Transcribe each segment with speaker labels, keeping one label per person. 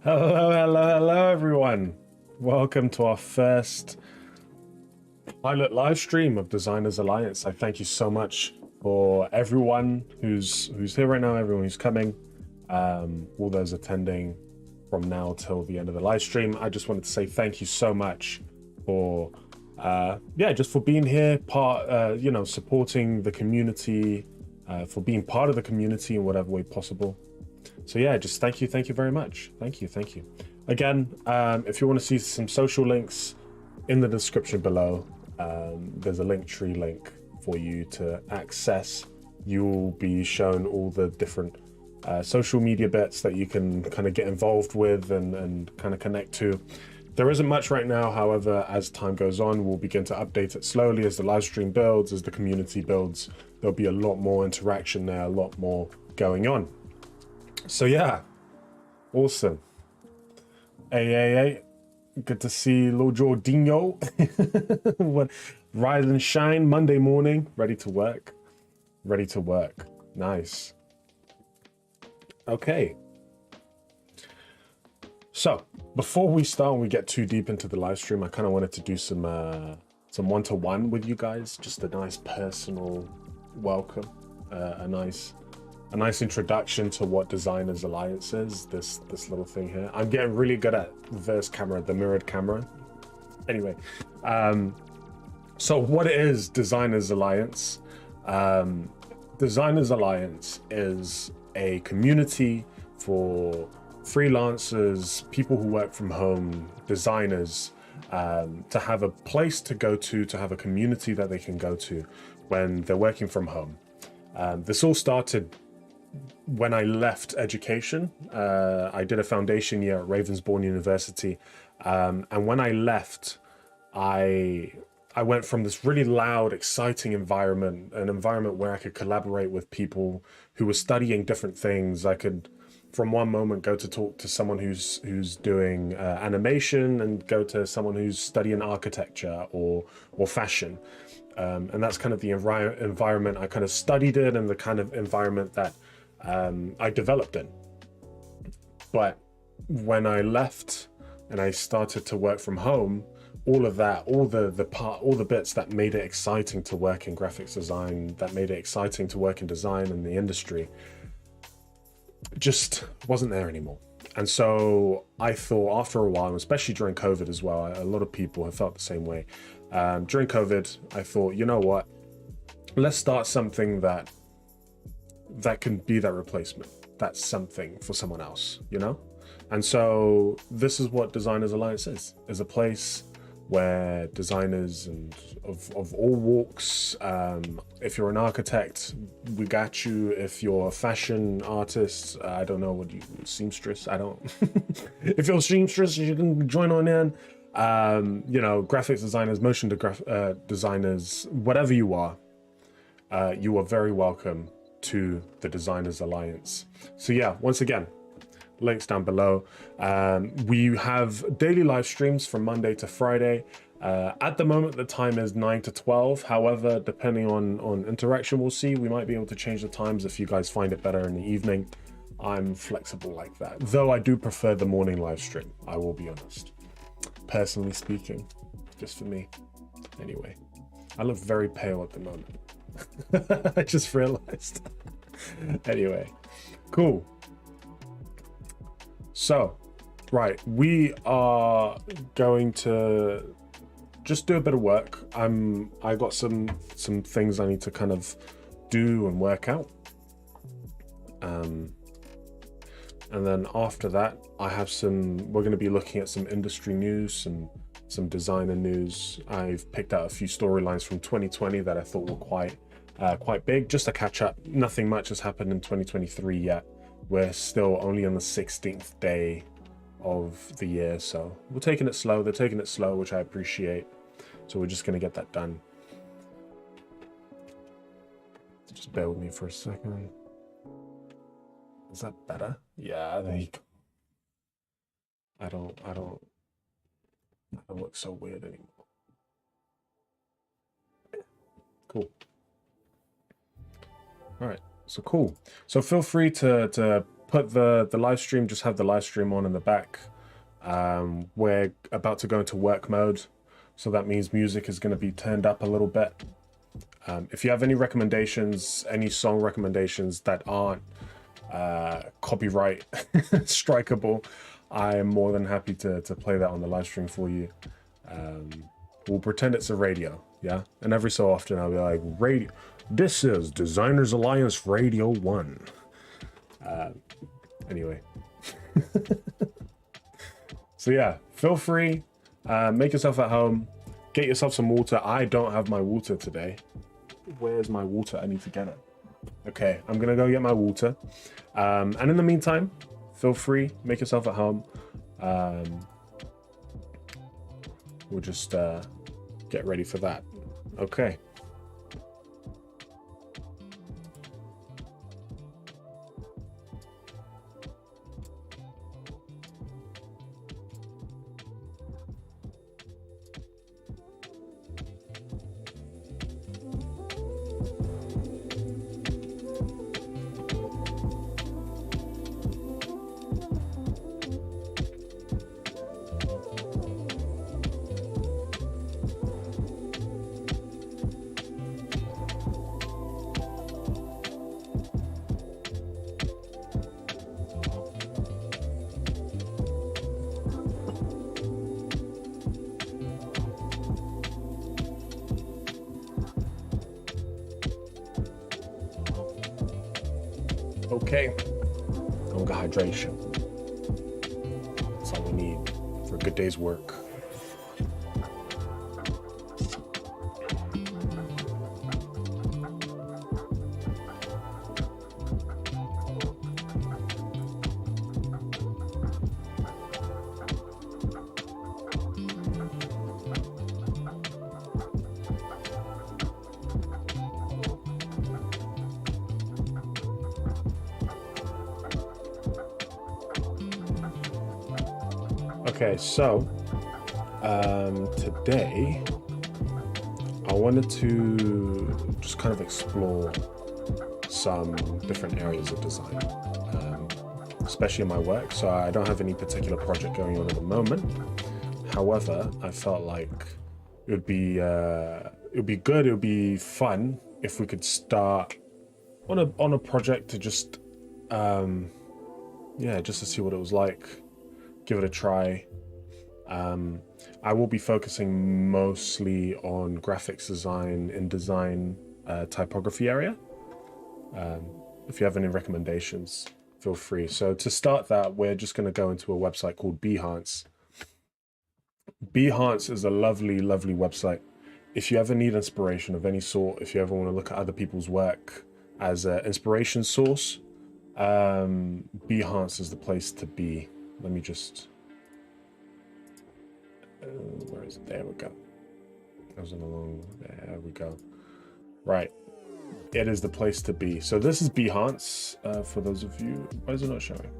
Speaker 1: Hello, everyone. Welcome to our first pilot live stream of Designers Alliance. I thank you so much for everyone who's here right now, everyone who's coming, all those attending from now till the end of the live stream. I just wanted to say thank you so much for, just for being here, supporting the community, for being part of the community in whatever way possible. So yeah, just thank you very much. Thank you. Again, if you want to see some social links in the description below, there's a Linktree link for you to access. You'll be shown all the different social media bits that you can kind of get involved with and kind of connect to. There isn't much right now, however, as time goes on, we'll begin to update it slowly as the live stream builds, as the community builds. There'll be a lot more interaction there, a lot more going on. So yeah, awesome. Hey, good to see Lord Jordinho. Rise and shine, Monday morning, ready to work. Nice. Okay. So before we start and we get too deep into the live stream, I kind of wanted to do some one-to-one with you guys, just a nice personal welcome, a nice introduction to what Designers Alliance is, this little thing here. I'm getting really good at reverse camera, the mirrored camera. Anyway, so what is Designers Alliance? Designers Alliance is a community for freelancers, people who work from home, designers, to have a place to go to have a community that they can go to when they're working from home. This all started when I left education. I did a foundation year at Ravensbourne University, and when I left, I went from this really loud, exciting environment, an environment where I could collaborate with people who were studying different things. I could, from one moment, go to talk to someone who's doing animation, and go to someone who's studying architecture or fashion. And that's kind of the environment I kind of studied in, and the kind of environment that I developed in. But when I left and I started to work from home, all of that, all the bits that made it exciting to work in graphics design, that made it exciting to work in design in the industry, just wasn't there anymore. And so I thought, after a while, especially during COVID as well, a lot of people have felt the same way. During COVID, I thought, you know what, let's start something that can be that replacement. that's something for someone else, you know? And so this is what Designers Alliance is a place where designers and of all walks, if you're an architect, we got you. If you're a fashion artist, I don't know what you, seamstress, I don't, if you're a seamstress, you can join on in. You know, graphics designers, motion designers, whatever you are very welcome to the Designers Alliance. So yeah, once again, links down below. We have daily live streams from Monday to Friday. At the moment, the time is 9 to 12. However, depending on interaction, we'll see. We might be able to change the times if you guys find it better in the evening. I'm flexible like that. Though I do prefer the morning live stream, I will be honest. Personally speaking, just for me. Anyway, I look very pale at the moment. I just realized. Anyway, cool. So, right, we are going to just do a bit of work. I got some things I need to kind of do and work out. And then after that, we're going to be looking at some industry news, some designer news. I've picked out a few storylines from 2020 that I thought were quite big, just to catch up. Nothing much has happened in 2023 yet. We're still only on the 16th day of the year, so we're taking it slow. They're taking it slow, which I appreciate. So we're just going to get that done. Just bear with me for a second. Is that better? Yeah, there you go. I don't look so weird anymore. Cool. All right. So cool. So feel free to put the live stream, just have the live stream on in the back. We're about to go into work mode. So that means music is going to be turned up a little bit. If you have any recommendations, any song recommendations that aren't copyright strikeable, I am more than happy to play that on the live stream for you. We'll pretend it's a radio, yeah? And every so often I'll be like, radio. This is Designers Alliance Radio 1. Anyway. So yeah, feel free, make yourself at home, get yourself some water. I don't have my water today. Where's my water? I need to get it. Okay, I'm gonna go get my water. And in the meantime, feel free, make yourself at home. We'll just get ready for that. Okay. Okay, longer hydration. That's all we need for a good day's work. Okay, so today I wanted to just kind of explore some different areas of design, especially in my work. So I don't have any particular project going on at the moment. However, I felt like it would be good, it would be fun if we could start on a project to just just to see what it was like, give it a try. I will be focusing mostly on graphics design, InDesign, typography area. If you have any recommendations, feel free. So to start that, we're just going to go into a website called Behance. Behance is a lovely, lovely website. If you ever need inspiration of any sort, if you ever want to look at other people's work as an inspiration source, Behance is the place to be. Let me just... where is it? There we go. That was along. There we go. Right. It is the place to be. So this is Behance. For those of you... Why is it not showing?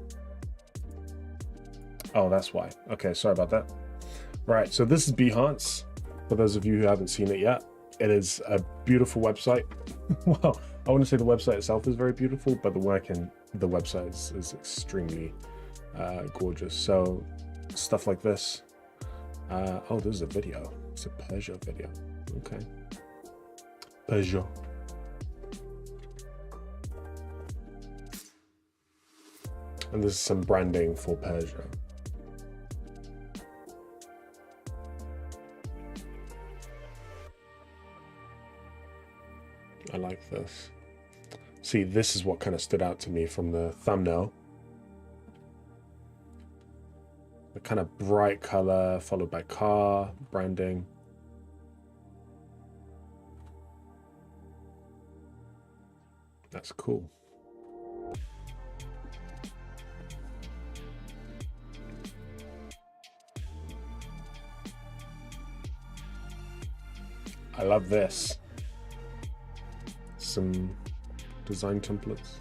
Speaker 1: Oh, that's why. Okay, sorry about that. Right, so this is Behance. For those of you who haven't seen it yet, it is a beautiful website. Well, I want to say the website itself is very beautiful, but the work in the website is extremely gorgeous. So stuff like this. Oh, this is a video. It's a Peugeot video. Okay. Peugeot. And this is some branding for Peugeot. I like this. See, this is what kind of stood out to me from the thumbnail. The kind of bright color followed by car branding. That's cool. I love this. Some design templates.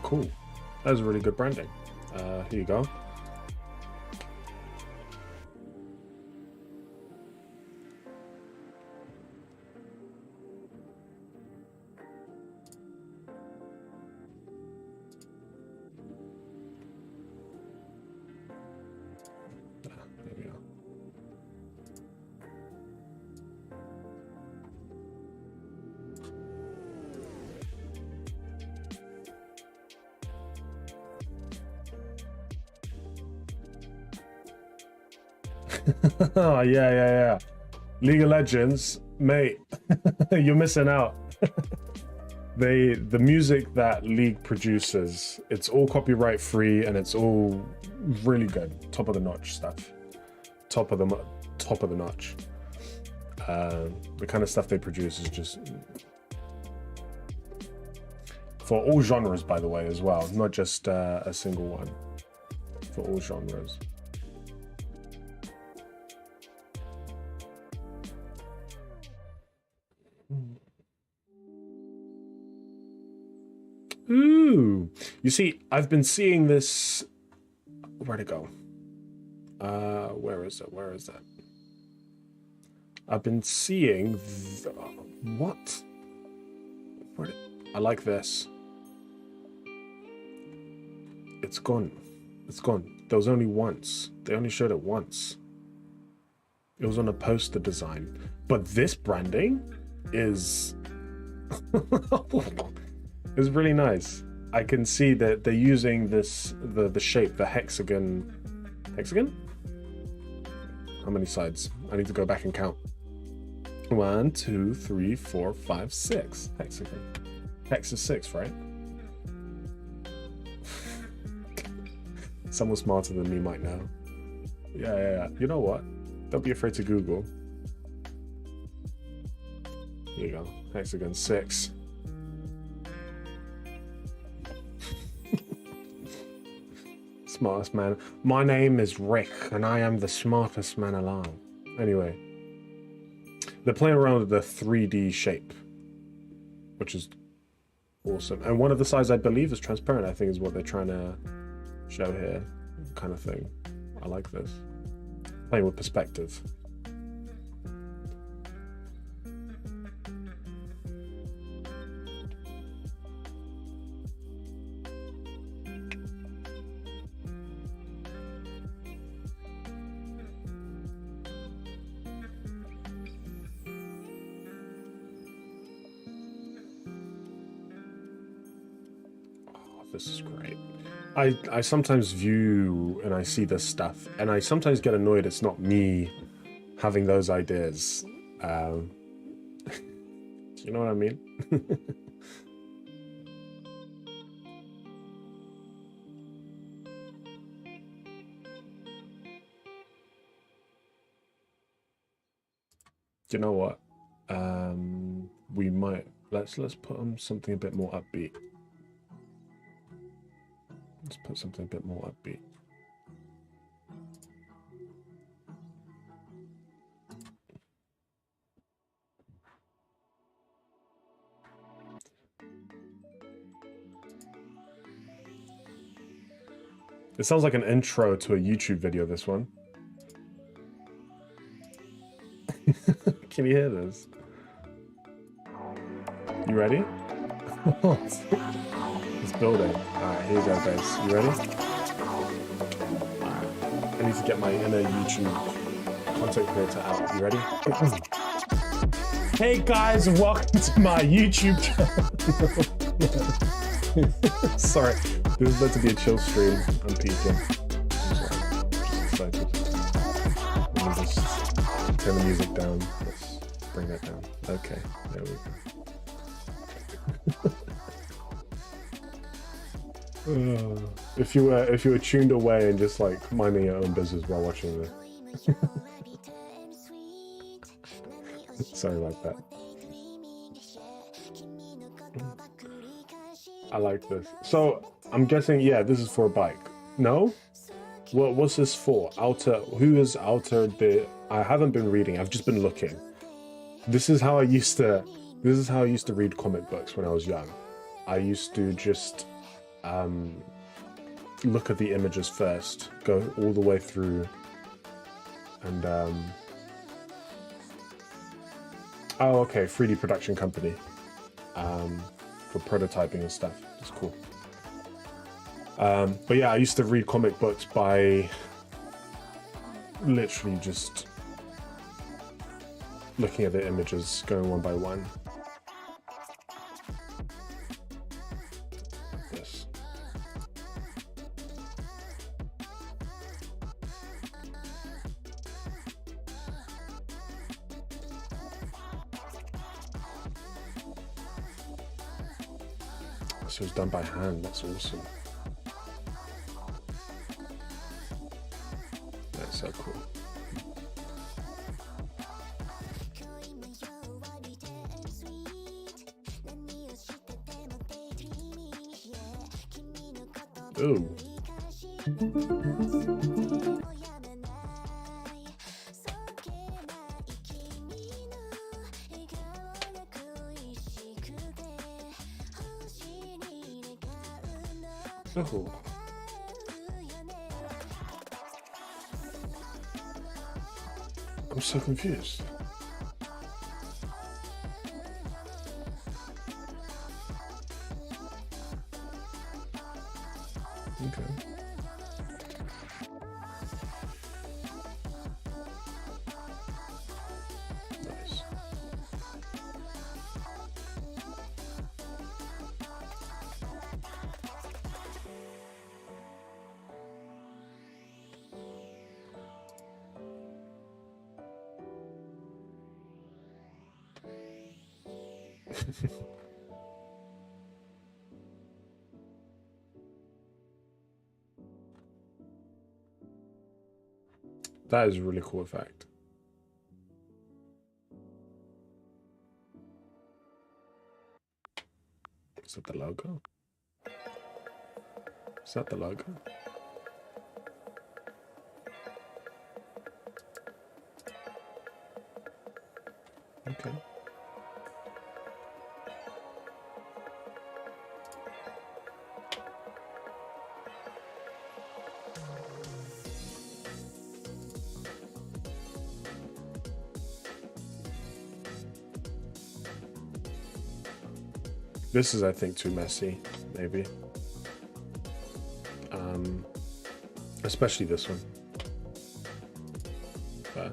Speaker 1: Cool. That was really good branding. Here you go. There we go. Oh, yeah. League of Legends, mate, you're missing out. The music that League produces, it's all copyright free and it's all really good, top of the notch stuff. Top of the notch. The kind of stuff they produce is just for all genres, by the way, as well, not just a single one. For all genres. Ooh, you see, I've been seeing this. Where'd it go? Where is it? Where is it? I've been seeing what? I like this. It's gone. It's gone. There was only once. They only showed it once. It was on a poster design, but this branding is. It's really nice. I can see that they're using this, the shape, the hexagon. Hexagon? How many sides? I need to go back and count. 1, 2, 3, 4, 5, 6. Hexagon. Hex is 6, right? Someone smarter than me might know. Yeah. You know what? Don't be afraid to Google. Here you go. Hexagon 6. Smartest man. My name is Rick, and I am the smartest man alive. Anyway, they're playing around with the 3D shape, which is awesome. And one of the sides, I believe, is transparent. I think is what they're trying to show here, kind of thing. I like this. Playing with perspective. this is great. I sometimes view and I see this stuff, and I sometimes get annoyed it's not me having those ideas. Do you know what I mean? You know what? We might let's put on something a bit more upbeat. Let's put something a bit more upbeat. It sounds like an intro to a YouTube video, this one. Can you hear this? You ready? It's building. Alright, here you go, guys. You ready? Alright. I need to get my inner YouTube content creator out. You ready? Hey guys, welcome to my YouTube channel. Sorry, this is meant to be a chill stream. I'm peeking. I'm sorry. I'm just excited. Let me just turn the music down. Let's bring that down. Okay, there we go. If you were tuned away and just like minding your own business while watching this. Sorry about that. I like this. So I'm guessing, yeah, this is for a bike. No? What's this for? Who is Outer the? I haven't been reading. I've just been looking. This is how I used to read comic books when I was young. I used to just look at the images first, go all the way through, and oh, okay, 3D production company for prototyping and stuff. It's cool. But yeah, I used to read comic books by literally just looking at the images, going one by one. Like this. So it's done by hand. That's awesome. That's so cool. Ooh. Oh. I'm so confused. Okay. Nice. That is a really cool effect. Is that the logo? Is that the logo? Okay. This is, I think, too messy, maybe. Especially this one. But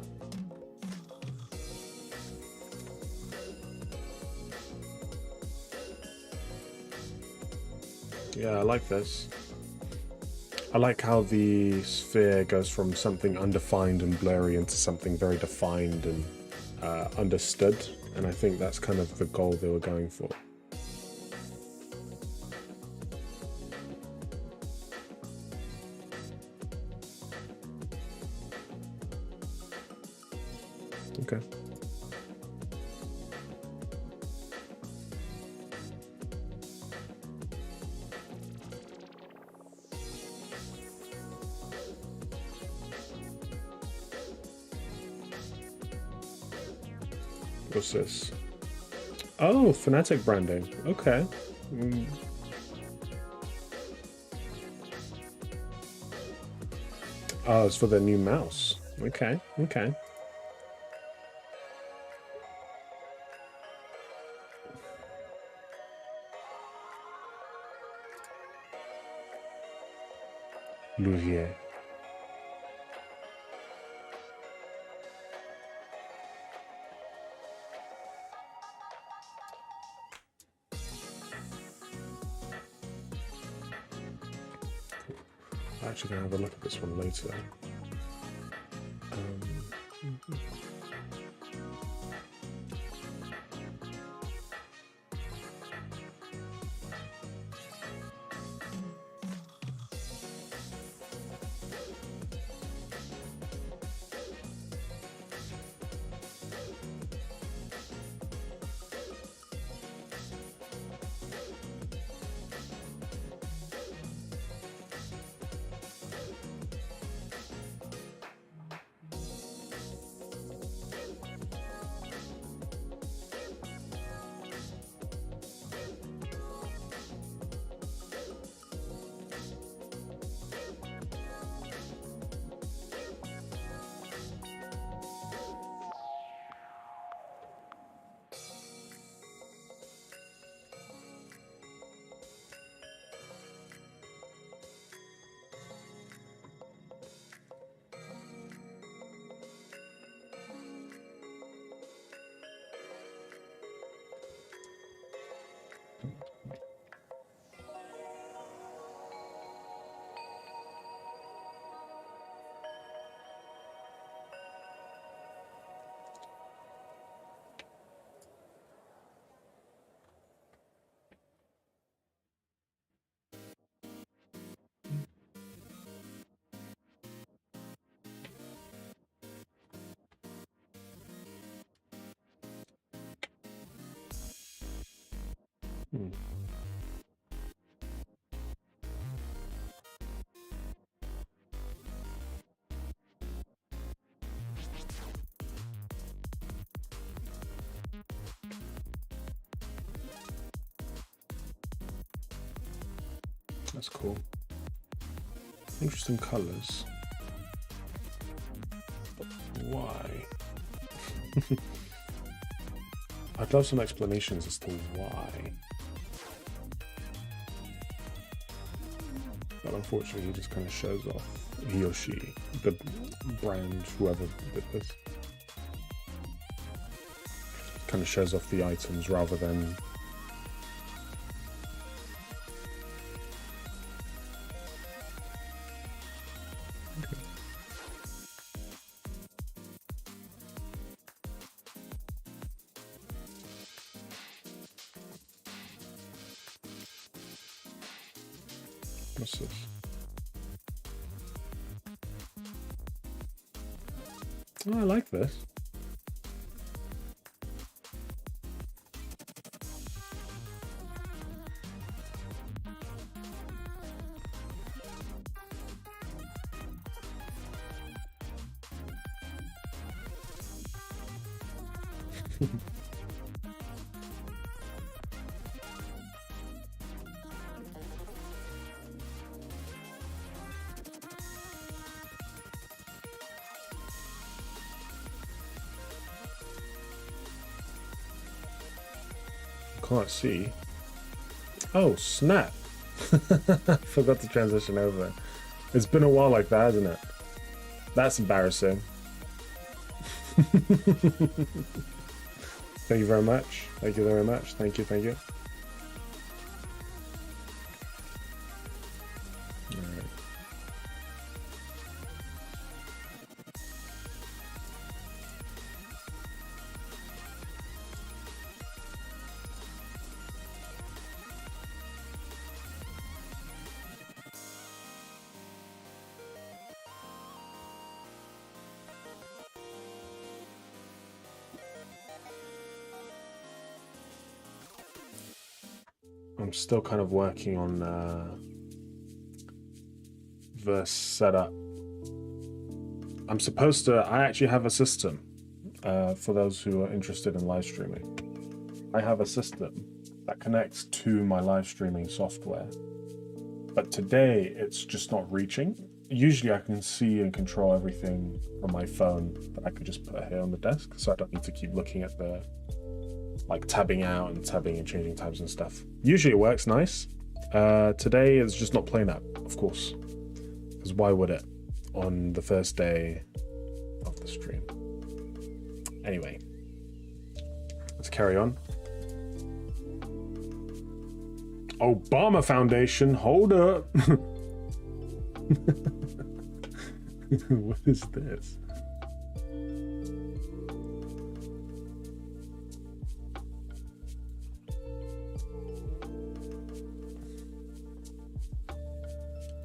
Speaker 1: Yeah, I like this. I like how the sphere goes from something undefined and blurry into something very defined and understood. And I think that's kind of the goal they were going for. Okay. What's this? Oh, phonetic branding. Okay. Oh, it's for the new mouse. Okay, okay. Louvier. I'm actually gonna have a look at this one later. That's cool. Interesting colors. Why? I'd love some explanations as to why. But unfortunately, he just kind of shows off, he or she, the brand, whoever did this. Kind of shows off the items rather than what's this? Oh, I like this. Can't see. Oh, snap. Forgot to transition over. It's been a while like that, hasn't it? That's embarrassing. Thank you very much. Thank you very much. Thank you, thank you. I'm still kind of working on the setup. I actually have a system for those who are interested in live streaming. I have a system that connects to my live streaming software, but today it's just not reaching. Usually I can see and control everything from my phone, but I could just put it here on the desk, so I don't need to keep looking at the, like, tabbing out and tabbing and changing tabs and stuff. Usually it works nice. Today it's just not playing that, of course, because why would it on the first day of the stream? Anyway, let's carry on. Obama Foundation, hold up. What is this?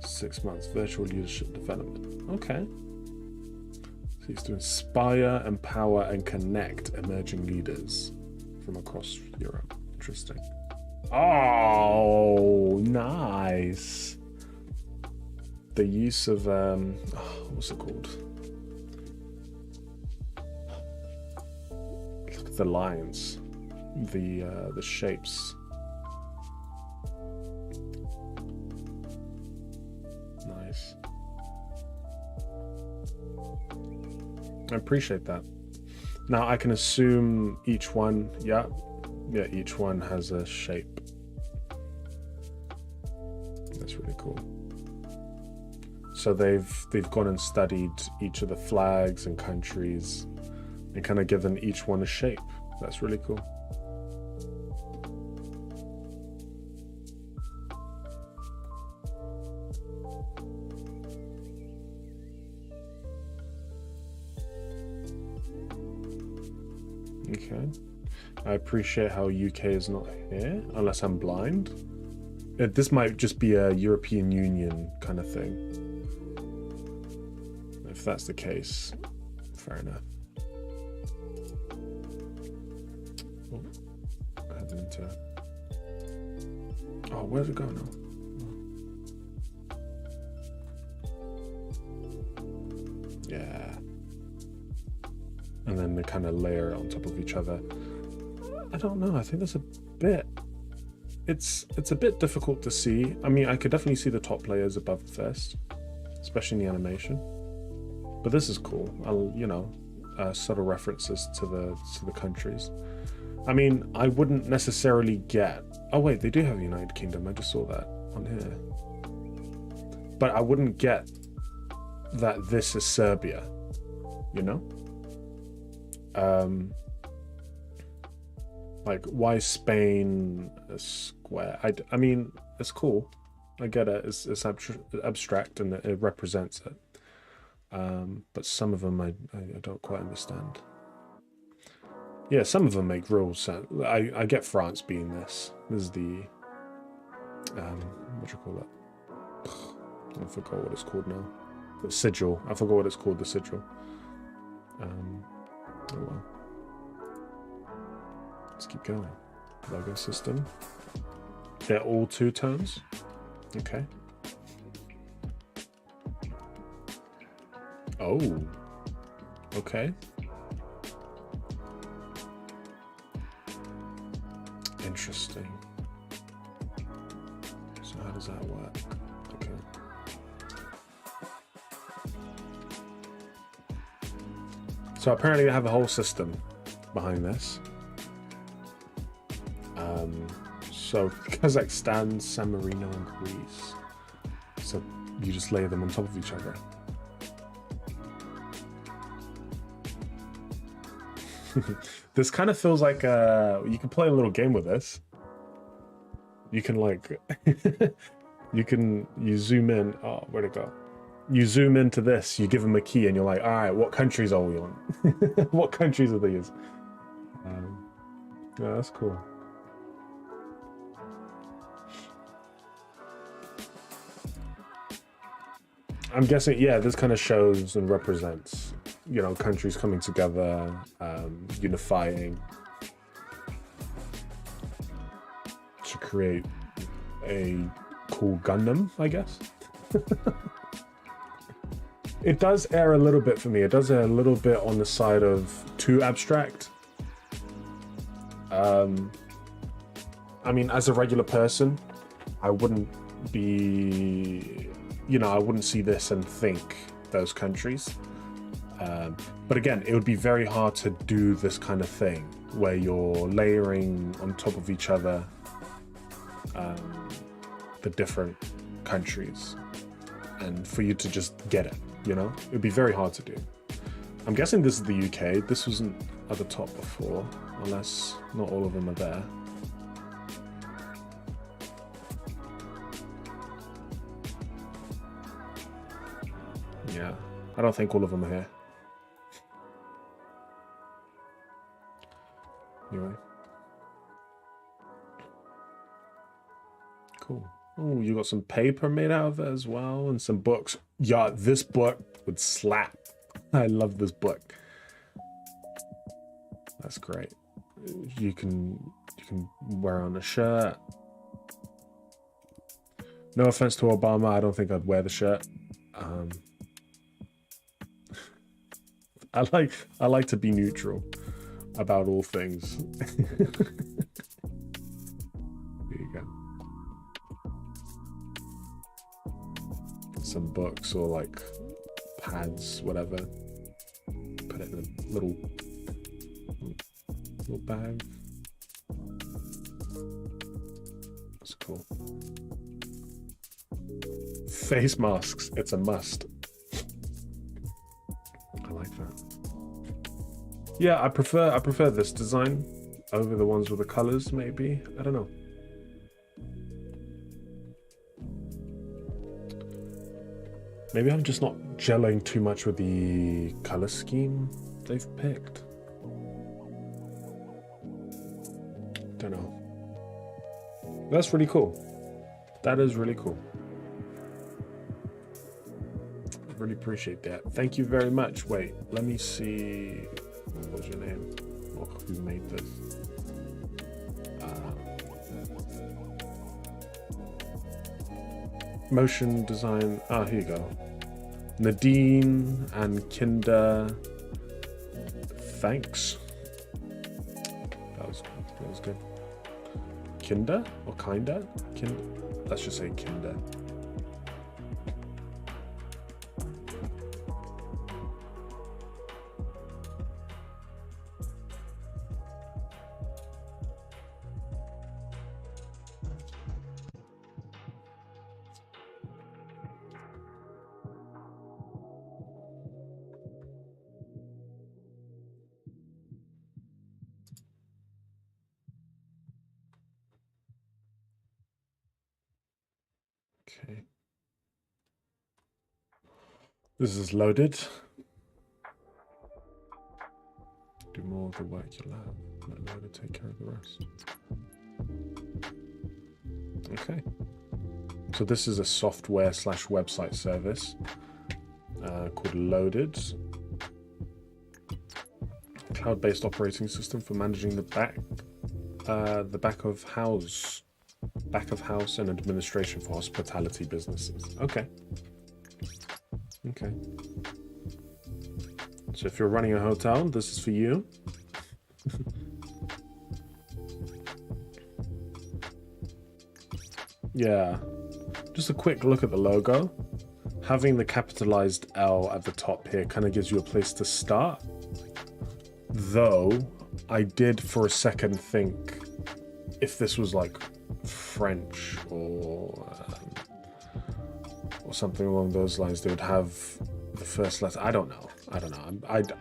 Speaker 1: Six months virtual leadership development. Okay. So he's to inspire, empower, and connect emerging leaders from across Europe. Interesting. Oh, nice. The use of what's it called? Look at the lines, the shapes. Nice. I appreciate that. Now I can assume each one, yeah, each one has a shape. That's really cool. So they've gone and studied each of the flags and countries and kind of given each one a shape. That's really cool. Okay. I appreciate how UK is not here, unless I'm blind. This might just be a European Union kind of thing. If that's the case, fair enough. Oh, heading into... Oh, where's it go now? Yeah. And then they kind of layer it on top of each other. I don't know, I think there's a bit... It's a bit difficult to see. I mean, I could definitely see the top layers above the first, especially in the animation. But this is cool. Subtle references to the countries. I mean, I wouldn't necessarily get... Oh wait, they do have the United Kingdom. I just saw that on here. But I wouldn't get that this is Serbia, you know? Like, why Spain a square? I mean, it's cool. I get it. It's abstract and it represents it. But some of them I don't quite understand. Yeah, some of them make real sense. I get France being this. This is the what do you call it? I forgot what it's called now. The sigil. I forgot what it's called. The sigil. Oh well. Let's keep going. Logo system. They're all two tones. Okay. Oh. Okay. Interesting. So how does that work? Okay. So apparently they have a whole system behind this. So Kazakhstan, San Marino, and Greece. So you just lay them on top of each other. This kind of feels like you can play a little game with this. You can like, you zoom in. Oh, where'd it go? You zoom into this, you give them a key and you're like, all right, what countries are we on? What countries are these? Yeah, that's cool. I'm guessing, yeah, this kind of shows and represents, you know, countries coming together, unifying to create a cool Gundam, I guess. It does err a little bit for me. It does err a little bit on the side of too abstract. I mean, as a regular person, I wouldn't be, you know, I wouldn't see this and think those countries. But again, it would be very hard to do this kind of thing where you're layering on top of each other the different countries, and for you to just get it, you know, it would be very hard to do. I'm guessing this is the UK. This wasn't at the top before, unless not all of them are there. Yeah, I don't think all of them are here. Anyway. Cool. Oh, you got some paper made out of it as well, and some books. Yeah, this book would slap. I love this book. That's great. You can wear on a shirt. No offense to Obama, I don't think I'd wear the shirt. I like to be neutral about all things. There you go. Some books or like pads, whatever. Put it in a little bag. That's cool. Face masks, it's a must. I like that. Yeah, I prefer this design over the ones with the colors, maybe. I don't know. Maybe I'm just not gelling too much with the color scheme they've picked. Don't know. That's really cool. That is really cool. Really appreciate that. Thank you very much. Wait, let me see. What was your name? Or who made this? Motion design. Ah, here you go. Nadine and Kinder. Thanks. That was good. Kinder or Kinder? Let's just say Kinder. Okay. This is loaded. Do more of the work you'll have. Let loader take care of the rest. Okay. So this is a software/website service called Loaded. Cloud-based operating system for managing the back of house and administration for hospitality businesses. Okay. Okay. So if you're running a hotel, this is for you. Yeah. Just a quick look at the logo. Having the capitalized L at the top here kind of gives you a place to start. Though, I did for a second think if this was like French or something along those lines, they would have the first letter. I don't know.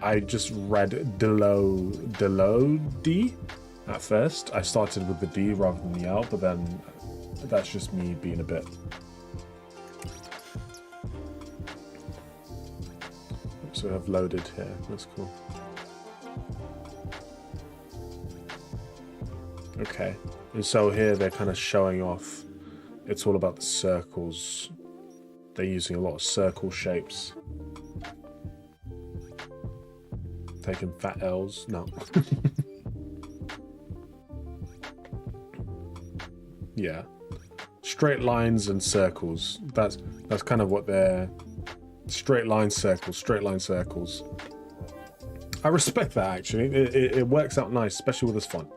Speaker 1: I just read Delodi at first. I started with the D rather than the L, but then that's just me being a bit. So I have Loaded here. That's cool. Okay. And so here they're kind of showing off. It's all about the circles. They're using a lot of circle shapes. Taking fat L's. No. Yeah. straight lines and circles. That's kind of what they're... Straight line circles, straight line circles. I respect that, actually. It works out nice, especially with this font.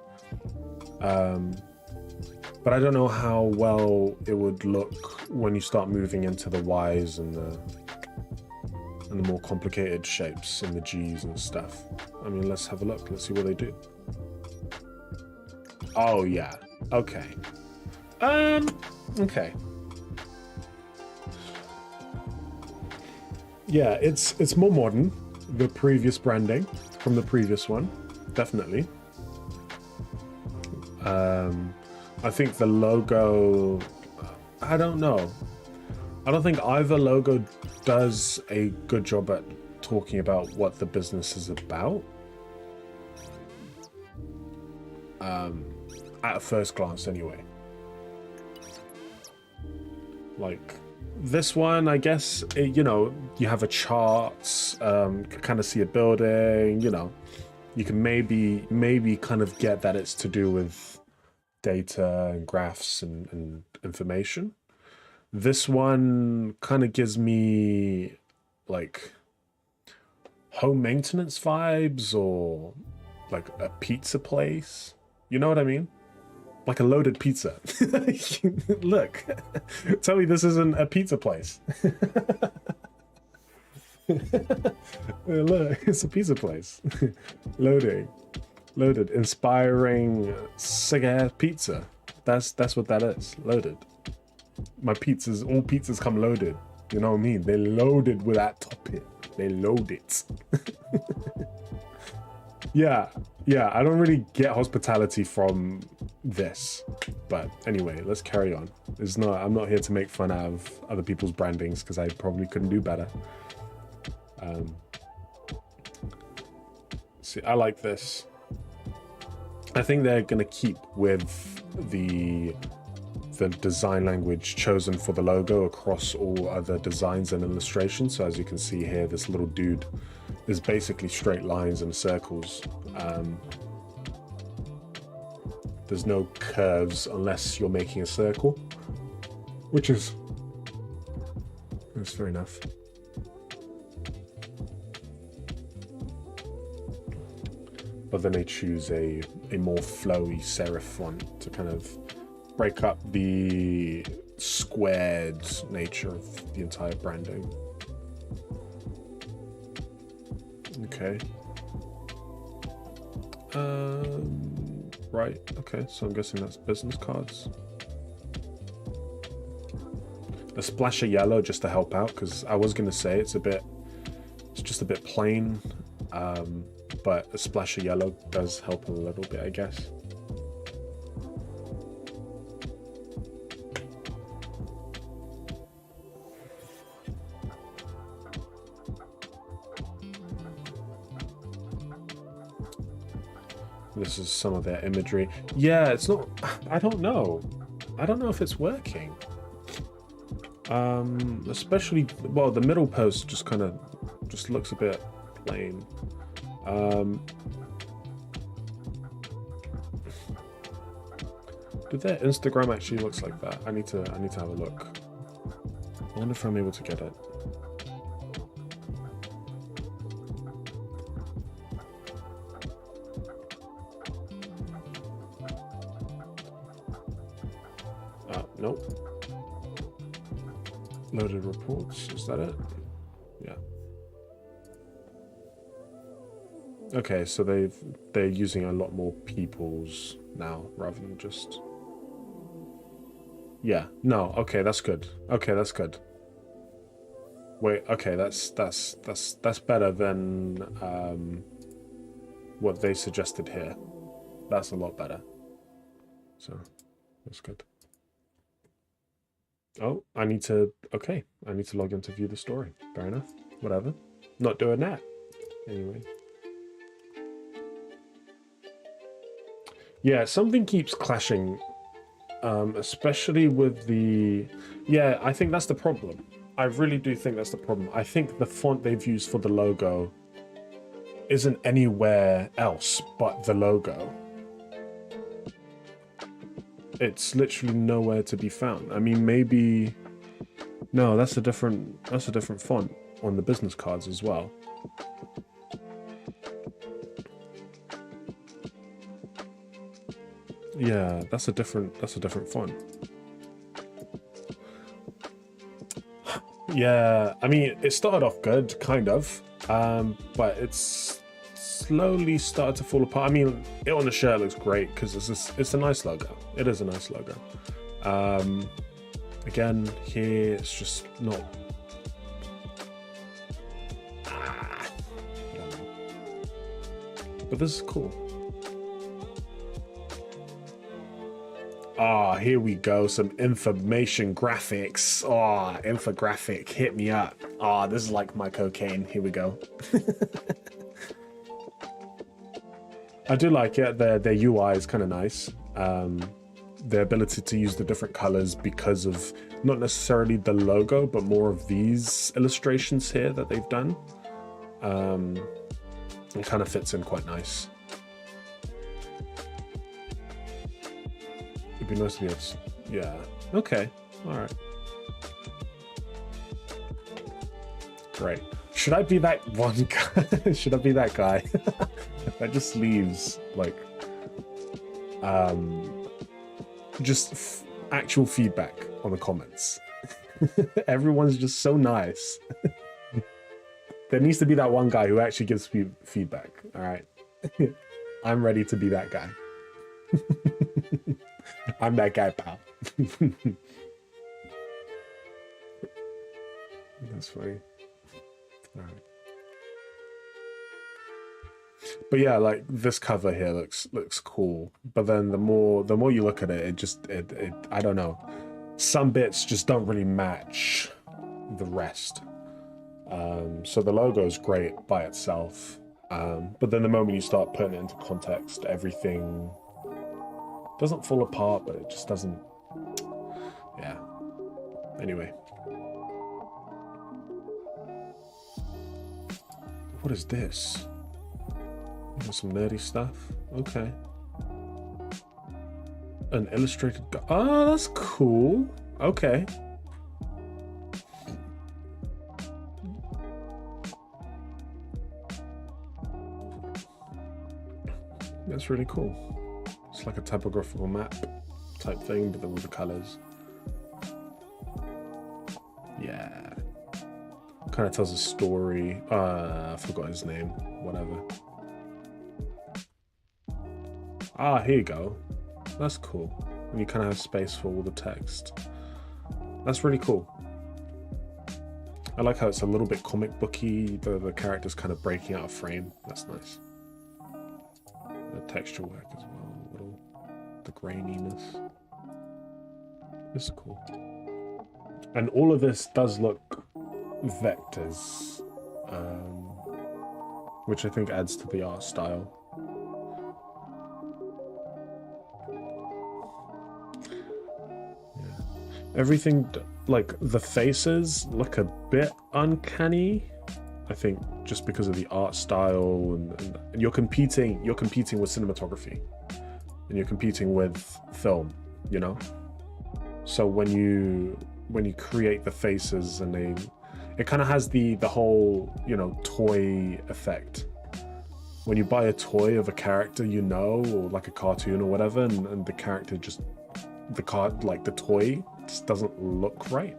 Speaker 1: But I don't know how well it would look when you start moving into the Ys and the more complicated shapes and the Gs and stuff. I mean, let's have a look. Let's see what they do. Oh, yeah. Okay. Okay. Yeah, it's more modern. The previous branding from the previous one, definitely. I think the logo, I don't know. I don't think either logo does a good job at talking about what the business is about. At first glance, anyway. Like this one, I guess, you know, you have a chart, kind of see a building, you know, you can maybe kind of get that it's to do with data and graphs and information. This one kind of gives me like home maintenance vibes or like a pizza place. You know what I mean? Like a loaded pizza. Look, tell me this isn't a pizza place. Look, it's a pizza place. Loaded, inspiring, sick-ass pizza. That's what that is. Loaded. My pizzas, all pizzas come loaded. You know what I mean? They're loaded with that topping. They load it. Yeah, I don't really get hospitality from this, but anyway, let's carry on. I'm not here to make fun out of other people's brandings because I probably couldn't do better. See, I like this. I think they're gonna keep with the design language chosen for the logo across all other designs and illustrations. So as you can see here, this little dude is basically straight lines and circles. There's no curves unless you're making a circle, which is that's fair enough. But then they choose a more flowy serif font to kind of break up the squared nature of the entire branding. Okay. Right, okay, so I'm guessing that's business cards. A splash of yellow just to help out, because I was gonna say it's just a bit plain, but a splash of yellow does help a little bit, I guess. This is some of their imagery. Yeah, it's not... I don't know. I don't know if it's working. Especially... Well, the middle post just kind of... just looks a bit plain. Did their Instagram actually looks like that? I need to have a look. I wonder if I'm able to get it. Nope. Loaded reports, is that it? Yeah. Okay, so they're using a lot more people's now rather than just... Yeah, no, okay, that's good. Okay, that's good. Wait, okay, that's better than what they suggested here. That's a lot better. So, that's good. Oh, I need to log in to view the story. Fair enough. Whatever. Not doing that. Anyway. Yeah, something keeps clashing. Especially with the... Yeah, I think that's the problem. I really do think that's the problem. I think the font they've used for the logo isn't anywhere else but the logo. it's literally nowhere to be found. I mean, maybe no, that's a different font on the business cards as well. Yeah, that's a different font. Yeah, I mean, it started off good, kind of, but it's slowly started to fall apart. I mean, it on the shirt looks great because it's a nice logo. It is a nice logo. Again, here it's just not. I don't know. But this is cool. Ah, here we go. Some information graphics. Oh, infographic. Hit me up. Ah, this is like my cocaine. Here we go. I do like it. Their UI is kind of nice. Their ability to use the different colors because of not necessarily the logo, but more of these illustrations here that they've done. It kind of fits in quite nice. It'd be nice to be able to, yeah. Okay. All right. Great. Should I be that one guy? Should I be that guy that just leaves like just actual feedback on the comments? Everyone's just so nice. There needs to be that one guy who actually gives feedback. All right. I'm ready to be that guy. I'm that guy, pal. That's funny. All right. But yeah, like this cover here looks cool. But then the more you look at it, it I don't know. Some bits just don't really match the rest. So the logo is great by itself. But then the moment you start putting it into context, everything doesn't fall apart, but it just doesn't. Yeah. Anyway. What is this? Some nerdy stuff. Okay. An illustrated. Oh, that's cool. Okay. That's really cool. It's like a typographical map type thing, but then with the colors. Yeah. Kind of tells a story. I forgot his name. Whatever. Ah, here you go. That's cool. And you kind of have space for all the text. That's really cool. I like how it's a little bit comic booky. The character's kind of breaking out of frame. That's nice. The texture work as well. A little, the graininess. This is cool. And all of this does look vectors, which I think adds to the art style. Yeah. Everything, like the faces look a bit uncanny, I think, just because of the art style, and you're competing with cinematography, and you're competing with film, you know. So when you create the faces, and it kind of has the whole, you know, toy effect. When you buy a toy of a character, you know, or like a cartoon or whatever, and the character just, the toy just doesn't look right.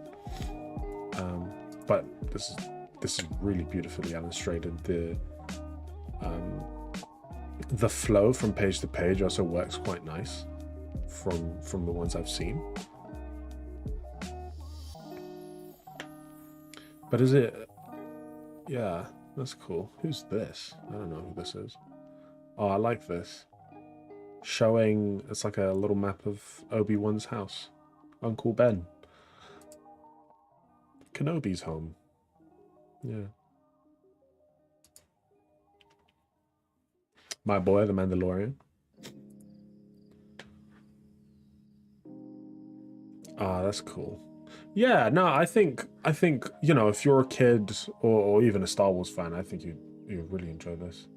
Speaker 1: But this is really beautifully illustrated. The flow from page to page also works quite nice from the ones I've seen. But is it? Yeah, that's cool. Who's this? I don't know who this is. Oh, I like this. Showing, it's like a little map of Obi-Wan's house. Uncle Ben. Kenobi's home. Yeah. My boy, the Mandalorian. Ah, that's cool. Yeah, no, I think you know, if you're a kid or even a Star Wars fan, I think you really enjoy this.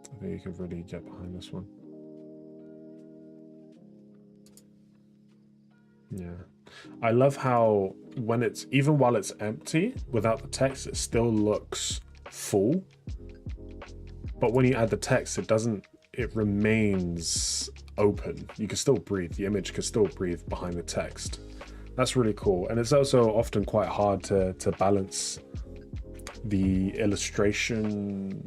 Speaker 1: I think you could really get behind this one. Yeah. I love how when it's, even while it's empty, without the text, it still looks full. But when you add the text, it doesn't, it remains open. You can still breathe. The image can still breathe behind the text. That's really cool. And it's also often quite hard to balance the illustration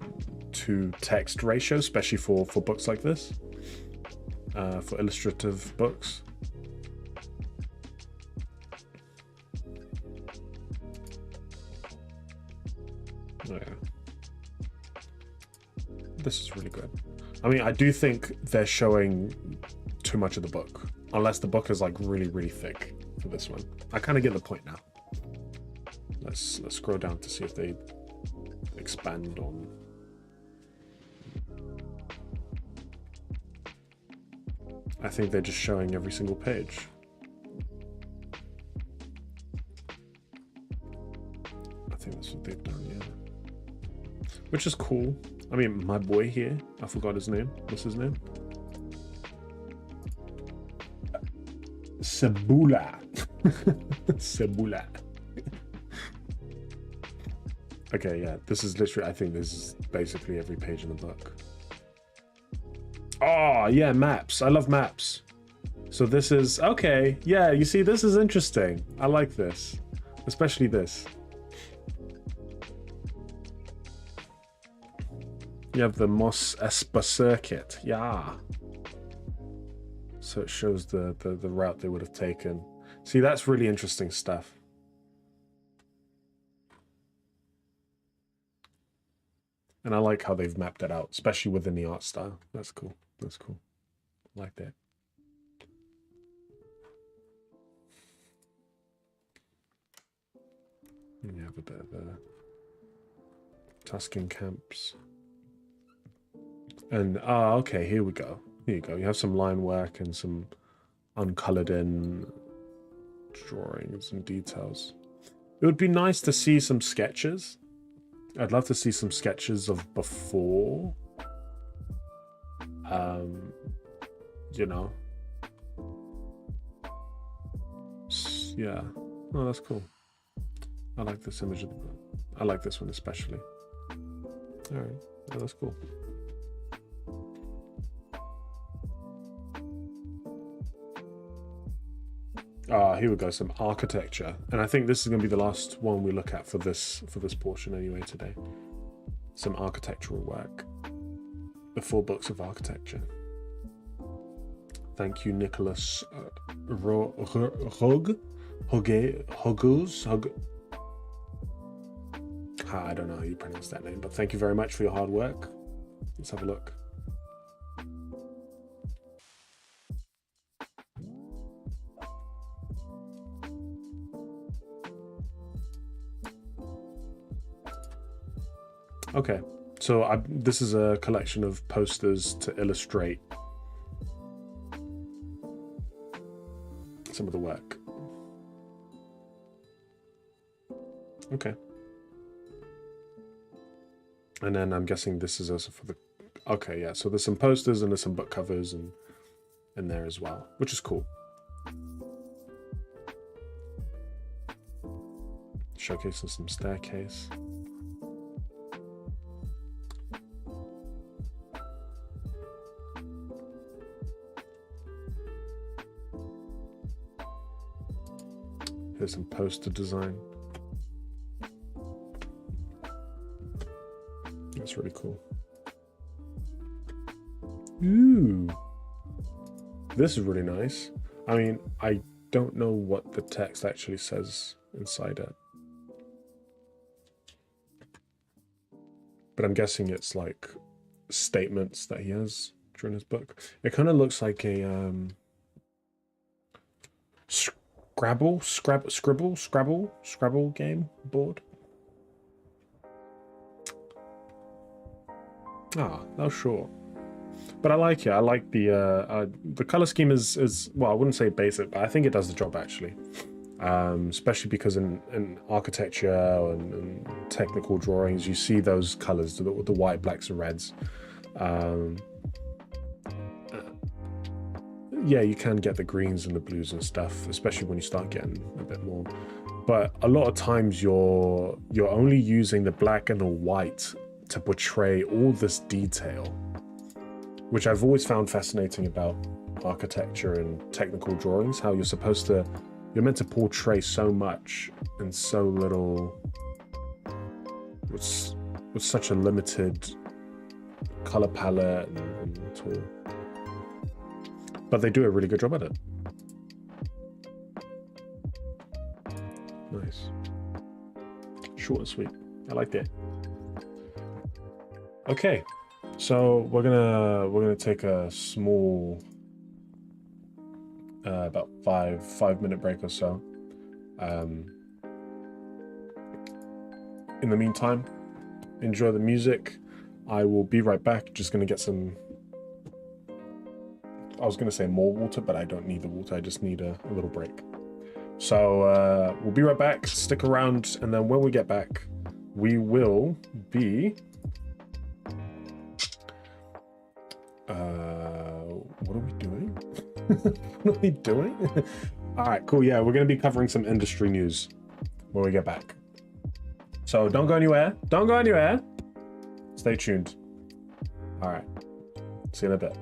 Speaker 1: to text ratio, especially for books like this, for illustrative books. Oh, yeah. This is really good. I mean, I do think they're showing too much of the book, unless the book is like really, really thick for this one. I kind of get the point now. Let's scroll down to see if they expand on. I think they're just showing every single page. I think that's what they've done, yeah. Which is cool. I mean, my boy here, I forgot his name. What's his name? Cebula. Cebula. Okay, yeah, this is literally, I think this is basically every page in the book. Oh, yeah, maps. I love maps. So this is, okay, yeah, you see, this is interesting. I like this, especially this. You have the Mos Espa circuit, yeah. So it shows the route they would have taken. See, that's really interesting stuff. And I like how they've mapped it out, especially within the art style. That's cool. That's cool. I like that. And you have a bit of a Tuscan camps. And, okay, here we go. Here you go. You have some line work and some uncolored in drawings and details. It would be nice to see some sketches. I'd love to see some sketches of before. You know. Yeah. Oh, that's cool. I like this image of the book. I like this one especially. All right. Oh, that's cool. Here we go, some architecture. And I think this is going to be the last one we look at for this portion anyway today. Some architectural work. The 4 books of architecture. Thank you, Nicholas Rog. I don't know how you pronounce that name, but thank you very much for your hard work. Let's have a look. Okay, so this is a collection of posters to illustrate some of the work. Okay. And then I'm guessing this is also for the... Okay, yeah, so there's some posters and there's some book covers in there as well, which is cool. Showcasing some staircase. Here's some poster design. That's really cool. Ooh. This is really nice. I mean, I don't know what the text actually says inside it. But I'm guessing it's like statements that he has during his book. It kind of looks like a Scrabble game board. Oh, sure. But I like it. I like the color scheme is well, I wouldn't say basic, but I think it does the job actually. Especially because in architecture and technical drawings, you see those colors, the white, blacks, and reds. yeah, you can get the greens and the blues and stuff, especially when you start getting a bit more. But a lot of times you're only using the black and the white to portray all this detail, which I've always found fascinating about architecture and technical drawings, how you're meant to portray so much in so little, with such a limited color palette and tool. But they do a really good job at it. Nice. Short and sweet. I like that. Okay, so we're gonna take a small about 5-minute break or so. In the meantime, enjoy the music. I will be right back. Just gonna get some, I was gonna say more water, but I don't need the water. I just need a little break. So we'll be right back. Stick around, and then when we get back, we will be what are we doing? What are we doing? All right, cool. Yeah, we're going to be covering some industry news when we get back. So don't go anywhere. Don't go anywhere. Stay tuned. All right. See you in a bit.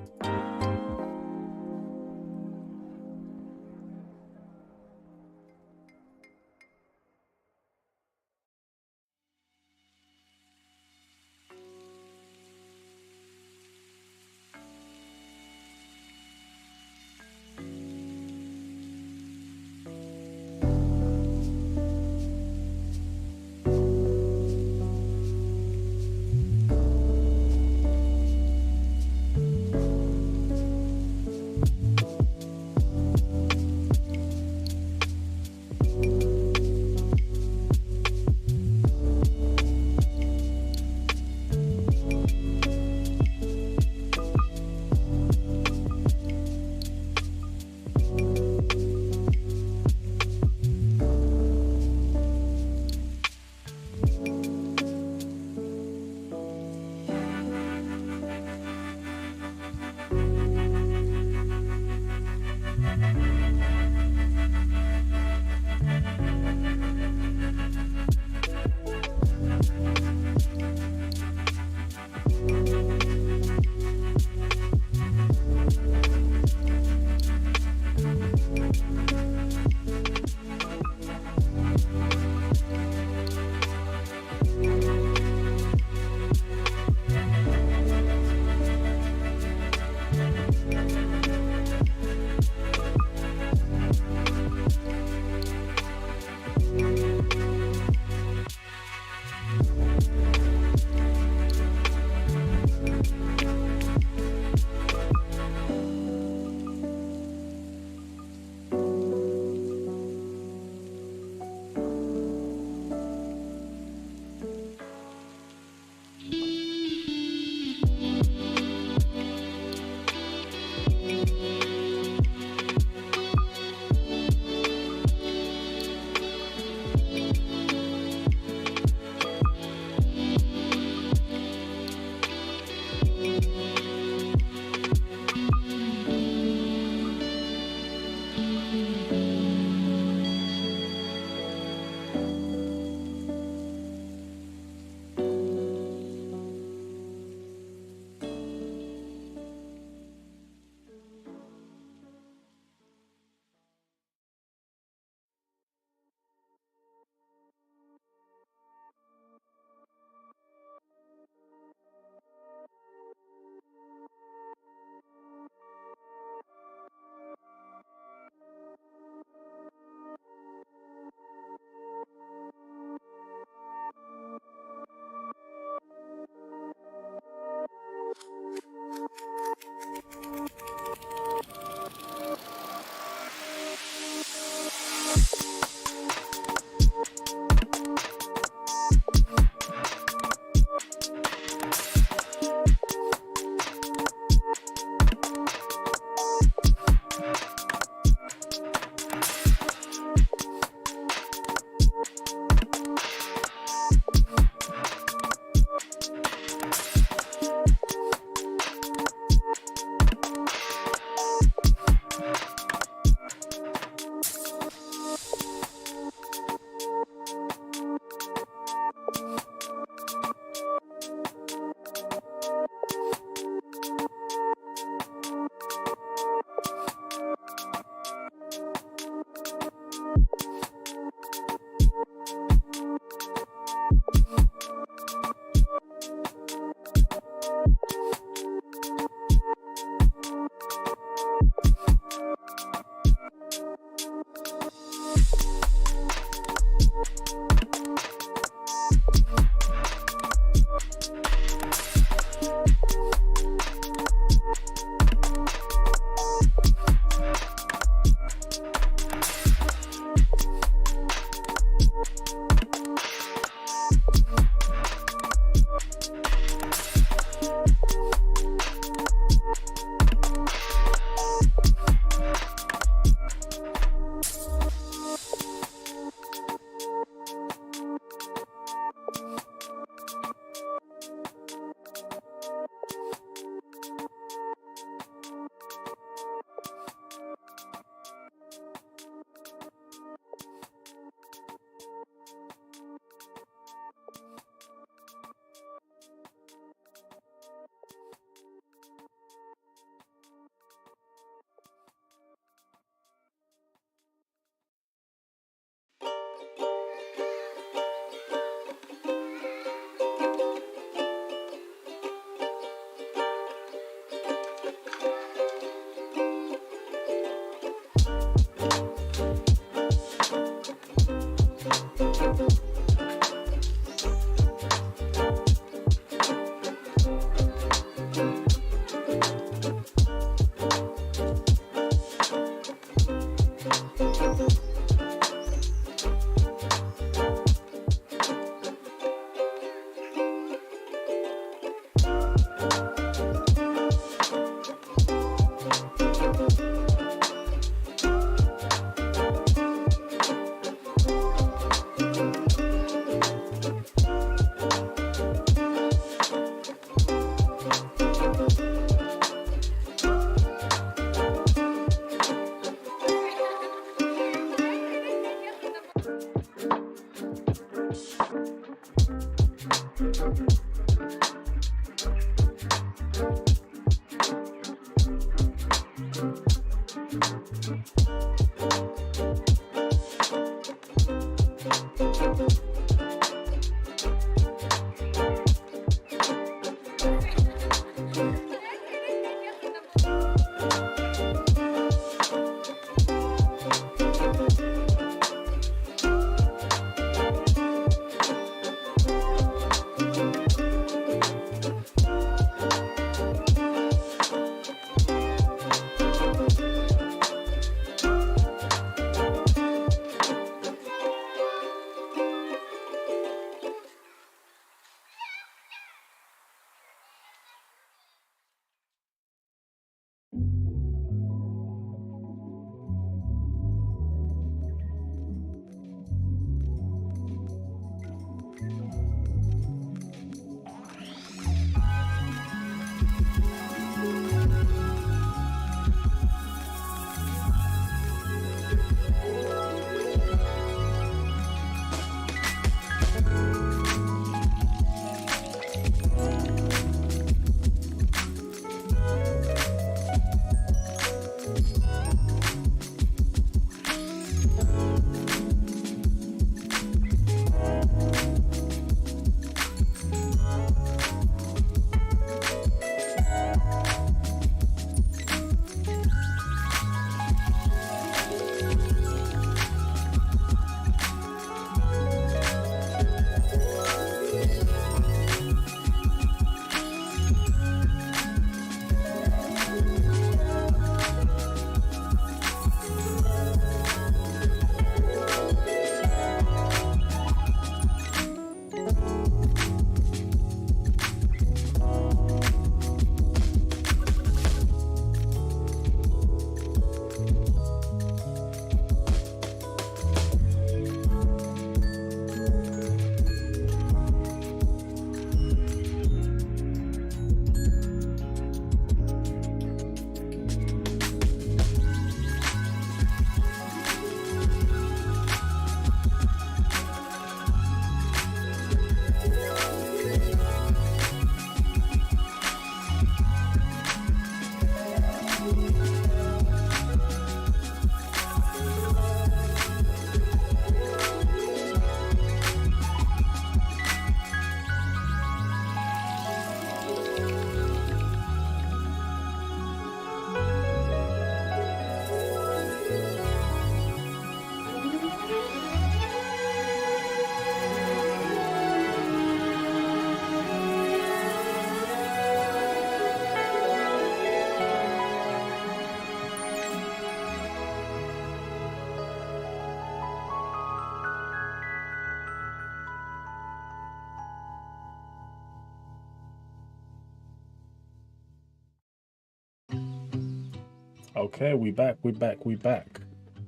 Speaker 1: Okay, we back.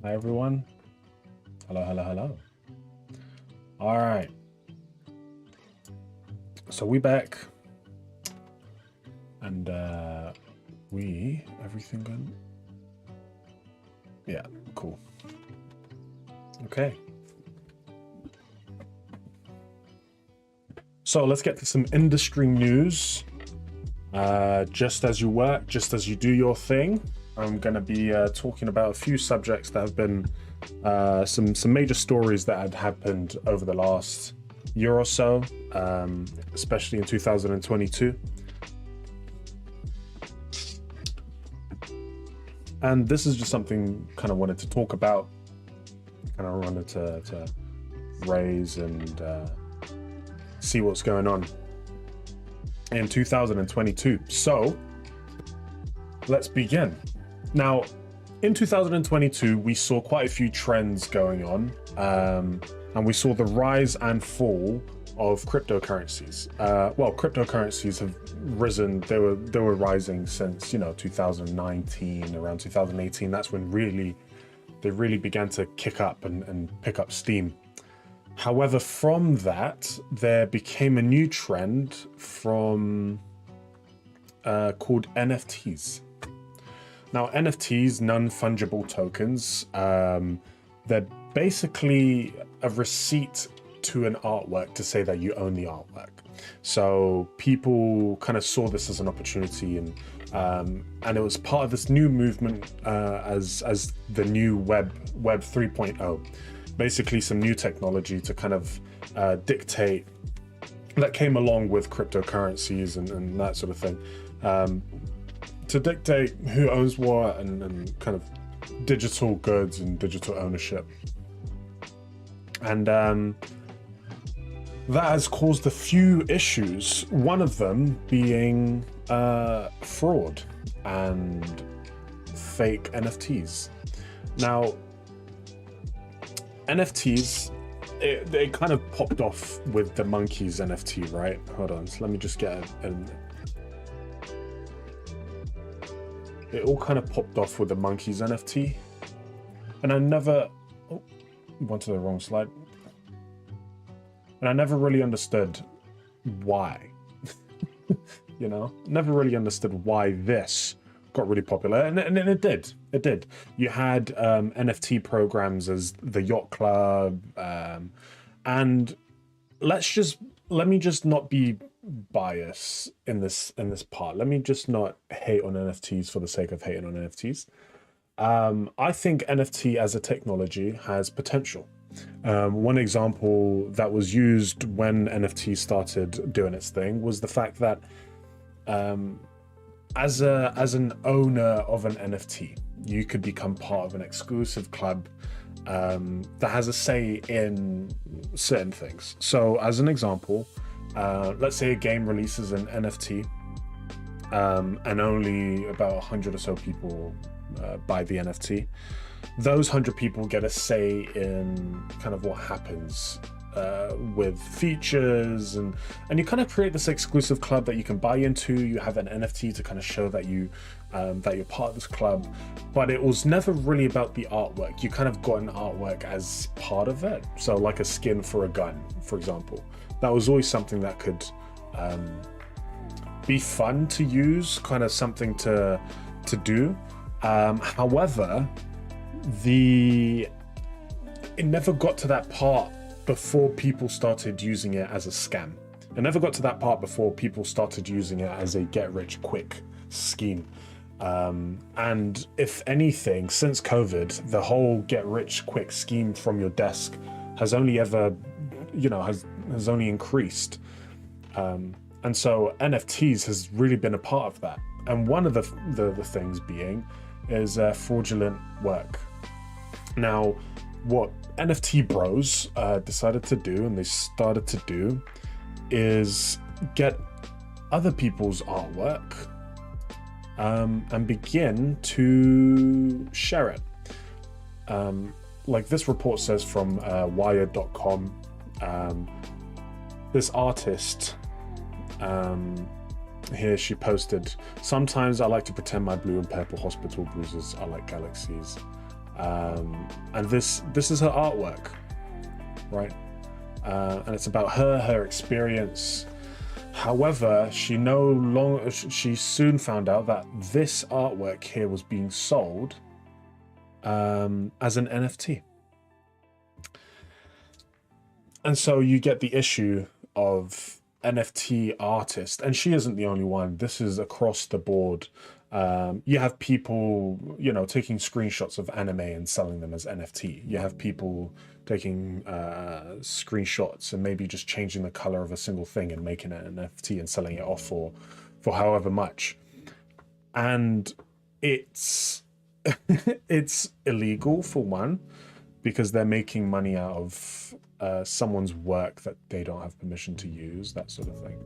Speaker 1: Hi, everyone. Hello. All right. So we back. And everything good? Yeah, cool. Okay. So let's get to some industry news. Just as you work, just as you do your thing, I'm going to be talking about a few subjects that have been some major stories that had happened over the last year or so, especially in 2022. And this is just something kind of wanted to talk about, kind of wanted to raise and see what's going on in 2022. So let's begin. Now, in 2022, we saw quite a few trends going on, and we saw the rise and fall of cryptocurrencies. Well, cryptocurrencies have risen. They were rising since 2019, around 2018. That's when they really began to kick up and pick up steam. However, from that, there became a new trend called NFTs. Now, NFTs, non-fungible tokens, they're basically a receipt to an artwork to say that you own the artwork. So people kind of saw this as an opportunity, and it was part of this new movement as the new Web 3.0. Basically, some new technology to kind of dictate that came along with cryptocurrencies and that sort of thing. To dictate who owns what and kind of digital goods and digital ownership. And that has caused a few issues, one of them being fraud and fake NFTs. Now, NFTs, they kind of popped off with the monkeys NFT, right? Hold on, so let me just get it all kind of popped off with the monkeys NFT, and I never went to the wrong slide, and I never really understood why. Never really understood why this got really popular, and it did. You had NFT programs as the Yacht Club, and let me just not be biased in this part. Let me just not hate on NFTs for the sake of hating on NFTs. I think NFT as a technology has potential. One example that was used when NFT started doing its thing was the fact that as an owner of an NFT, you could become part of an exclusive club that has a say in certain things. So as an example, let's say a game releases an NFT, and only about 100 or so people buy the NFT. Those 100 people get a say in kind of what happens with features, and you kind of create this exclusive club that you can buy into. You have an NFT to kind of show that you're part of this club, but it was never really about the artwork. You kind of got an artwork as part of it. So like a skin for a gun, for example. That was always something that could be fun to use, kind of something to do. However, it never got to that part before people started using it as a scam. It never got to that part before people started using it as a get-rich-quick scheme. And if anything, since COVID, the whole get-rich-quick scheme from your desk has only ever, has only increased. And so NFTs has really been a part of that. And one of the things is fraudulent work. Now, what NFT bros decided to do, and they started to do, is get other people's artwork and begin to share it. Like this report says from Wired.com, this artist here she posted, "Sometimes I like to pretend my blue and purple hospital bruises are like galaxies." And this is her artwork, right? And it's about her experience. However, she soon found out that this artwork here was being sold as an NFT. And so you get the issue of NFT artist, and she isn't the only one. This is across the board. You have people, taking screenshots of anime and selling them as NFT. You have people taking screenshots and maybe just changing the color of a single thing and making it an NFT and selling it off for however much. And it's it's illegal, for one, because they're making money out of someone's work that they don't have permission to use, that sort of thing.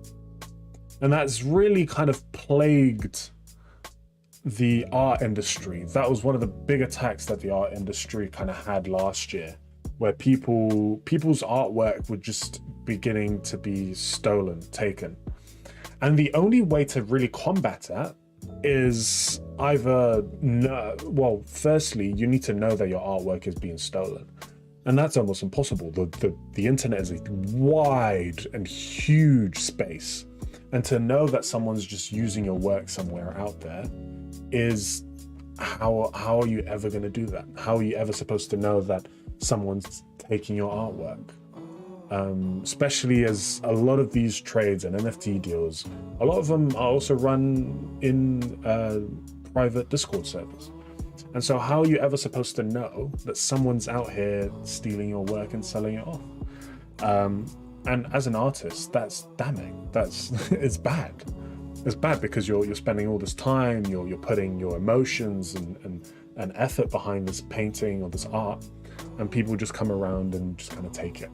Speaker 1: And that's really kind of plagued the art industry. That was one of the big attacks that the art industry kind of had last year, where people's artwork were just beginning to be stolen, taken. And the only way to really combat that is either firstly, you need to know that your artwork is being stolen. And that's almost impossible. The internet is a wide and huge space. And to know that someone's just using your work somewhere out there is how are you ever going to do that? How are you ever supposed to know that someone's taking your artwork? Especially as a lot of these trades and NFT deals, a lot of them are also run in private Discord servers. And so how are you ever supposed to know that someone's out here stealing your work and selling it off? And as an artist, that's damning. It's bad. It's bad because you're spending all this time, you're putting your emotions and effort behind this painting or this art, and people just come around and just kind of take it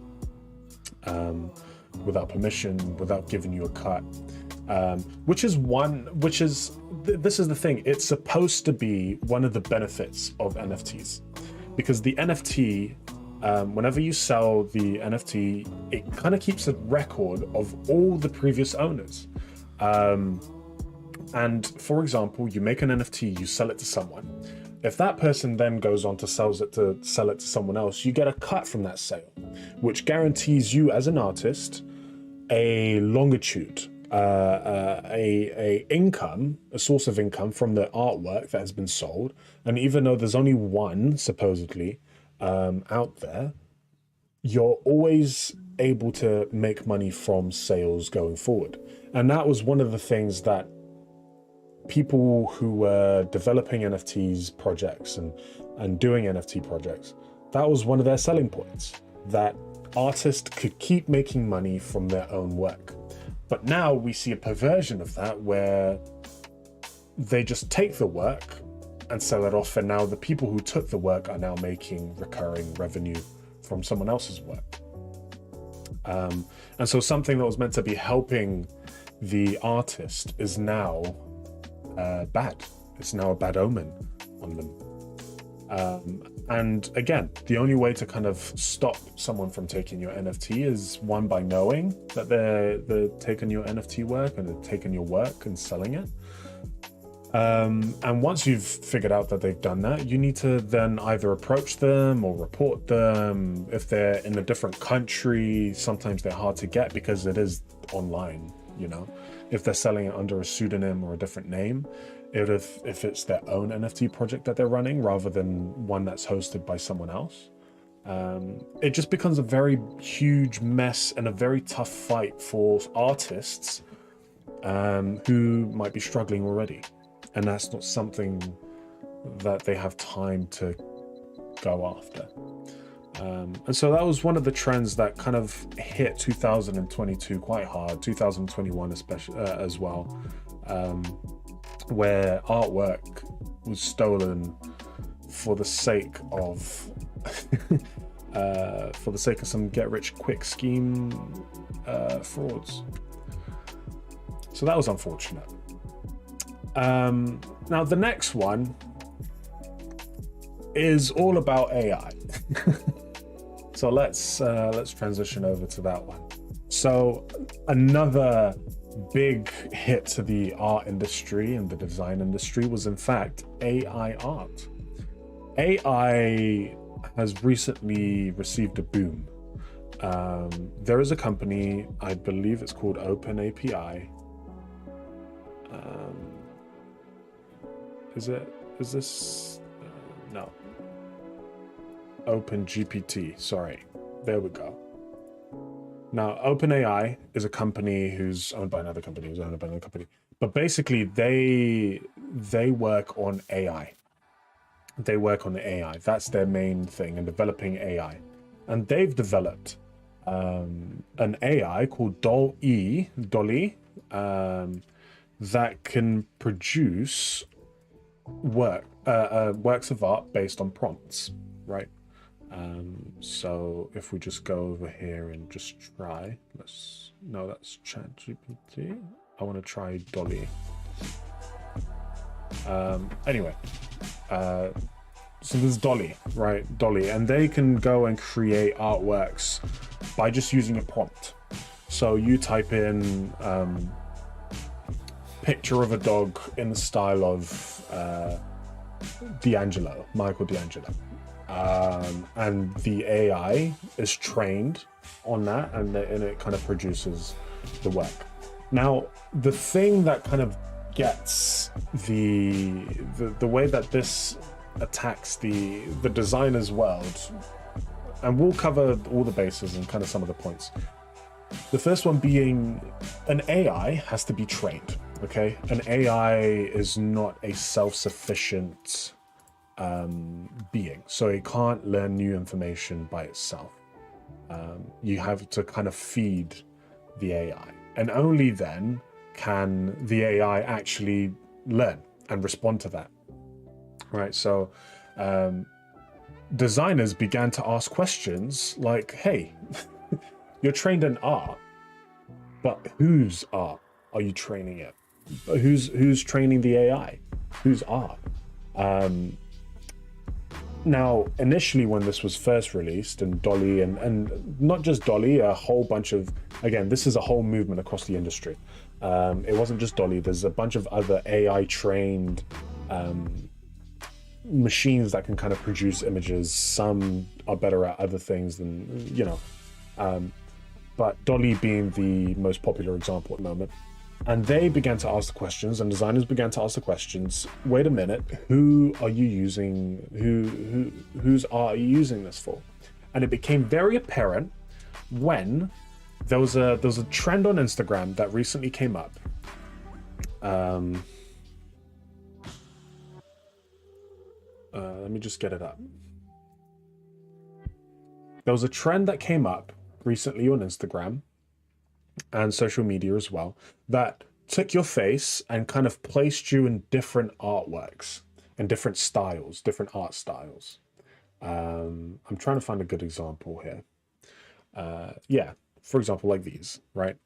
Speaker 1: without permission, without giving you a cut. This is the thing, it's supposed to be one of the benefits of NFTs, because the NFT, whenever you sell the NFT, it kind of keeps a record of all the previous owners. And for example, you make an NFT, you sell it to someone. If that person then goes on to sell it to someone else, you get a cut from that sale, which guarantees you as an artist a longitude, a source of income from the artwork that has been sold. And even though there's only one supposedly out there, you're always able to make money from sales going forward. And that was one of the things that people who were developing NFTs projects and doing NFT projects, that was one of their selling points, that artists could keep making money from their own work. But now we see a perversion of that, where they just take the work and sell it off, and now the people who took the work are now making recurring revenue from someone else's work. And so something that was meant to be helping the artist is now bad. It's now a bad omen on them. And again, the only way to kind of stop someone from taking your NFT is, one, by knowing that they're taking your NFT work and they're taking your work and selling it. And once you've figured out that they've done that, you need to then either approach them or report them. If they're in a different country, sometimes they're hard to get because it is online, if they're selling it under a pseudonym or a different name. If it's their own NFT project that they're running rather than one that's hosted by someone else, it just becomes a very huge mess and a very tough fight for artists who might be struggling already. And that's not something that they have time to go after. And so that was one of the trends that kind of hit 2022 quite hard, 2021 especially as well, where artwork was stolen for the sake of some get-rich-quick scheme frauds. So that was unfortunate. Now the next one is all about AI. So let's transition over to that one. So another big hit to the art industry and the design industry was in fact AI art. AI has recently received a boom. There is a company, I believe it's called OpenAPI. Is this? No. OpenGPT, sorry. There we go. Now, OpenAI is a company who's owned by another company, But basically, they work on AI. They work on AI. That's their main thing in developing AI. And they've developed an AI called Dolly, that can produce works of art based on prompts, right? So if we just go over here and just try, that's ChatGPT. I want to try Dolly. Anyway, so there's Dolly, right? Dolly, and they can go and create artworks by just using a prompt. So you type in picture of a dog in the style of Michael D'Angelo. And the AI is trained on that, and it kind of produces the work. Now, the thing that kind of gets the way that this attacks the designer's world, and we'll cover all the bases and kind of some of the points. The first one being an AI has to be trained, okay? An AI is not a self-sufficient being, so it can't learn new information by itself. You have to kind of feed the AI, and only then can the AI actually learn and respond to that, right? So designers began to ask questions like, hey, you're trained in art, but whose art are you training it? Who's training the AI? Whose art? Now, initially when this was first released, and Dolly, and not just Dolly, a whole bunch of, again, this is a whole movement across the industry. It wasn't just Dolly, there's a bunch of other AI trained machines that can kind of produce images. Some are better at other things than, but Dolly being the most popular example at the moment. And they began to ask the questions, and designers began to ask the questions, wait a minute, who are you using, whose art are you using this for? And it became very apparent when there was a trend on Instagram that recently came up. Let me just get it up. There was a trend that came up recently on Instagram and social media as well, that took your face and kind of placed you in different artworks and different styles, different art styles. I'm trying to find a good example here. Yeah, for example, like these, right?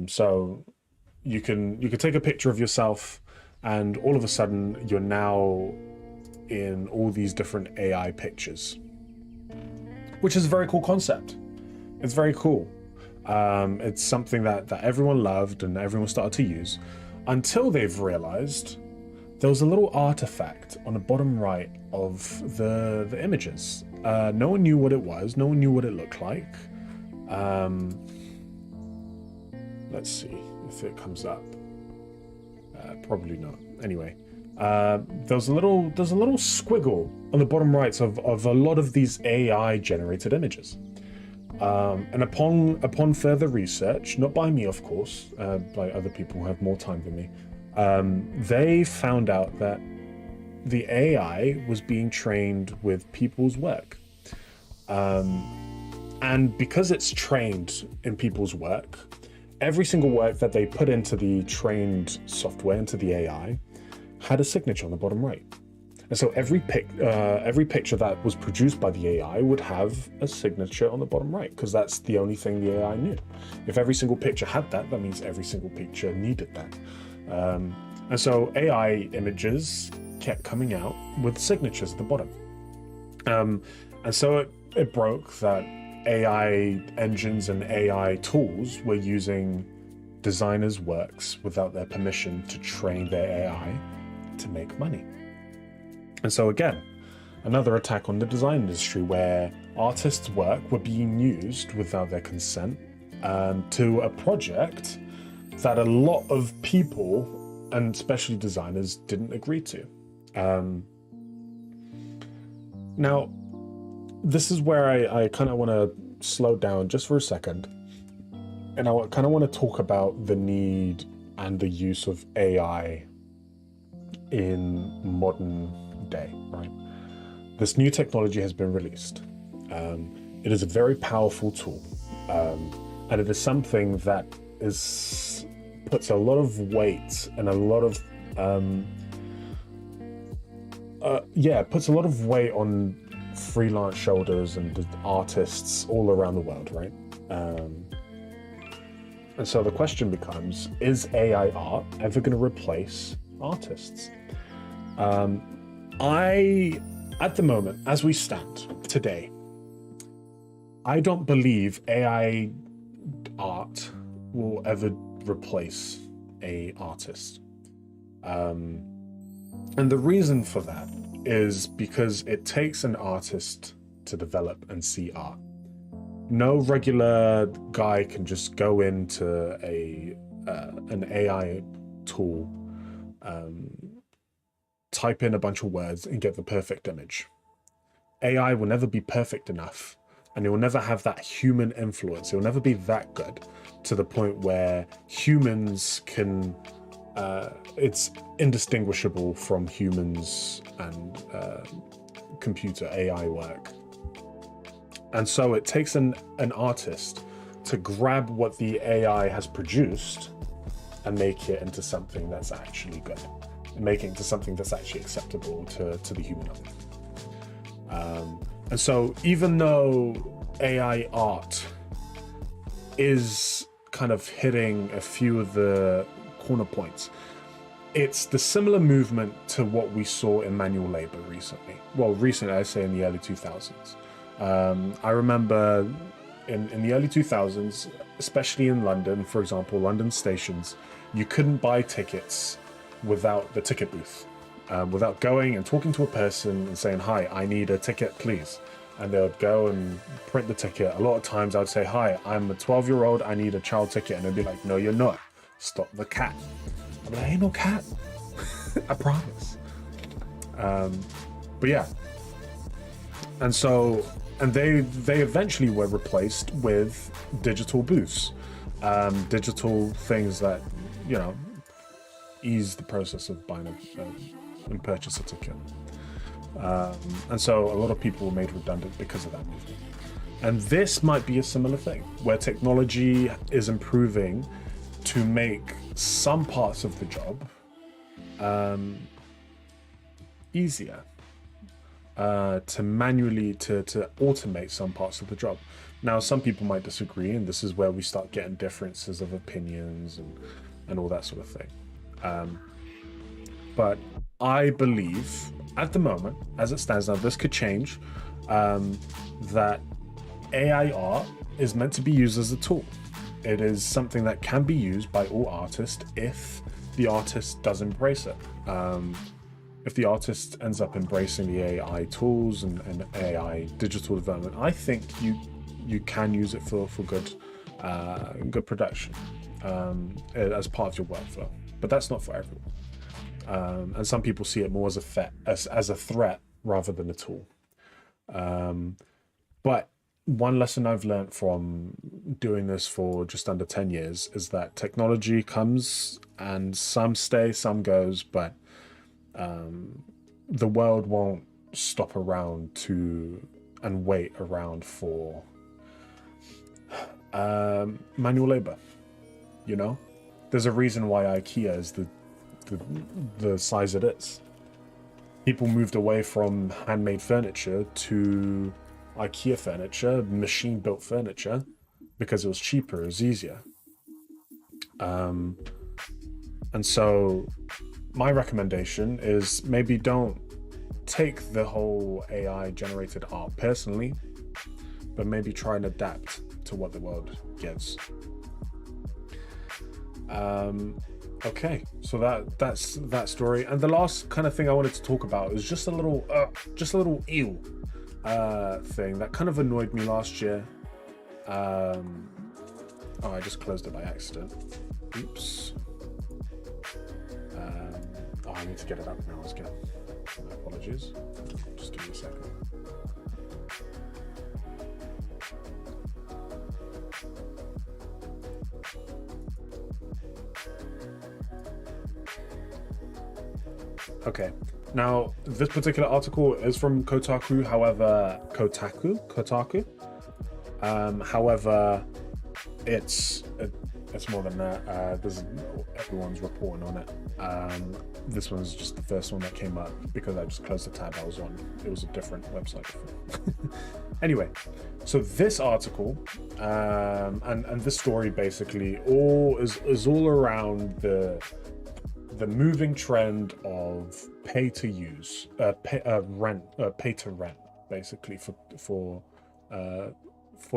Speaker 1: So you can take a picture of yourself, and all of a sudden you're now in all these different AI pictures, which is a very cool concept. It's very cool. It's something that everyone loved and everyone started to use, until they've realized there was a little artifact on the bottom right of the images. No one knew what it was. No one knew what it looked like. Let's see if it comes up. Probably not. Anyway, there's a little squiggle on the bottom right of a lot of these AI generated images. And upon further research, not by me, of course, by other people who have more time than me, they found out that the AI was being trained with people's work. And because it's trained in people's work, every single work that they put into the trained software, into the AI, had a signature on the bottom right. And so every picture that was produced by the AI would have a signature on the bottom right, because that's the only thing the AI knew. If every single picture had that, that means every single picture needed that. And so AI images kept coming out with signatures at the bottom. And so it broke that AI engines and AI tools were using designers' works without their permission to train their AI to make money. And so again, another attack on the design industry where artists' work were being used without their consent to a project that a lot of people, and especially designers, didn't agree to. Now, this is where I kind of want to slow down just for a second. And I kind of want to talk about the need and the use of AI in modern day, right? This new technology has been released. It is a very powerful tool. And it is something that puts a lot of weight and a lot of puts a lot of weight on freelance shoulders and artists all around the world, right? And so the question becomes, is AI art ever going to replace artists? At the moment, as we stand today, I don't believe AI art will ever replace an artist. And the reason for that is because it takes an artist to develop and see art. No regular guy can just go into an AI tool, type in a bunch of words and get the perfect image. AI will never be perfect enough, and it will never have that human influence. It will never be that good to the point where humans can, it's indistinguishable from humans and computer AI work. And so it takes an artist to grab what the AI has produced and make it into something that's actually good, and make it into something that's actually acceptable to the human eye. And so even though AI art is kind of hitting a few of the corner points, it's the similar movement to what we saw in manual labor recently. Well, recently, I say in the early 2000s. I remember in the early 2000s, especially in London, for example, London stations, you couldn't buy tickets without the ticket booth, without going and talking to a person and saying, "Hi, I need a ticket, please." And they would go and print the ticket. A lot of times I would say, "Hi, I'm a 12-year-old, I need a child ticket." And they'd be like, "No, you're not. Stop the cat." I'm like, "Ain't no cat." I promise. But yeah. And so, and they eventually were replaced with digital booths, digital things that, ease the process of buying and purchase a ticket. And so a lot of people were made redundant because of that movement. And this might be a similar thing, where technology is improving to make some parts of the job easier, to manually to automate some parts of the job. Now, some people might disagree, and this is where we start getting differences of opinions and all that sort of thing. But I believe at the moment, as it stands now, this could change, that AI art is meant to be used as a tool. It is something that can be used by all artists if the artist does embrace it. If the artist ends up embracing the AI tools and AI digital development, I think you can use it for good production as part of your workflow. But that's not for everyone. And some people see it more as a threat rather than a tool. But one lesson I've learned from doing this for just under 10 years is that technology comes and some stay, some goes, but the world won't stop around and wait around for manual labor. There's a reason why IKEA is the size it is. People moved away from handmade furniture to IKEA furniture, machine-built furniture, because it was cheaper, it was easier. And so my recommendation is maybe don't take the whole AI-generated art personally, but maybe try and adapt to what the world gives. Okay, so that's that story. And the last kind of thing I wanted to talk about is just a little ew thing that kind of annoyed me last year. Oh, I just closed it by accident. Oops. Oh, I need to get it up now again. Apologies. Just give me a second. Okay, now this particular article is from Kotaku. However, Kotaku. However, it's more than that. Everyone's reporting on it. This one's just the first one that came up because I just closed the tab I was on. It was a different website. Anyway, so this article and this story basically is all around the moving trend of pay to rent, basically for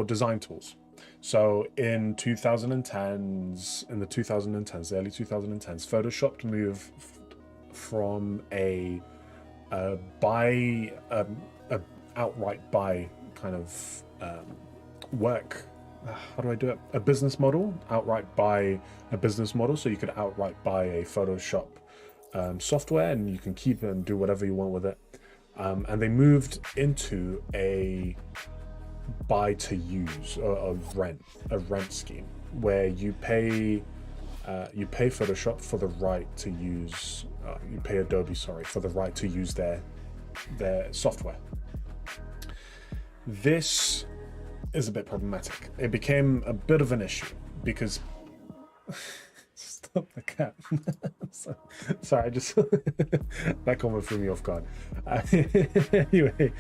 Speaker 1: design tools. So in the 2010s, early 2010s, Photoshop moved from a outright buy kind of work. How do I do it? A business model, outright buy a business model. So you could outright buy a Photoshop software and you can keep it and do whatever you want with it. And they moved into a buy to use a rent scheme where you pay Photoshop for the right to use you pay Adobe for the right to use their software. This is a bit problematic. It became a bit of an issue because stop the cat. Sorry, I just that comment threw me off guard. Anyway,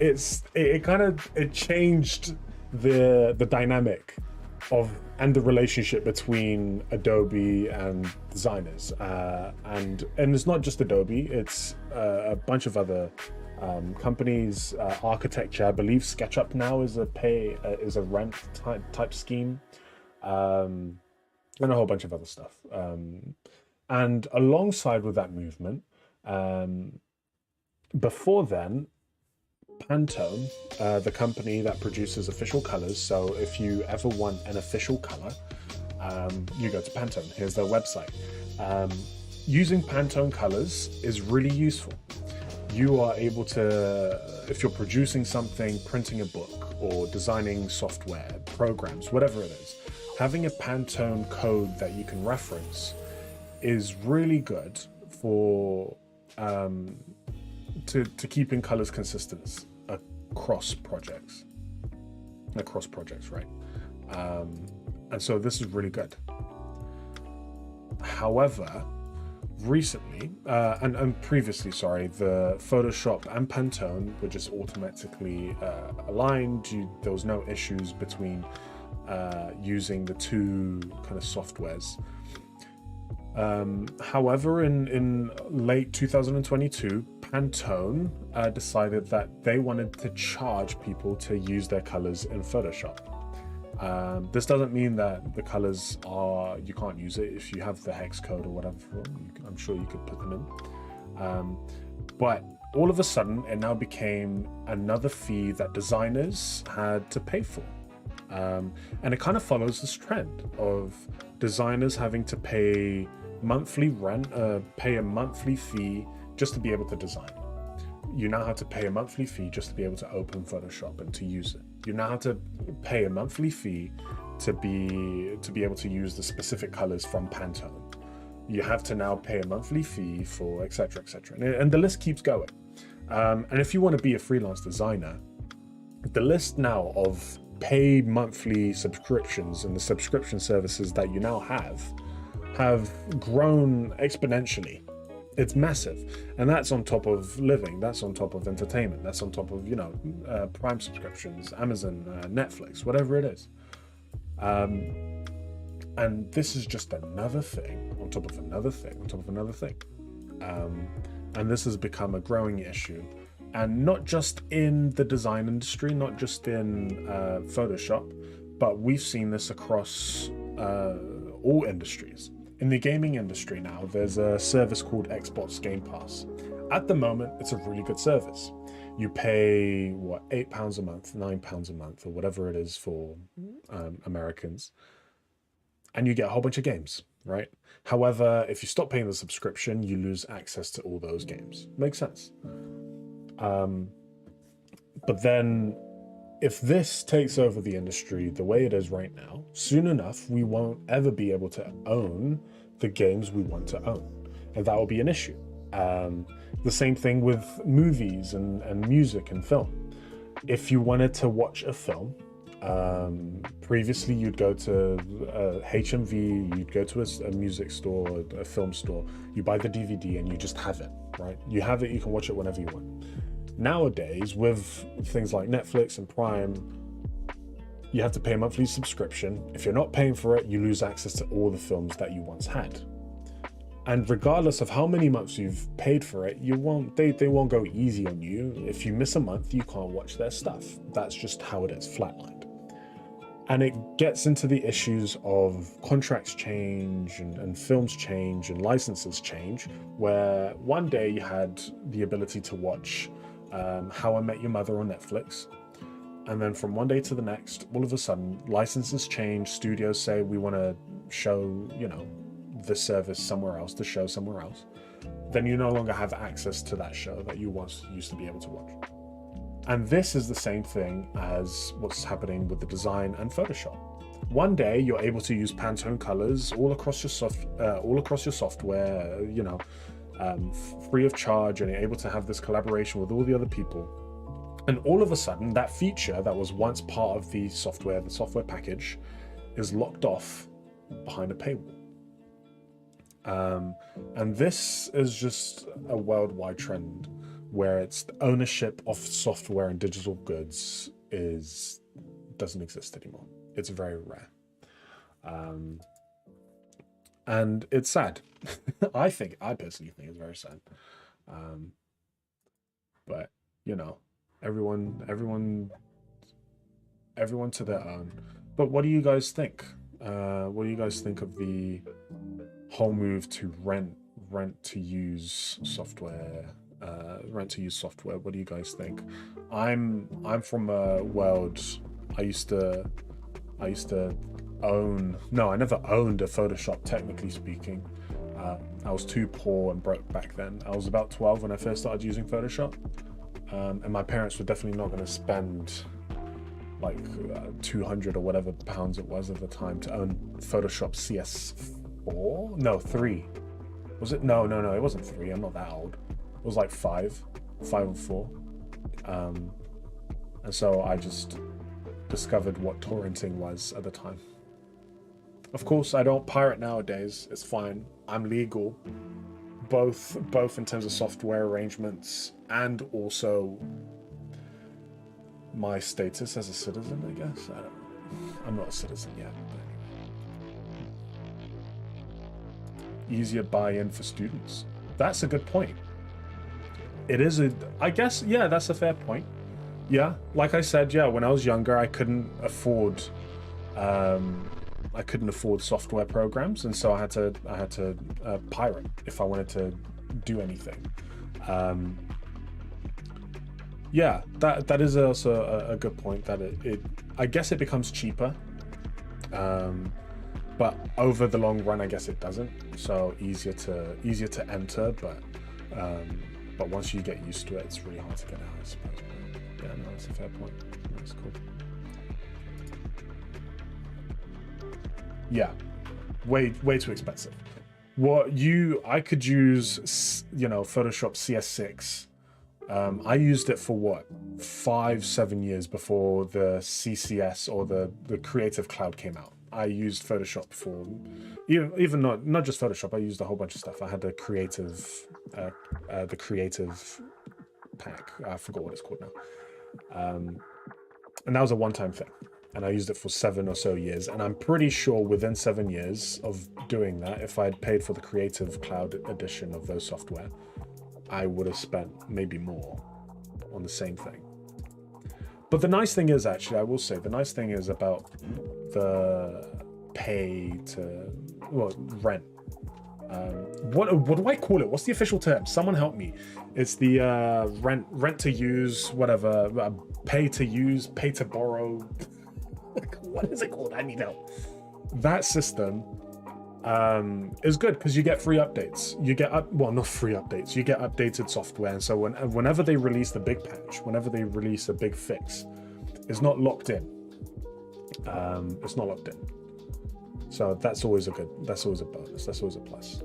Speaker 1: it changed the dynamic of and the relationship between Adobe and designers, and it's not just Adobe, it's a bunch of other companies, architecture. I believe SketchUp now is a rent type scheme, and a whole bunch of other stuff. And alongside with that movement, before then, Pantone, the company that produces official colors. So if you ever want an official color, you go to Pantone. Here's their website. Using Pantone colors is really useful. You are able to, if you're producing something, printing a book, or designing software, programs, whatever it is, having a Pantone code that you can reference is really good for to keeping colors consistent across projects, right? And so this is really good. However, recently and previously, the Photoshop and Pantone were just automatically aligned. There was no issues between using the two kind of softwares. However, in late 2022, Pantone decided that they wanted to charge people to use their colors in Photoshop. This doesn't mean that the colors you can't use it if you have the hex code or whatever. I'm sure you could put them in. But all of a sudden, it now became another fee that designers had to pay for. And it kind of follows this trend of designers having to pay monthly rent, pay a monthly fee just to be able to design. You now have to pay a monthly fee just to be able to open Photoshop and to use it. You now have to pay a monthly fee to be able to use the specific colors from Pantone. You have to now pay a monthly fee for etc., and the list keeps going. And if you want to be a freelance designer, the list now of pay monthly subscriptions and the subscription services that you now have grown exponentially. It's massive, and that's on top of living, that's on top of entertainment, that's on top of Prime subscriptions, Amazon, Netflix, whatever it is. And this is just another thing on top of another thing on top of another thing, and this has become a growing issue, and not just in the design industry, not just in Photoshop, but we've seen this across all industries. In the gaming industry now, there's a service called Xbox Game Pass. At the moment, it's a really good service. You pay, what, £8 a month, £9 a month, or whatever it is for Americans, and you get a whole bunch of games, right? However, if you stop paying the subscription, you lose access to all those games. Makes sense. But then, if this takes over the industry the way it is right now, soon enough, we won't ever be able to own the games we want to own. And that will be an issue. The same thing with movies and music and film. If you wanted to watch a film, previously you'd go to HMV, you'd go to a music store, a film store, you buy the DVD and you just have it, right? You have it, you can watch it whenever you want. Nowadays, with things like Netflix and Prime, you have to pay a monthly subscription. If you're not paying for it, you lose access to all the films that you once had. And regardless of how many months you've paid for it, they won't go easy on you. If you miss a month, you can't watch their stuff. That's just how it is, flatlined. And it gets into the issues of contracts change and films change and licenses change, where one day you had the ability to watch How I Met Your Mother on Netflix. And then from one day to the next, all of a sudden, licenses change, studios say we want to show, the service somewhere else, the show somewhere else. Then you no longer have access to that show that you once used to be able to watch. And this is the same thing as what's happening with the design and Photoshop. One day you're able to use Pantone colors all across your software, free of charge, and you're able to have this collaboration with all the other people. And all of a sudden, that feature that was once part of the software package, is locked off behind a paywall. And this is just a worldwide trend where it's the ownership of software and digital goods doesn't exist anymore. It's very rare. And it's sad. I personally think it's very sad. But everyone to their own. But what do you guys think? What do you guys think of the whole move to rent to use software? What do you guys think? I'm from a world. I never owned a Photoshop, technically speaking. I was too poor and broke back then. I was about 12 when I first started using Photoshop. And my parents were definitely not going to spend like 200 or whatever pounds it was at the time to own Photoshop CS4? No, 3. Was it? No, it wasn't 3. I'm not that old. It was like 5 or 4. And so I just discovered what torrenting was at the time. Of course, I don't pirate nowadays. It's fine. I'm legal. Both in terms of software arrangements and also my status as a citizen, I guess. I'm not a citizen yet. But easier buy-in for students. That's a good point. It is I guess, yeah, that's a fair point. Yeah, like I said, yeah, when I was younger, I couldn't afford software programs, and so I had to pirate if I wanted to do anything. Yeah, that is also a good point. That it I guess it becomes cheaper, but over the long run, I guess it doesn't. So easier to enter, but once you get used to it, it's really hard to get out, I suppose. But yeah, no, that's a fair point. That's cool. Yeah, way too expensive. I could use, Photoshop CS6. I used it for 5-7 years before the CCS or the Creative Cloud came out. I used Photoshop for, even not just Photoshop. I used a whole bunch of stuff. I had the creative pack. I forgot what it's called now. And that was a one-time thing. And I used it for 7 or so years. And I'm pretty sure within 7 years of doing that, if I had paid for the Creative Cloud edition of those software, I would have spent maybe more on the same thing. But the nice thing is, actually, I will say, the nice thing is about the pay to, well, rent. What do I call it? What's the official term? Someone help me. It's the rent to use, whatever, pay to use, pay to borrow. What is it called? I need help. That system is good because you get free updates. You get well, not free updates. You get updated software, and so whenever they release the big patch, whenever they release a big fix, it's not locked in. It's not locked in. So that's always a bonus. That's always a plus.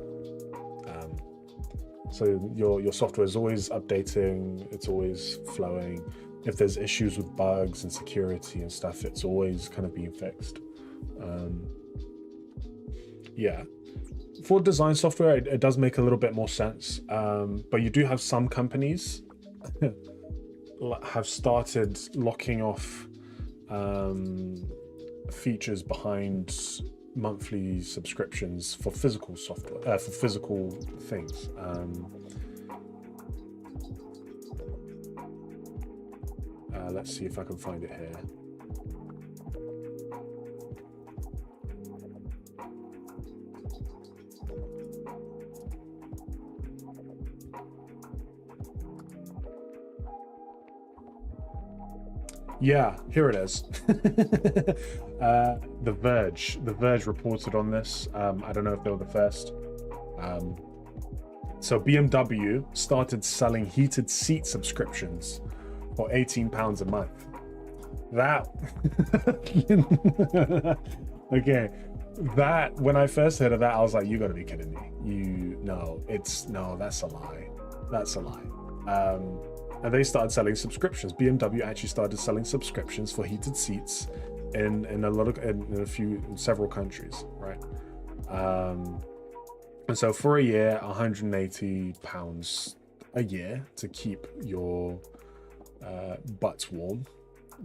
Speaker 1: So your software is always updating. It's always flowing. If there's issues with bugs and security and stuff, it's always kind of being fixed. Yeah, for design software, it does make a little bit more sense. But you do have some companies have started locking off features behind monthly subscriptions for physical software, for physical things. Let's see if I can find it here. Yeah, here it is. The Verge reported on this. I don't know if they were the first. So BMW started selling heated seat subscriptions for £18 a month. That okay. That, when I first heard of that, I was like, you gotta be kidding me. That's a lie. That's a lie. And they started selling subscriptions. BMW actually started selling subscriptions for heated seats in several countries, right? And so for a year, £180 a year to keep your butts warm.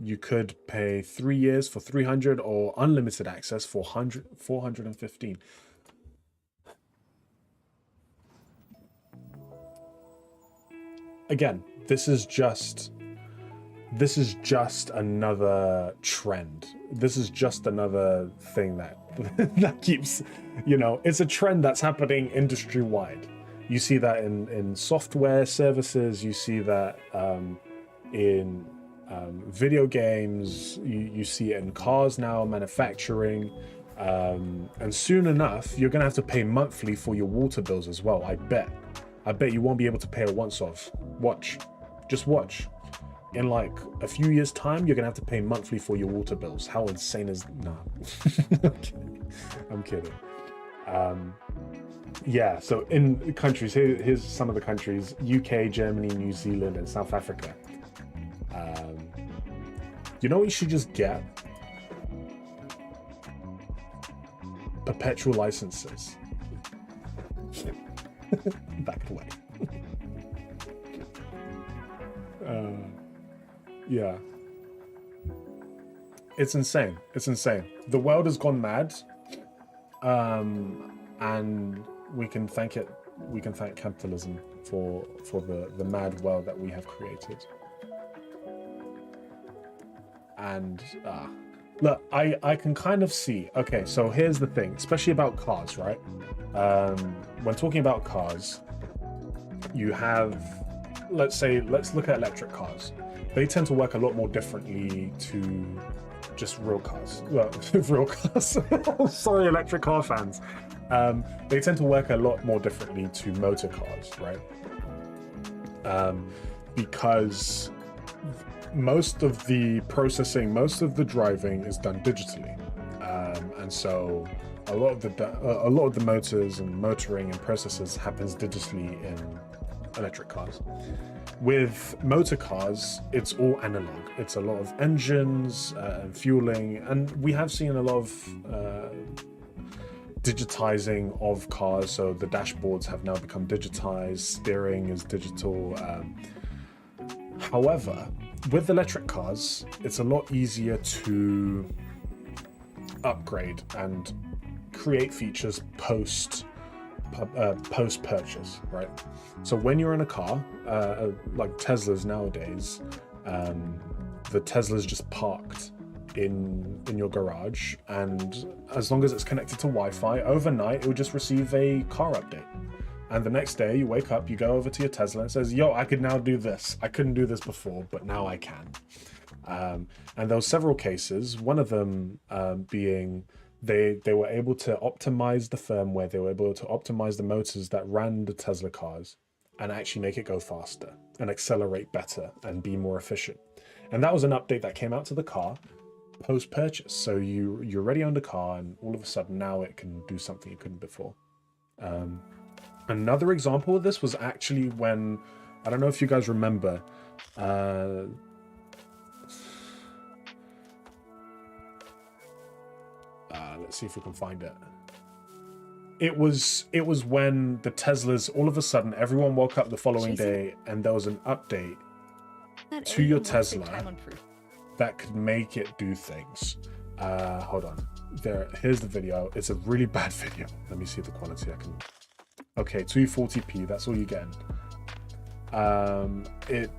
Speaker 1: You could pay 3 years for 300 or unlimited access for 415. Again, this is just another trend. This is just another thing that that keeps, it's a trend that's happening industry wide. You see that in software services, you see that in video games, you see it in cars now, manufacturing, and soon enough you're gonna have to pay monthly for your water bills as well. I bet you won't be able to pay it once off. Just watch. In like a few years' time, you're gonna have to pay monthly for your water bills. How insane is I'm kidding. Yeah, so in countries, here's some of the countries: UK, Germany, New Zealand, and South Africa. You know what you should just get? Perpetual licenses. Back away. Yeah. It's insane. The world has gone mad. And we can thank capitalism for the mad world that we have created. And look, I can kind of see. Okay, so here's the thing, especially about cars, right? When talking about cars, you have, let's look at electric cars. They tend to work a lot more differently to just real cars. Well, real cars. Sorry, electric car fans. They tend to work a lot more differently to motor cars, right? Because most of the processing, most of the driving is done digitally, and so a lot of the motors and motoring and processes happens digitally in electric cars. With motor cars, it's all analog. It's a lot of engines and fueling, and we have seen a lot of digitizing of cars. So the dashboards have now become digitized, steering is digital. However, with electric cars, it's a lot easier to upgrade and create features post purchase, right? So when you're in a car, like Teslas nowadays, the Tesla's just parked in your garage, and as long as it's connected to Wi-Fi, overnight it will just receive a car update. And the next day you wake up, you go over to your Tesla and it says, yo, I could now do this. I couldn't do this before, but now I can. And there were several cases, one of them being they were able to optimize the firmware, they were able to optimize the motors that ran the Tesla cars and actually make it go faster and accelerate better and be more efficient. And that was an update that came out to the car post-purchase. So you already owned a car, and all of a sudden now it can do something it couldn't before. Another example of this was actually when, I don't know if you guys remember, let's see if we can find it. It was when the Teslas, all of a sudden, everyone woke up the following day and there was an update to your Tesla that could make it do things. Hold on. Here's the video. It's a really bad video. Let me see the quality I can. Okay, 240p, that's all you get. It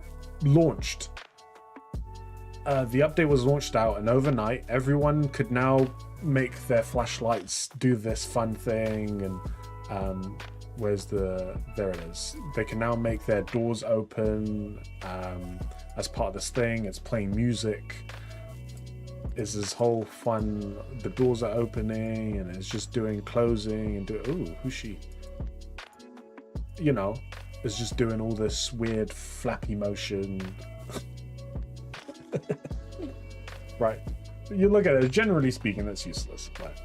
Speaker 1: launched. The update was launched out, and overnight everyone could now make their flashlights do this fun thing, and there it is. They can now make their doors open as part of this thing. It's playing music. It's this whole fun, the doors are opening and it's just doing closing and ooh, who's she? You know, it's just doing all this weird flappy motion. Right. You look at it, generally speaking, that's useless. Right.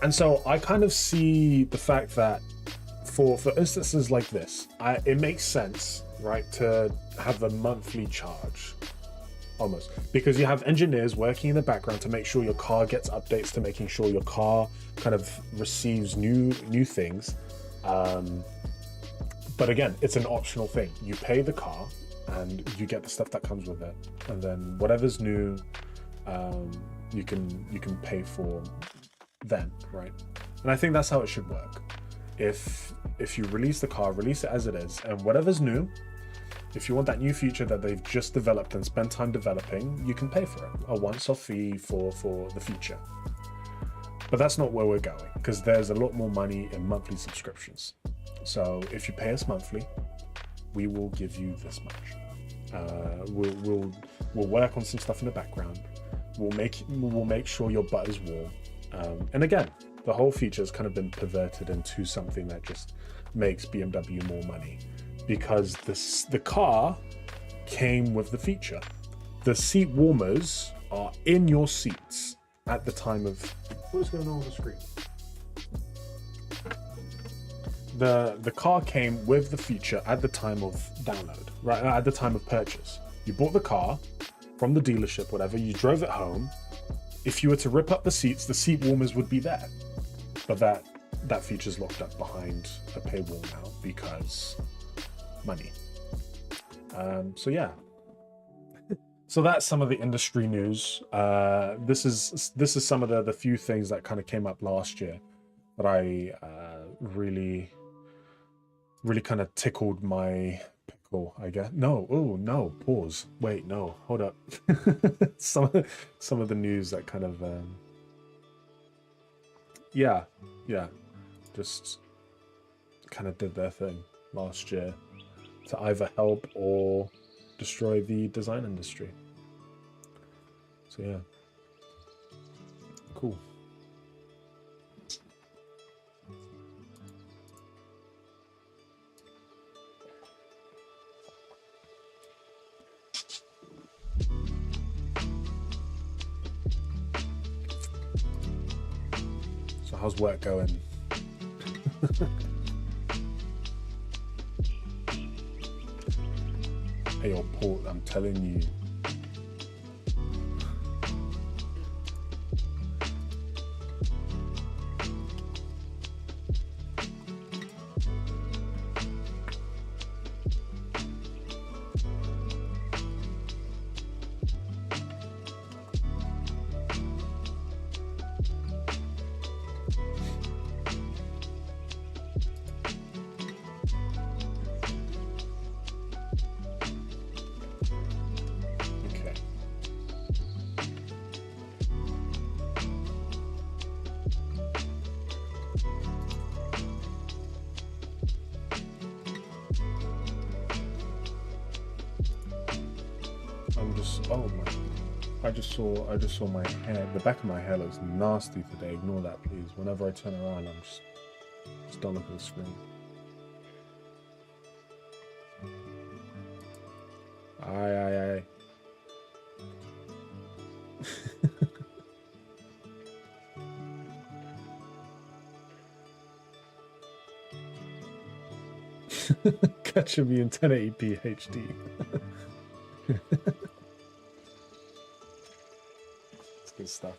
Speaker 1: And so I kind of see the fact that for instances like this, it makes sense, right, to have a monthly charge. Almost, because you have engineers working in the background to make sure your car gets updates, to making sure your car kind of receives new things. But again, it's an optional thing. You pay the car and you get the stuff that comes with it, and then whatever's new, you can pay for then, right? And I think that's how it should work. If you release the car, release it as it is, and whatever's new, if you want that new feature that they've just developed and spent time developing, you can pay for it, a once-off fee for the feature. But that's not where we're going, because there's a lot more money in monthly subscriptions. So if you pay us monthly, we will give you this much. We'll work on some stuff in the background. We'll make sure your butt is warm. And again, the whole feature has kind of been perverted into something that just makes BMW more money, because the car came with the feature. The seat warmers are in your seats at the time of... What's going on the screen? The car came with the feature at the time of download, right? At the time of purchase. You bought the car from the dealership, whatever, you drove it home. If you were to rip up the seats, the seat warmers would be there. But that feature's locked up behind a paywall now because money. So yeah. So that's some of the industry news. This is some of the few things that kind of came up last year that I really kind of tickled my pickle, I guess. No, oh no, pause. Wait, no, hold up. some of the news that kind of yeah, just kind of did their thing last year to either help or destroy the design industry. So yeah, cool. So how's work going? Hey, yo, Paul, I'm telling you. Oh my! I just saw my hair. The back of my hair looks nasty today. Ignore that, please. Whenever I turn around, I'm just don't look at the screen. Aye. Catching me in 1080p HD. It's good stuff.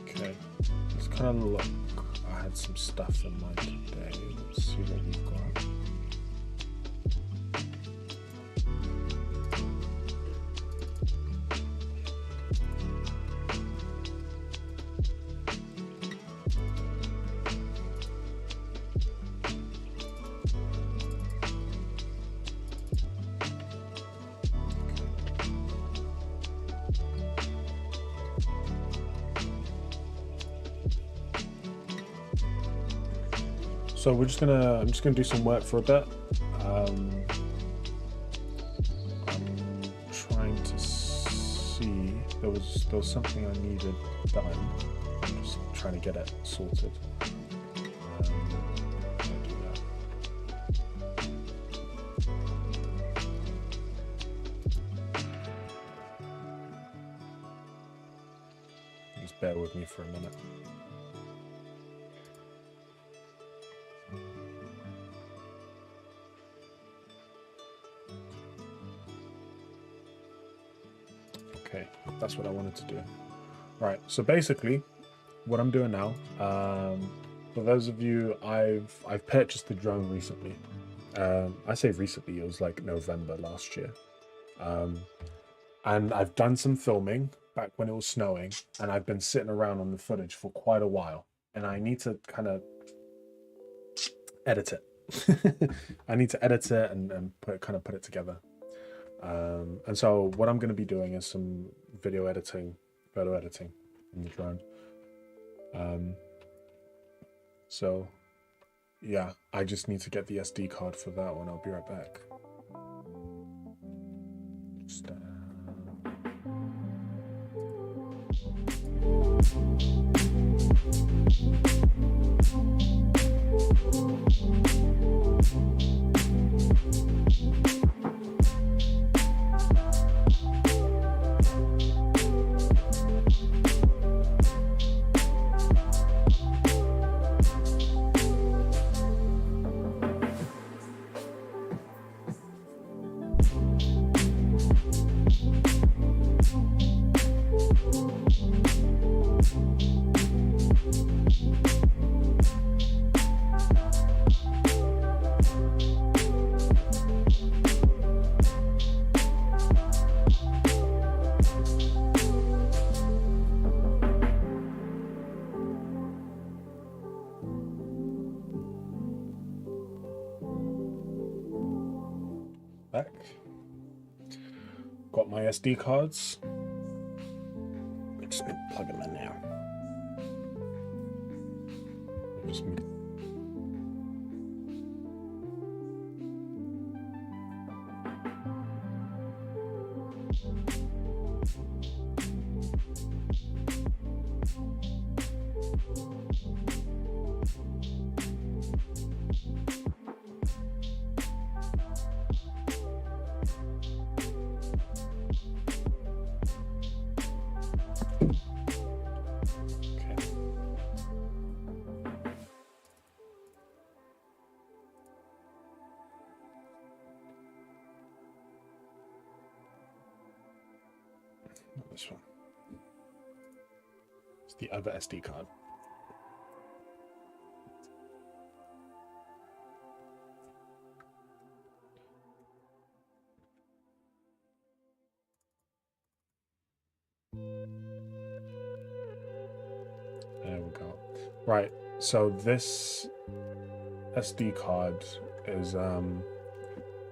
Speaker 1: Okay, let's kind of look. I had some stuff in mind today. Let's see what we've got. So I'm just gonna do some work for a bit. I'm trying to see, there was something I needed done. I'm just trying to get it sorted. I'll do that. Just bear with me for a minute. Okay, that's what I wanted to do. Right, so basically, what I'm doing now, for those of you, I've purchased the drone recently. I say recently, it was like November last year. And I've done some filming back when it was snowing, and I've been sitting around on the footage for quite a while, and I need to kind of edit it. I need to edit it and put it together. And so what I'm going to be doing is some photo editing in the drone. So yeah, I just need to get the SD card for that one. I'll be right back. Just, back. Got my SD cards. I'm just gonna plug them in now. Just this one. It's the other SD card. There we go. Right, so this SD card is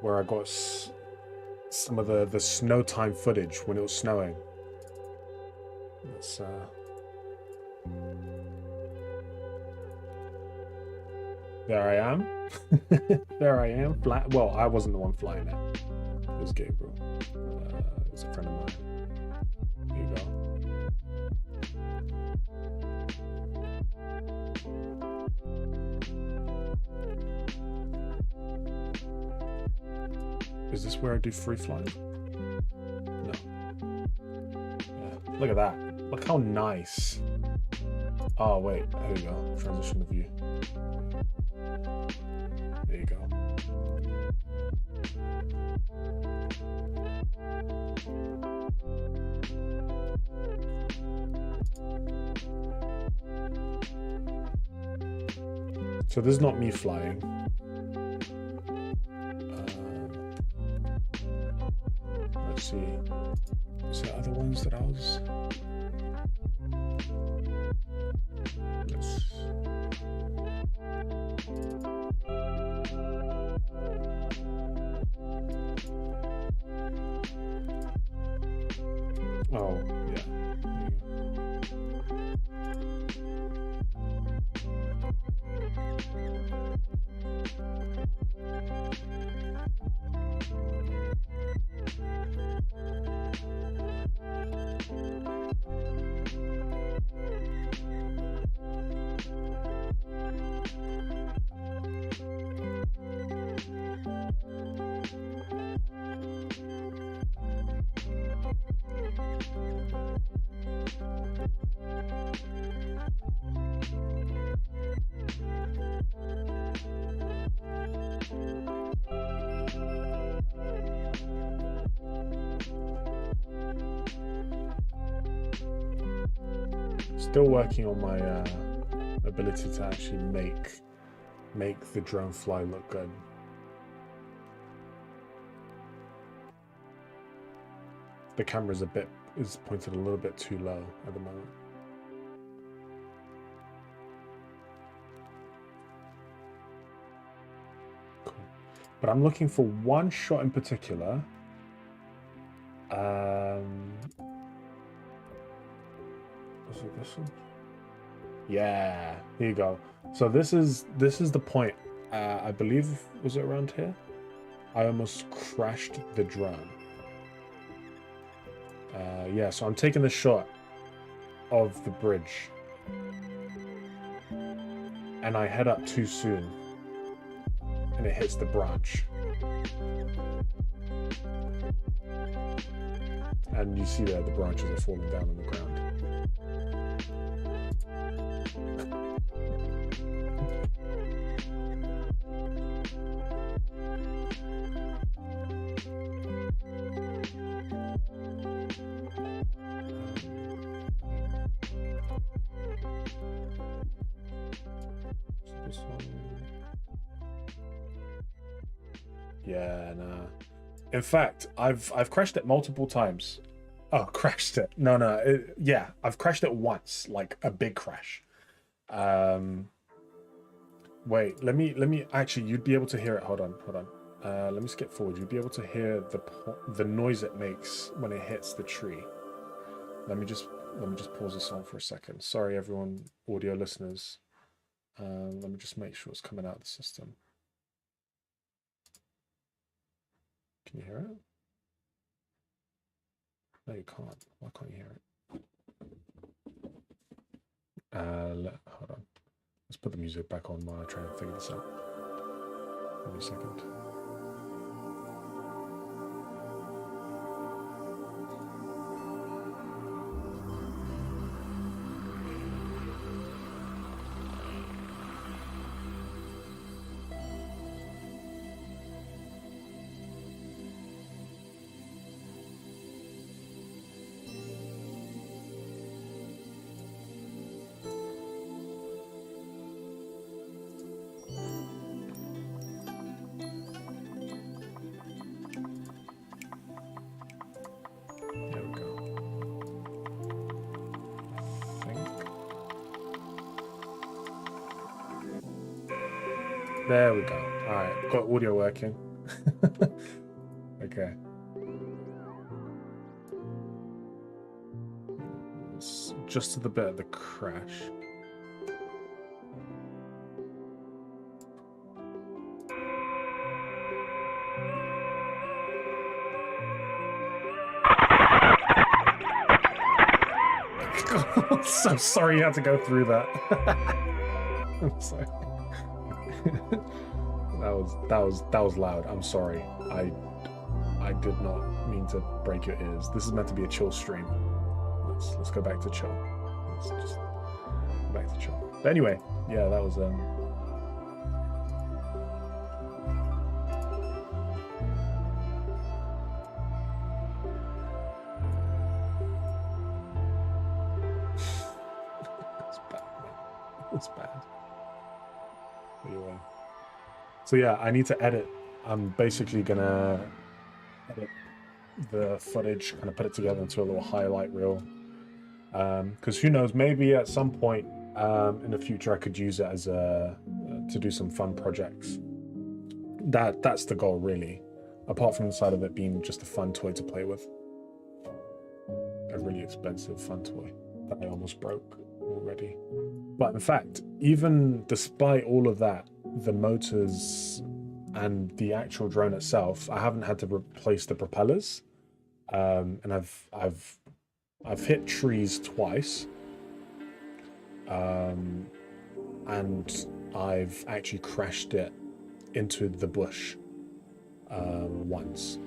Speaker 1: where I got some of the snow time footage when it was snowing. Let's There I am. There I am. Well, I wasn't the one flying it. It was Gabriel. It was a friend of mine. Here you go. Is this where I do free flying? No. Yeah. Look at that. Look how nice. Oh, wait. There you go. Transition of view. There you go. So this is not me flying. Let's see. Is there other ones that I was... Oh, yeah. Still working on my ability to actually make the drone fly look good. The camera's is pointed a little bit too low at the moment. Cool. But I'm looking for one shot in particular. Was it this one? Yeah, here you go. So this is the point. I believe, was it around here? I almost crashed the drone. Yeah, so I'm taking the shot of the bridge, and I head up too soon, and it hits the branch. And you see there, the branches are falling down on the ground. Yeah, nah. In fact, I've crashed it multiple times. Oh, crashed it. No, yeah, I've crashed it once, like a big crash. Wait, let me actually, you'd be able to hear it. Hold on. Let me skip forward. You'd be able to hear the noise it makes when it hits the tree. Let me just pause this on for a second. Sorry, everyone, audio listeners. Let me just make sure it's coming out of the system. Can you hear it? No, you can't. Why can't you hear it? Hold on. Let's put the music back on while I try and figure this out. Give me a second. There we go. All right, got audio working. Okay. It's just to the bit of the crash. God, so sorry you had to go through that. I'm sorry. that was loud. I'm sorry. I did not mean to break your ears. This is meant to be a chill stream. Let's go back to chill. Let's just go back to chill. But anyway, yeah, that was It's bad, man. It's bad. Anyway. So yeah, I need to edit. I'm basically gonna edit the footage, kind of put it together into a little highlight reel. Because who knows, maybe at some point in the future I could use it as to do some fun projects. That's the goal, really. Apart from the side of it being just a fun toy to play with. A really expensive fun toy that I almost broke already. But in fact, even despite all of that, the motors and the actual drone itself, I haven't had to replace the propellers. And I've hit trees twice. And I've actually crashed it into the bush once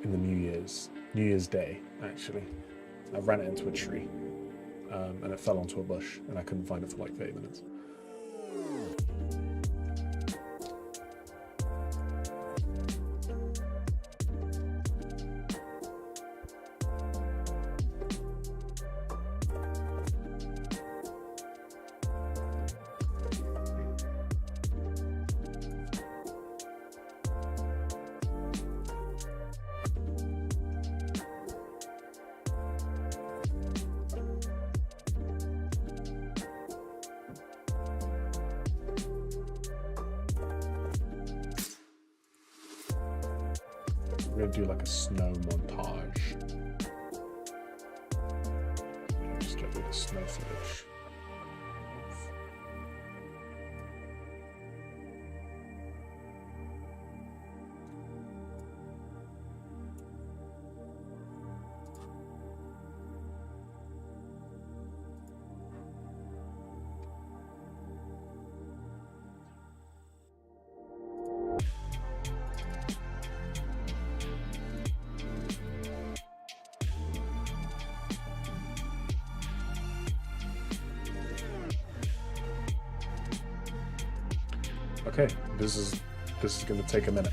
Speaker 1: in the New Year's Day, actually. I ran it into a tree and it fell onto a bush and I couldn't find it for like 30 minutes. We're gonna do like a snow montage. Just get rid of snow footage. Okay, this is going to take a minute.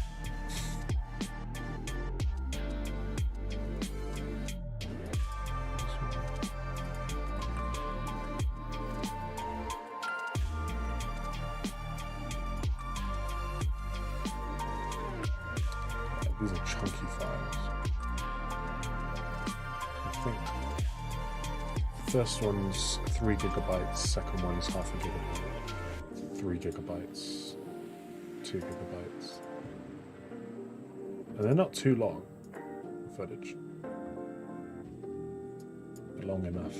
Speaker 1: These are chunky files. I think the first one's 3 gigabytes, second one's half a gigabyte, 3 gigabytes. 2 gigabytes. And they're not too long, the footage. They're long enough.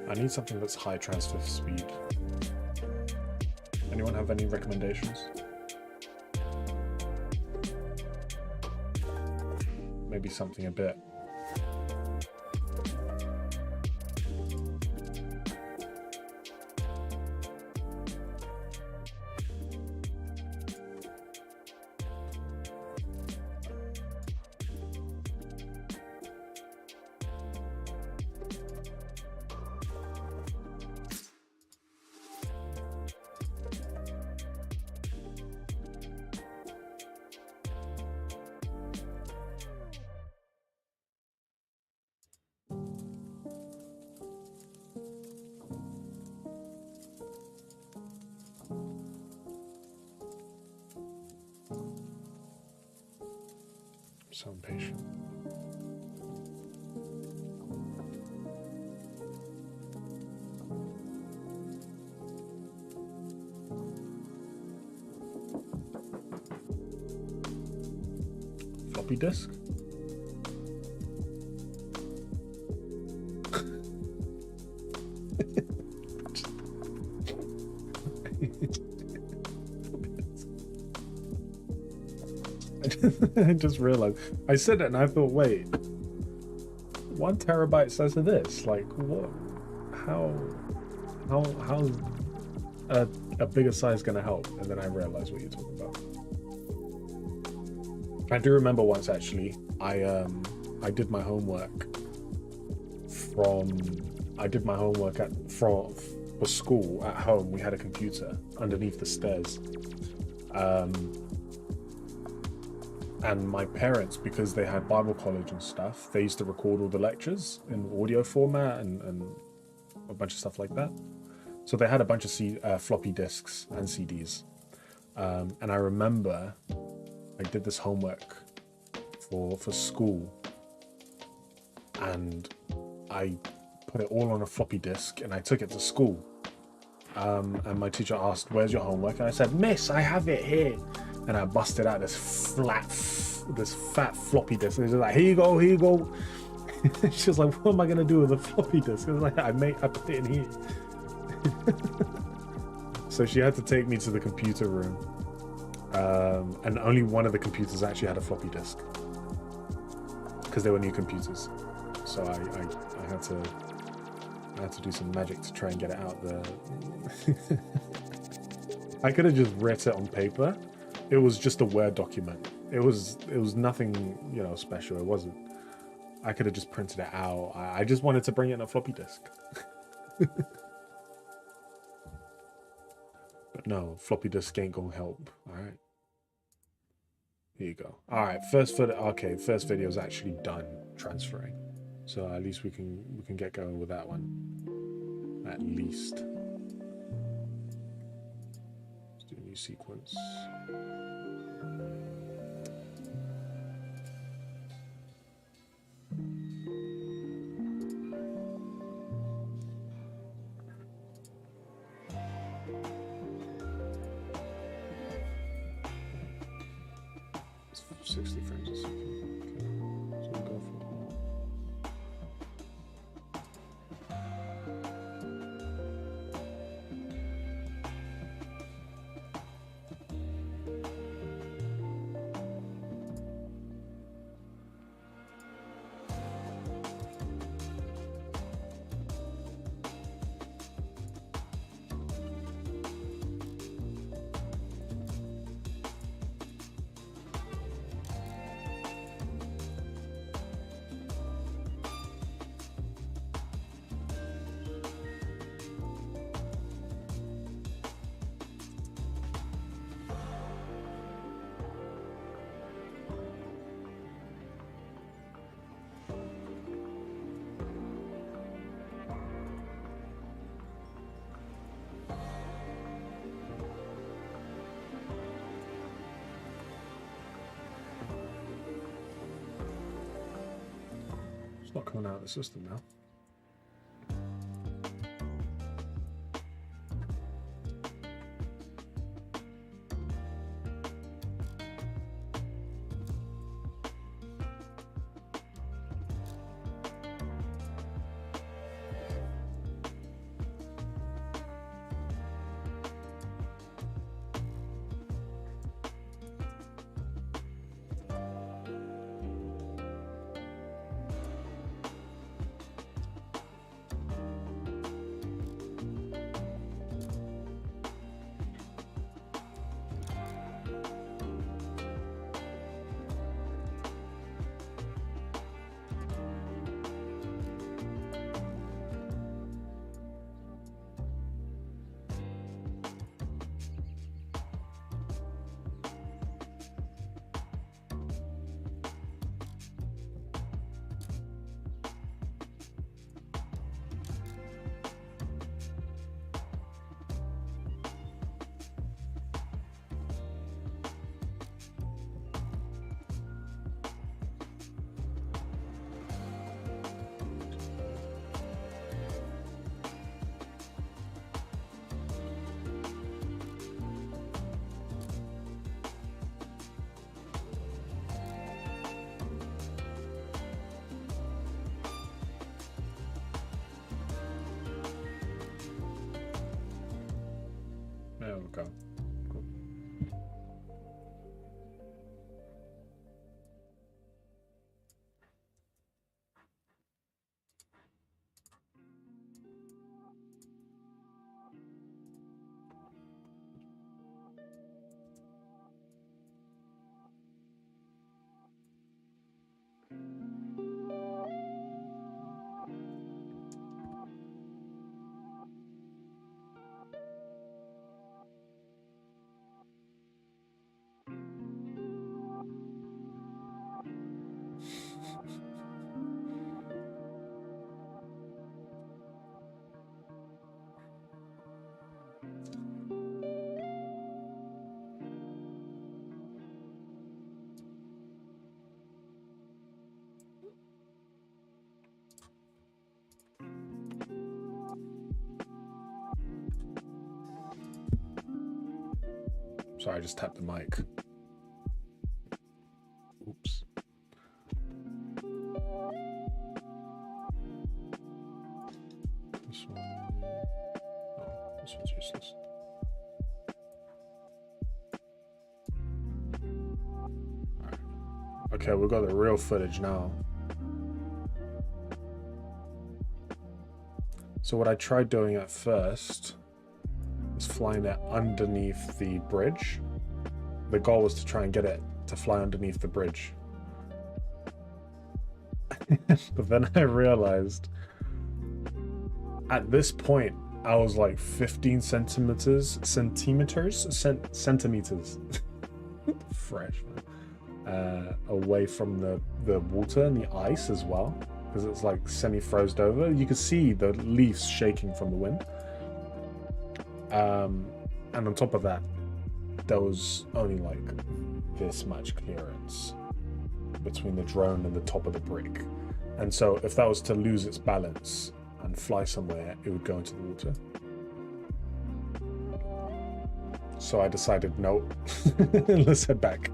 Speaker 1: I need something that's high transfer speed. Anyone have any recommendations? Maybe something a bit. So impatient. Floppy disk? I just realized. I said it and I thought, wait, 1 terabyte says of this? Like, what? How's a bigger size gonna help? And then I realized what you're talking about. I do remember once actually, I did my homework for school at home. We had a computer underneath the stairs. And my parents, because they had Bible college and stuff, they used to record all the lectures in audio format and a bunch of stuff like that. So they had a bunch of floppy disks and CDs. And I remember I did this homework for school, and I put it all on a floppy disk and I took it to school. And my teacher asked, "Where's your homework?" And I said, "Miss, I have it here." And I busted out this fat floppy disk. And she's like, "Here you go, here you go." She was like, "What am I gonna do with a floppy disk?" I was like, I put it in here. So she had to take me to the computer room. And only one of the computers actually had a floppy disk, because they were new computers. So I had to do some magic to try and get it out there. I could have just written it on paper. It was just a Word document. It was nothing, special. It wasn't. I could have just printed it out. I just wanted to bring it in a floppy disk. But no, floppy disk ain't gonna help. All right. Here you go. All right, first video is actually done transferring, so at least we can get going with that one. At least. Let's do a new sequence. It's 60 frames a second. Okay, so we'll go for it. Not coming out of the system now. There we go. Cool. Sorry, I just tapped the mic. Oops. This one. Oh, this one's useless. Alright. Okay, we've got the real footage now. So what I tried doing at first was flying it underneath the bridge. The goal was to try and get it to fly underneath the bridge. But then I realized at this point I was like 15 centimeters fresh, man. Away from the water and the ice as well, because it's like semi-frozen over. You can see the leaves shaking from the wind. And on top of that, there was only like this much clearance between the drone and the top of the brick. And so if that was to lose its balance and fly somewhere, it would go into the water. So I decided, no, let's head back.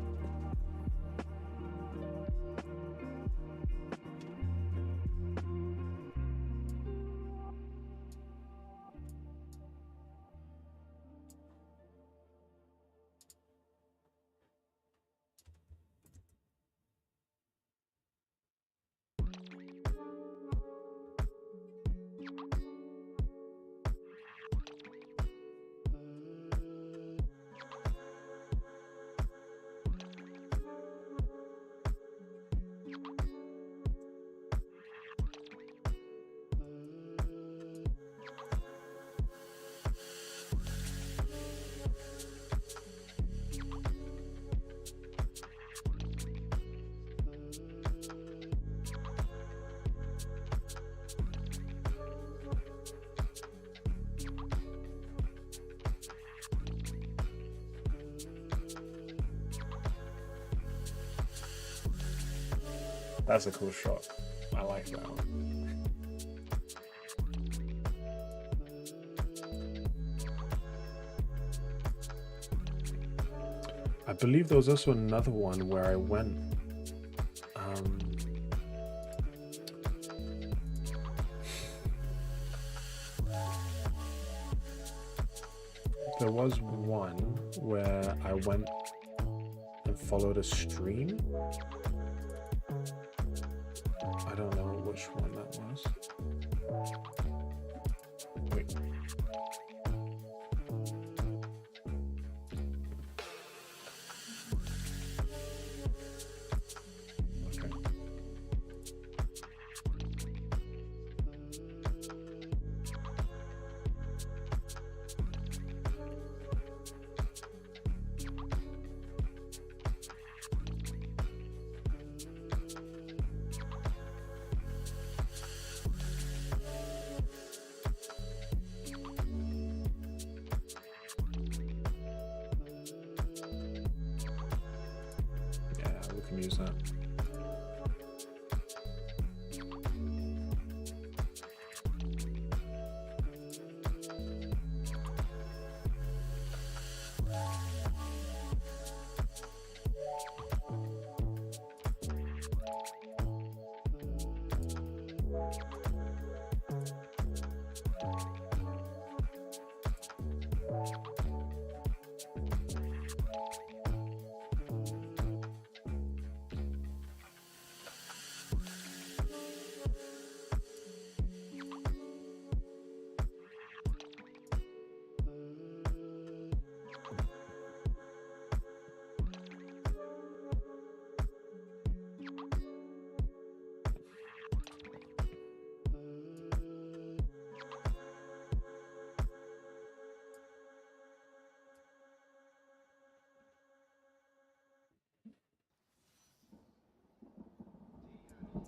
Speaker 1: That's a cool shot. I like that one. I believe there was also another one where I went. There was one where I went and followed a stream. I don't know which one that was. Wait. Okay. Use that.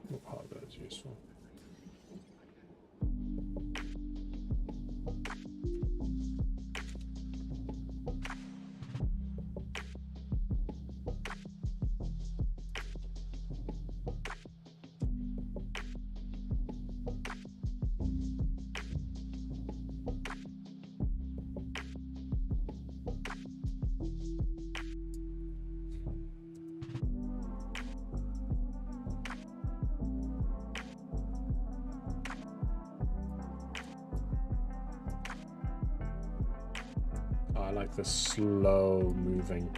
Speaker 1: What part of that is useful? I like the slow moving.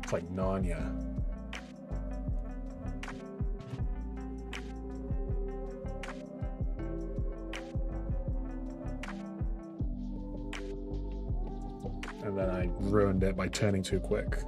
Speaker 1: It's like Narnia. And then I ruined it by turning too quick.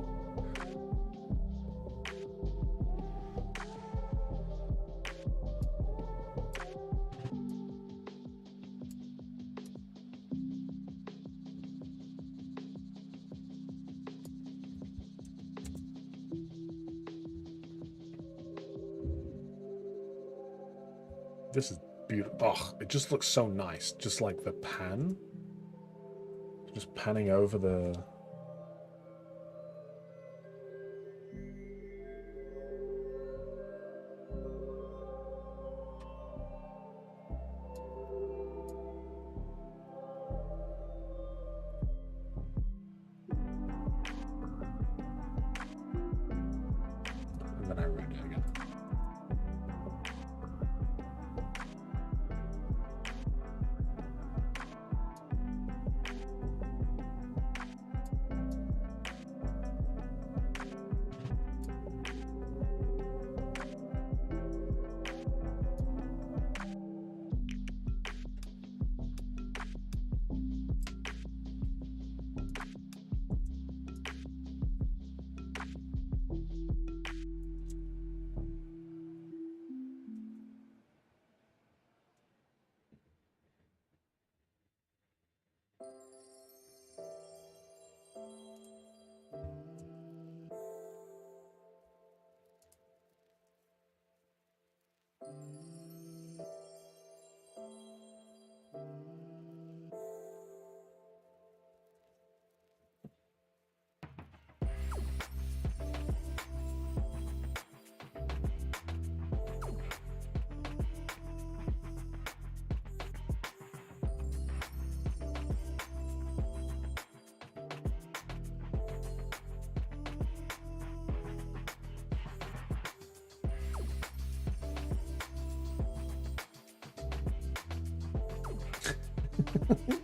Speaker 1: This is beautiful. Oh, it just looks so nice. Just like the pan. Just panning over the... And then I ruined it again.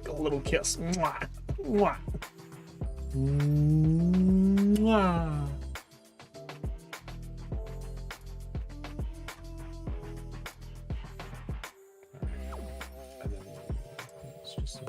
Speaker 1: A little kiss. Mwah. Mwah. Mwah. And then it's just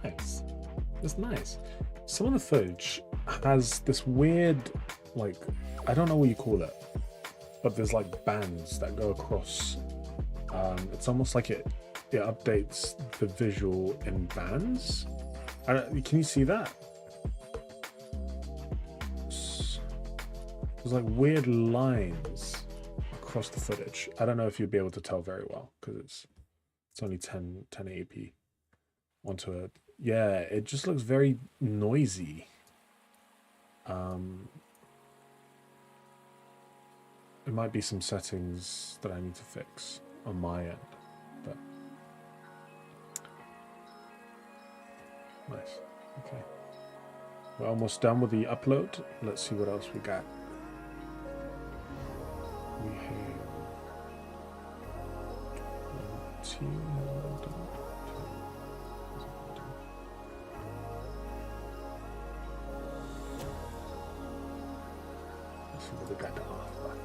Speaker 1: nice. It's nice. Some of the footage has this weird, like, I don't know what you call it, but there's like bands that go across. It's almost like it updates the visual in bands. Can you see that? There's like weird lines across the footage. I don't know if you'd be able to tell very well because it's only 1080p onto it. Yeah, it just looks very noisy. It might be some settings that I need to fix on my end, but nice. Okay, we're almost done with the upload. Let's see what else we got. see what we got to offer.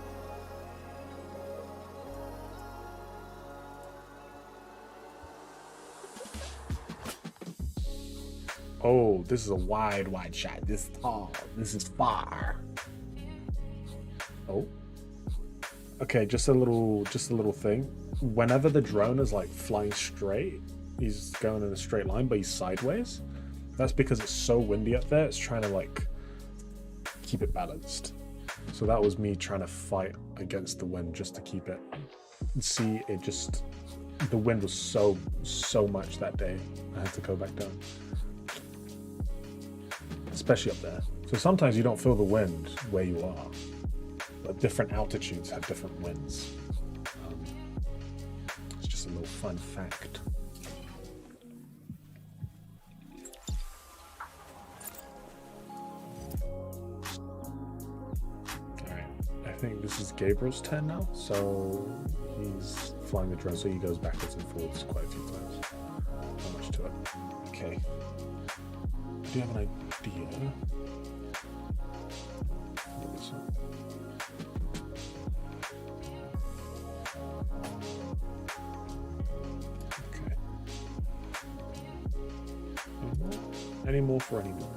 Speaker 1: Oh, this is a wide shot. This is tall. This is far. Oh. Okay, just a little thing. Whenever the drone is like flying straight, he's going in a straight line, but he's sideways. That's because it's so windy up there. It's trying to like keep it balanced. So that was me trying to fight against the wind just to keep it. See, it just, the wind was so much that day. I had to go back down. Especially up there. So sometimes you don't feel the wind where you are. But different altitudes have different winds. It's just a little fun fact. Alright, I think this is Gabriel's turn now. So he's flying the drone, so he goes backwards and forwards quite a few times. Not much to it. Okay. Do you have an idea? Okay. Any more for any more?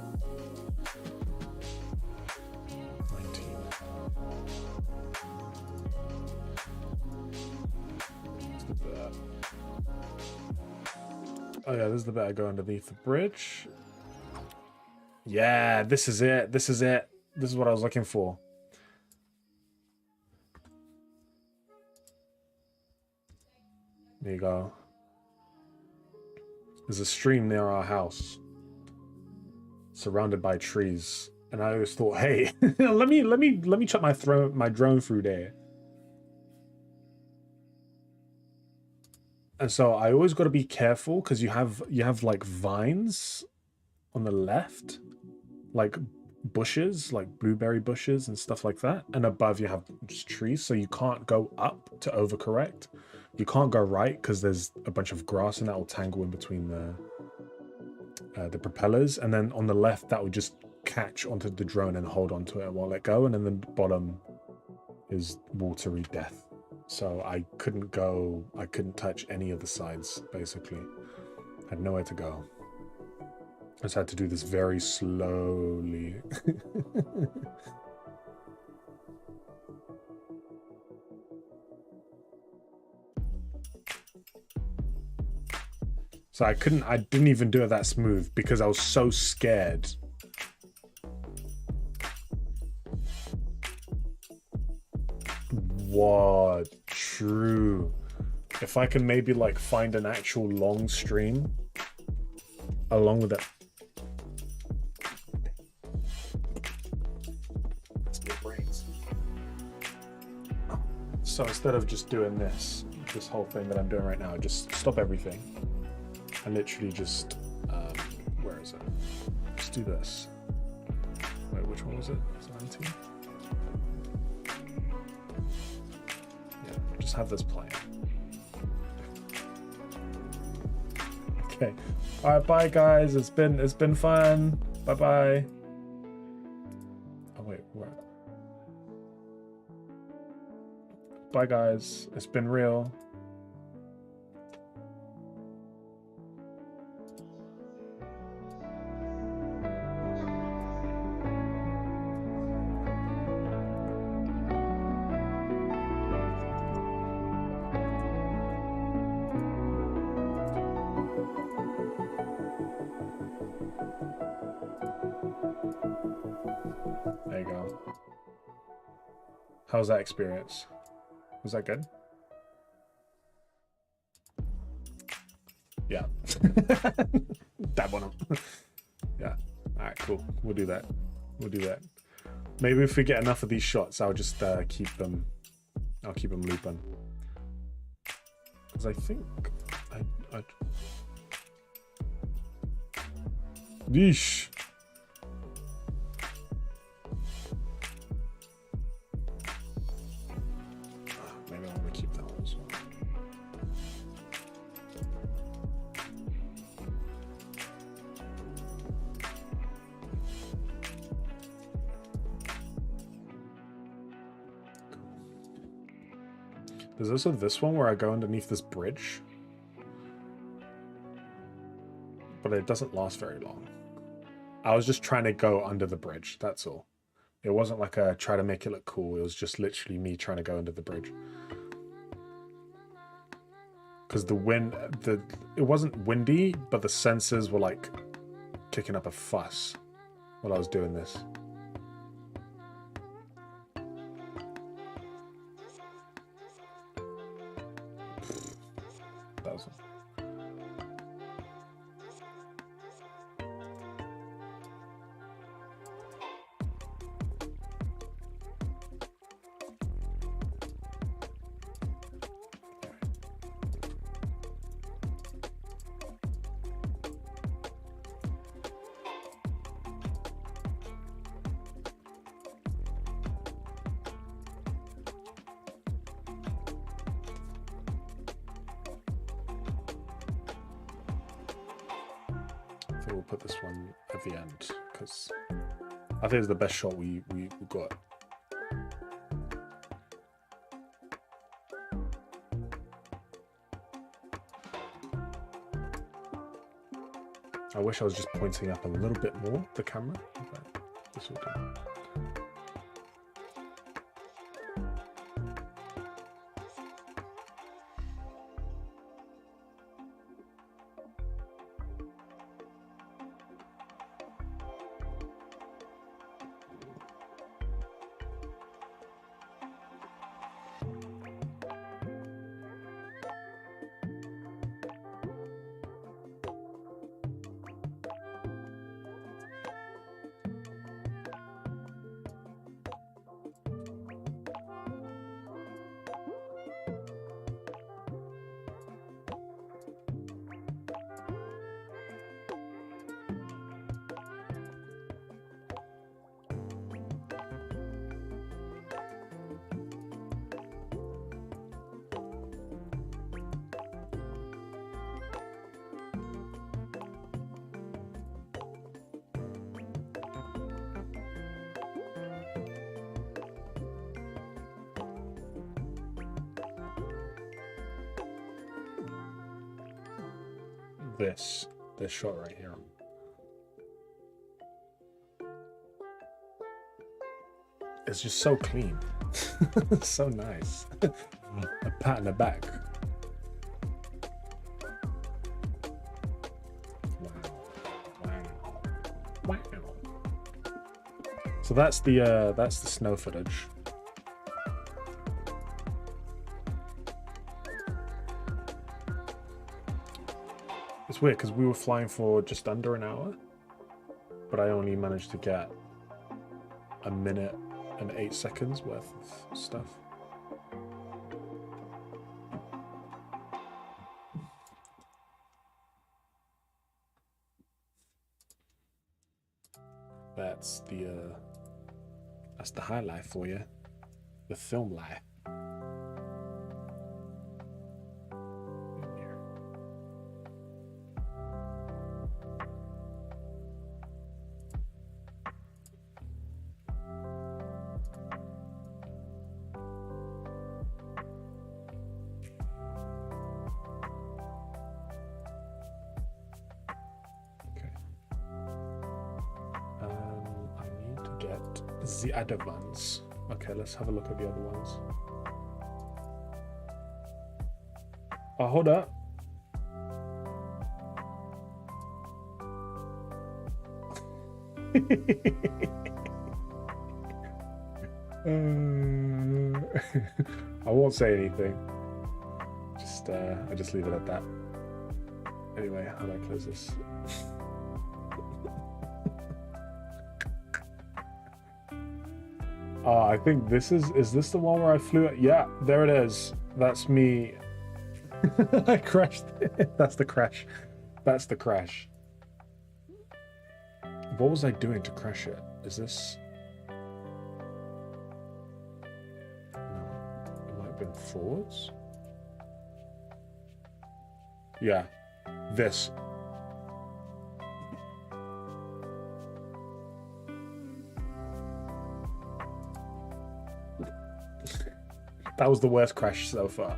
Speaker 1: 19. What's the bet? Oh yeah, this is the bet I go underneath the bridge. Yeah, this is it. This is it. This is what I was looking for. There you go. There's a stream near our house, surrounded by trees, and I always thought, hey, let me chuck my drone through there. And so I always got to be careful because you have like vines on the left, like bushes, like blueberry bushes and stuff like that, and above you have just trees, so you can't go up to overcorrect. You can't go right because there's a bunch of grass and that will tangle in between the propellers, and then on the left that would just catch onto the drone and hold onto it and won't let go, and then the bottom is watery death. So I couldn't touch any of the sides, basically. I had nowhere to go. I just had to do this very slowly. So I didn't even do it that smooth because I was so scared. What? True. If I can maybe like find an actual long stream along with it. So instead of just doing this whole thing that I'm doing right now, just stop everything. I literally just, where is it? Let's do this. Wait, which one was it? Was it 19? Yeah, just have this playing. Okay. All right, bye guys. It's been fun. Bye bye. Oh wait, where? Bye guys. It's been real. There you go. How's that experience? Was that good? Yeah. Dab on them. Yeah. All right, cool. We'll do that. We'll do that. Maybe if we get enough of these shots, I'll just keep them. I'll keep them looping. Because I think I. Yeesh. Maybe I want to keep that one as well. There's also this one where I go underneath this bridge. But it doesn't last very long. I was just trying to go under the bridge, that's all. It wasn't like a try to make it look cool. It was just literally me trying to go under the bridge. Because the wind, it wasn't windy, but the sensors were like kicking up a fuss while I was doing this. That was... I think we'll put this one at the end because I think it's the best shot we got. I wish I was just pointing up a little bit more the camera, but this will do. This shot right here. It's just so clean. So nice. A pat in the back. Wow. So that's the snow footage. It's weird because we were flying for just under an hour, but I only managed to get a minute and 8 seconds worth of stuff. That's the highlight for you, the film life. The other ones. Okay, let's have a look at the other ones. Oh, hold up. I won't say anything. I just leave it at that. Anyway, how do I close this? I think this is this the one where I flew at? Yeah, there it is. That's me. I crashed. That's the crash. That's the crash. What was I doing to crash it? Is this... No, it might have been forwards. Yeah, this. That was the worst crash so far.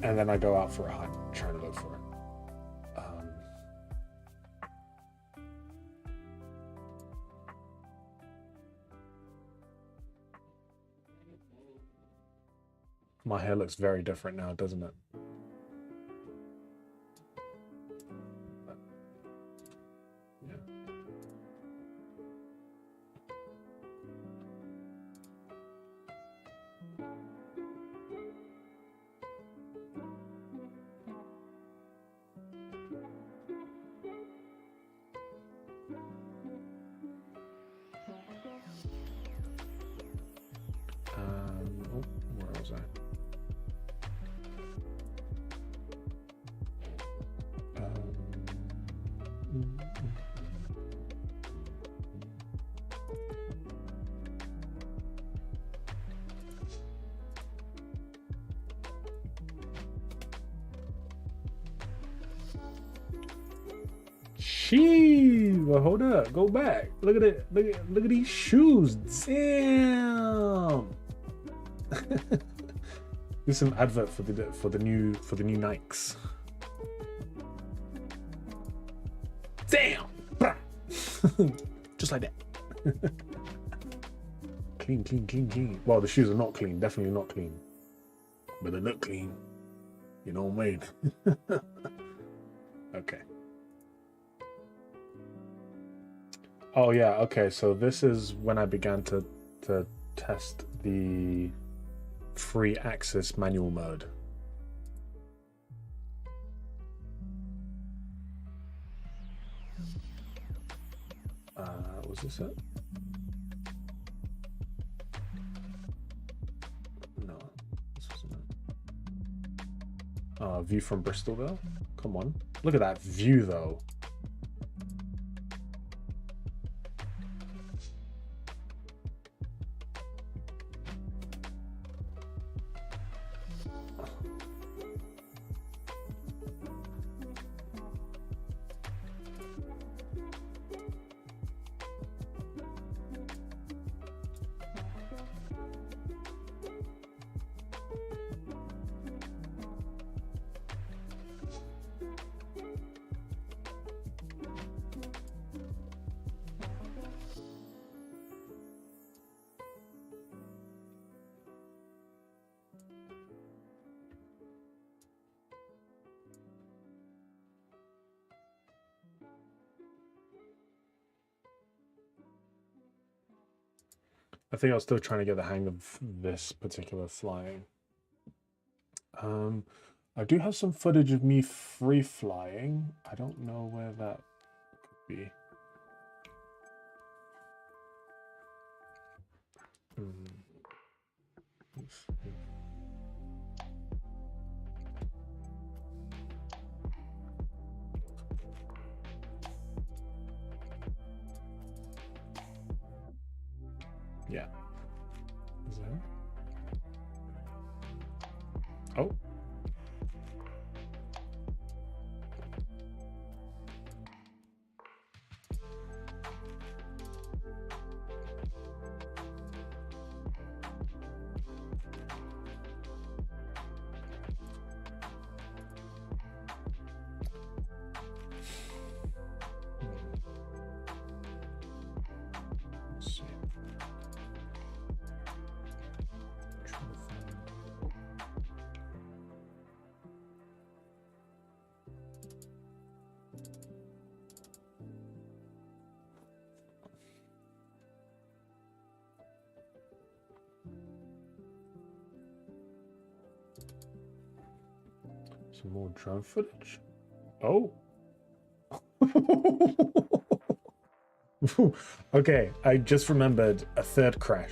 Speaker 1: And then I go out for a hunt, trying to look for it. My hair looks very different now, doesn't it? Yeah. Oh, where was I? Jeez, well, hold up, go back. Look at it. Look at these shoes. Damn. This is an advert for the new Nikes. Damn. Just like that. Clean. Well, the shoes are not clean. Definitely not clean. But they look clean. You know what I mean? Okay. Oh yeah, okay, so this is when I began to test the free access manual mode. Was this it? No, this wasn't it. View from Bristol though? Come on. Look at that view though. I think I was still trying to get the hang of this particular flying. I do have some footage of me free flying. I don't know where that could be. Yeah. Is that? Oh. Let's see. Some more drone footage. Oh. Okay, I just remembered a third crash.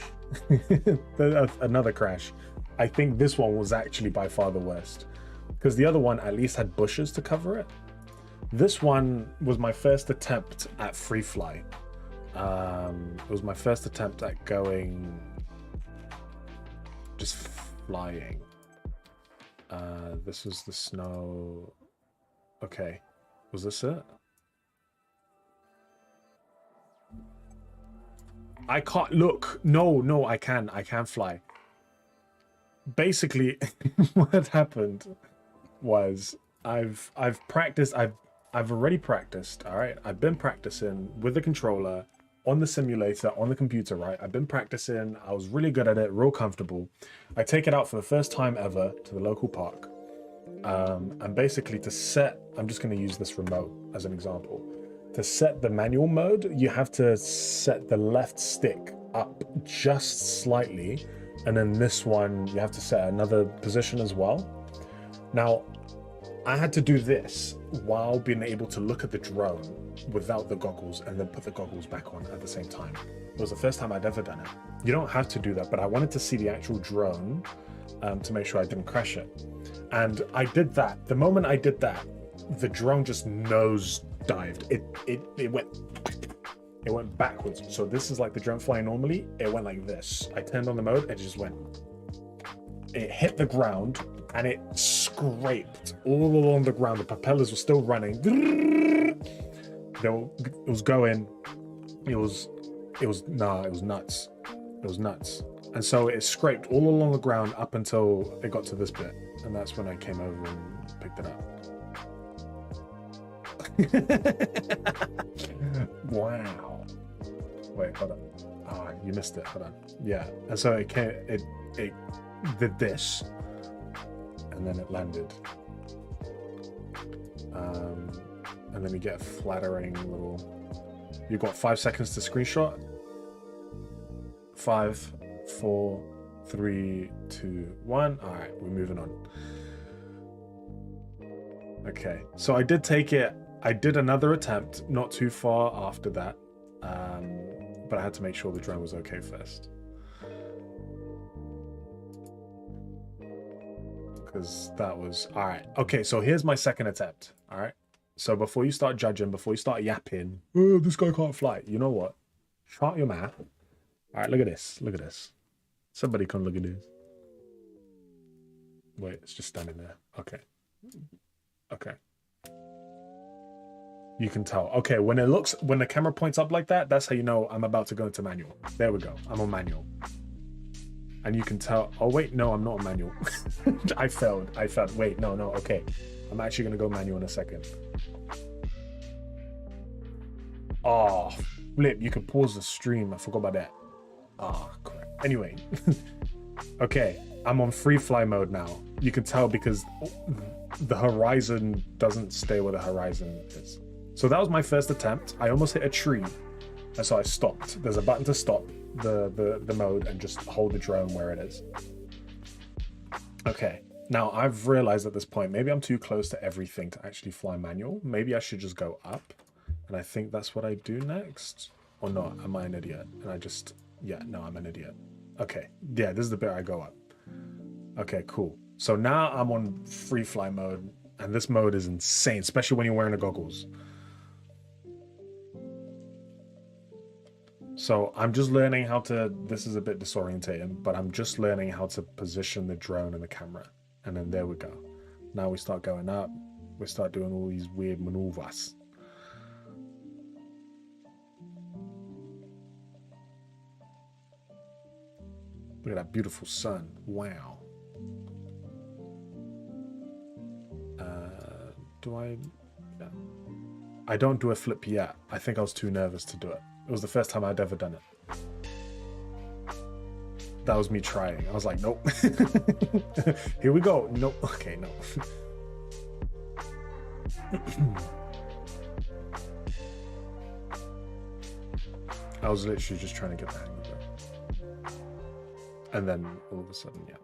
Speaker 1: Another crash. I think this one was actually by far the worst, because the other one at least had bushes to cover it. This one was my first attempt at free fly. It was my first attempt at going just flying. This was the snow. Okay, was this it? I can't look. No, I can fly. Basically, what happened was I've practiced. I've already practiced. All right, I've been practicing with the controller on the simulator on the computer. Right, I've been practicing. I was really good at it, real comfortable. I take it out for the first time ever to the local park, and basically to set. I'm just going to use this remote as an example. To set the manual mode, you have to set the left stick up just slightly, and then this one you have to set another position as well. Now, I had to do this while being able to look at the drone without the goggles and then put the goggles back on at the same time. It was the first time I'd ever done it. You don't have to do that, but I wanted to see the actual drone to make sure I didn't crash it. And I did that. The moment I did that, the drone just nose dived. It went backwards. So this is like the drone flying normally. It went like this. I turned on the mode and it just went. It hit the ground and it scraped all along the ground. The propellers were still running. It was going. It was nuts. It was nuts. And so it scraped all along the ground up until it got to this bit. And that's when I came over and picked it up. Wow. Wait, hold on. Oh, you missed it. Hold on. Yeah. And so it did this, and then it landed. And then you get a flattering little. You've got 5 seconds to screenshot. 5, 4, 3, 2, 1. All right, we're moving on. Okay, so I did take it. I did another attempt not too far after that, but I had to make sure the drone was okay first. Because that was... All right, okay, so here's my second attempt, all right? So before you start judging, before you start yapping, oh, this guy can't fly, you know what? Shut your mouth. All right, look at this, look at this. Somebody come look at this. Wait, it's just standing there. Okay. Okay. You can tell. Okay, when the camera points up like that, that's how you know I'm about to go into manual. There we go. I'm on manual. And you can tell. Oh, wait, no, I'm not on manual. I failed. Wait, no, okay. I'm actually going to go manual in a second. Oh, flip. You can pause the stream. I forgot about that. Oh, crap. Anyway. Okay, I'm on free fly mode now. You can tell because the horizon doesn't stay where the horizon is. So that was my first attempt. I almost hit a tree, and so I stopped. There's a button to stop the mode and just hold the drone where it is. Okay, now I've realized at this point, maybe I'm too close to everything to actually fly manual. Maybe I should just go up, and I think that's what I do next. Or not, am I an idiot? And I just, yeah, no, I'm an idiot. Okay, yeah, this is the bit I go up. Okay, cool. So now I'm on free fly mode, and this mode is insane, especially when you're wearing the goggles. So I'm just learning how to, this is a bit disorientating, but I'm just learning how to position the drone and the camera. And then there we go. Now we start going up. We start doing all these weird maneuvers. Look at that beautiful sun. Wow. Do I? Yeah. I don't do a flip yet. I think I was too nervous to do it. It was the first time I'd ever done it. That was me trying. I was like, nope. Here we go. Nope. Okay, no. I was literally just trying to get the hang of it. And then all of a sudden, yeah.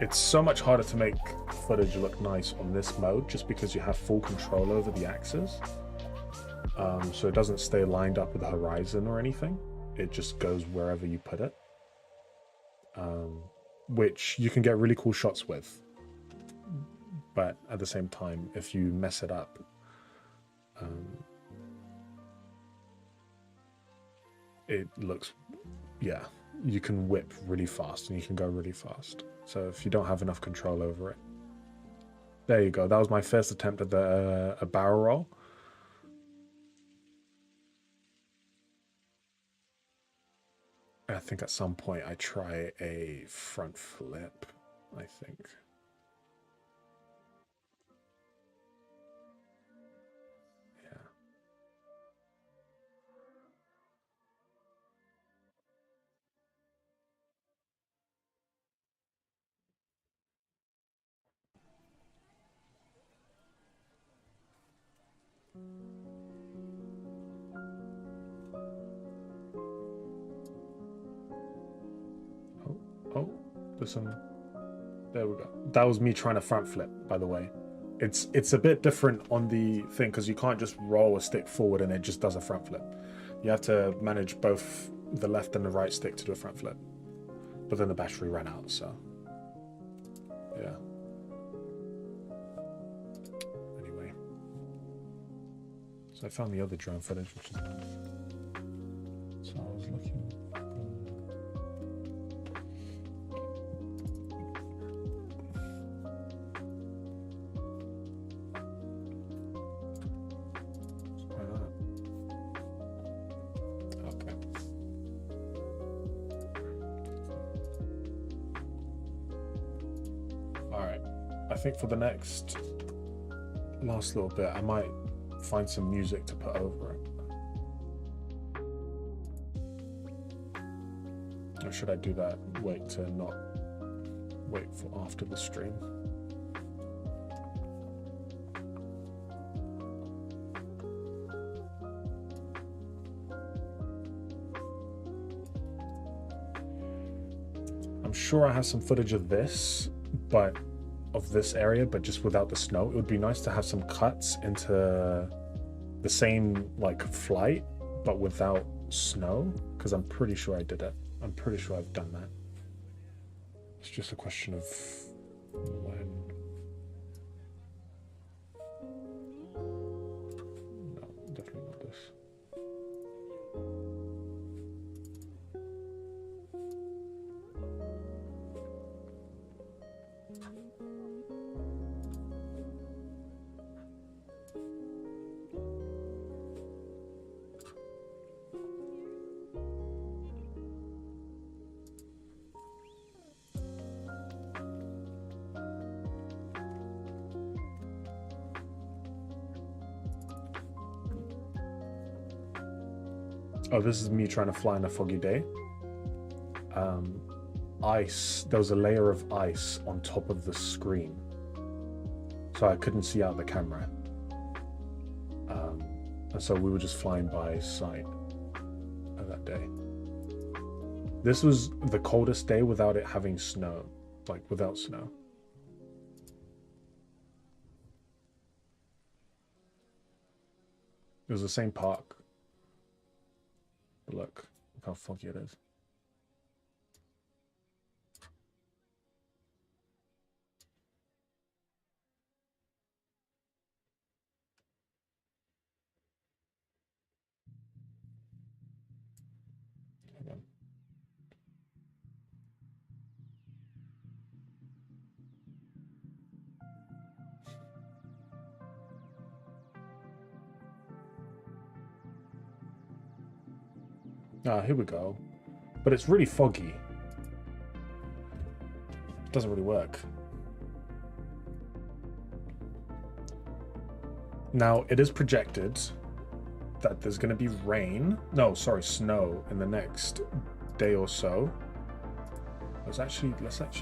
Speaker 1: It's so much harder to make footage look nice on this mode just because you have full control over the axis. So it doesn't stay lined up with the horizon or anything. It just goes wherever you put it. Which you can get really cool shots with. but at the same time, if you mess it up, it looks, yeah, you can whip really fast and you can go really fast. So if you don't have enough control over it. There you go. That was my first attempt at a barrel roll. I think at some point I try a front flip, I think. Yeah. Oh, there's some. There we go. That was me trying to front flip, by the way. It's a bit different on the thing because you can't just roll a stick forward and it just does a front flip. You have to manage both the left and the right stick to do a front flip. But then the battery ran out, so yeah. Anyway, so I found the other drone footage, which is nice. So I was looking. I think for the last little bit, I might find some music to put over it. Or should I do that? Wait for after the stream. I'm sure I have some footage of this, but of this area, but just without the snow. It would be nice to have some cuts into the same like flight, but without snow, because I'm pretty sure I did it. I'm pretty sure I've done that. It's just a question of when. No, definitely not this. Oh, this is me trying to fly on a foggy day. Ice, there was a layer of ice on top of the screen. So I couldn't see out the camera. And so we were just flying by sight that day. This was the coldest day without it having snow, like without snow. It was the same park. But look how foggy it is. Ah, here we go. But it's really foggy. It doesn't really work. Now, it is projected that there's going to be rain. No, sorry, snow in the next day or so. Let's actually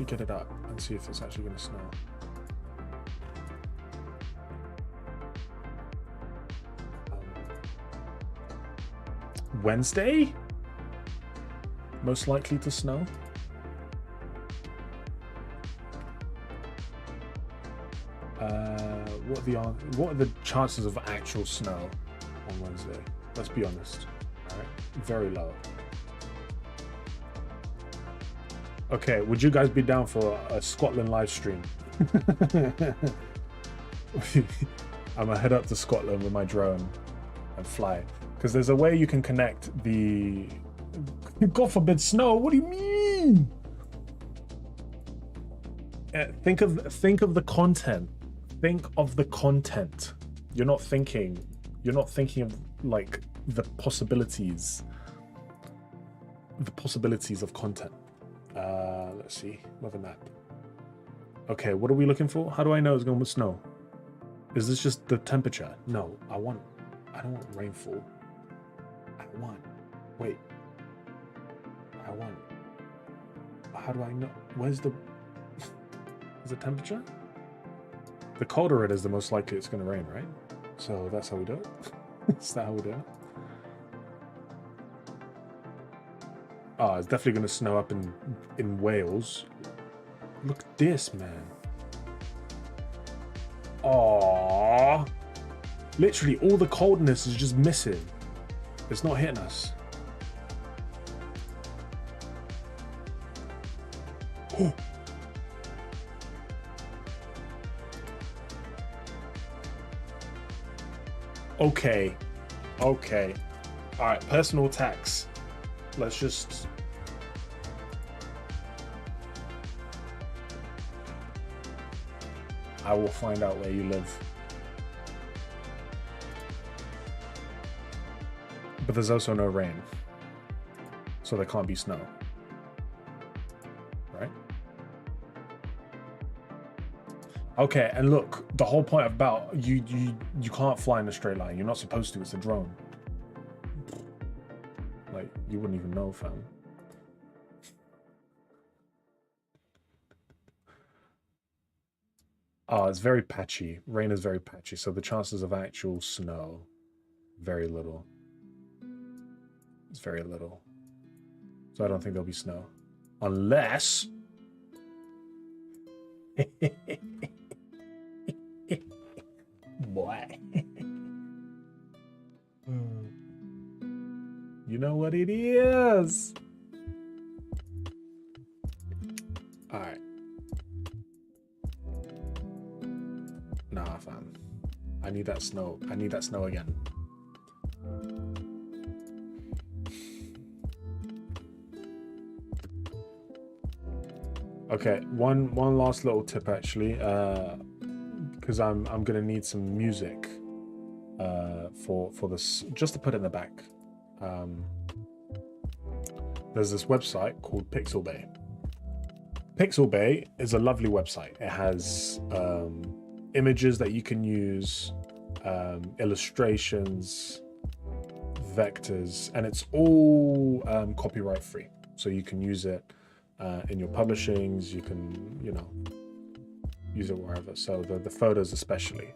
Speaker 1: get it up and see if it's actually going to snow. Wednesday? Most likely to snow. What are the chances of actual snow on Wednesday? Let's be honest. All right, very low. Okay, would you guys be down for a Scotland live stream? I'm gonna head up to Scotland with my drone and fly. Because there's a way you can connect the... God forbid snow, what do you mean? Think of the content. Think of the content. You're not thinking of like the possibilities of content. Let's see, weather map. Okay, what are we looking for? How do I know it's going to snow? Is this just the temperature? No, I don't want rainfall. How do I know? Where's the... Is it temperature? The colder it is, the most likely it's going to rain, right? So that's how we do it. Is that how we do it? Oh, it's definitely going to snow up in Wales. Look at this, man. Aww. Literally, all the coldness is just missing. It's not hitting us. Oh. Okay. Okay. All right, personal attacks. Let's just... I will find out where you live. But there's also no rain. So there can't be snow. Right? Okay, and look, the whole point about you can't fly in a straight line. You're not supposed to, it's a drone. Like, you wouldn't even know, fam. Oh, it's very patchy. Rain is very patchy, so the chances of actual snow, very little. It's very little. So I don't think there'll be snow. Unless... Boy. You know what it is. All right. Nah, fam. I need that snow. I need that snow again. Okay, one last little tip actually, because I'm gonna need some music for this, just to put in the back. There's this website called Pixelbay. Pixelbay is a lovely website. It has images that you can use, illustrations, vectors, and it's all copyright free. So you can use it in your publishings, you can, you know, use it wherever. So the photos especially.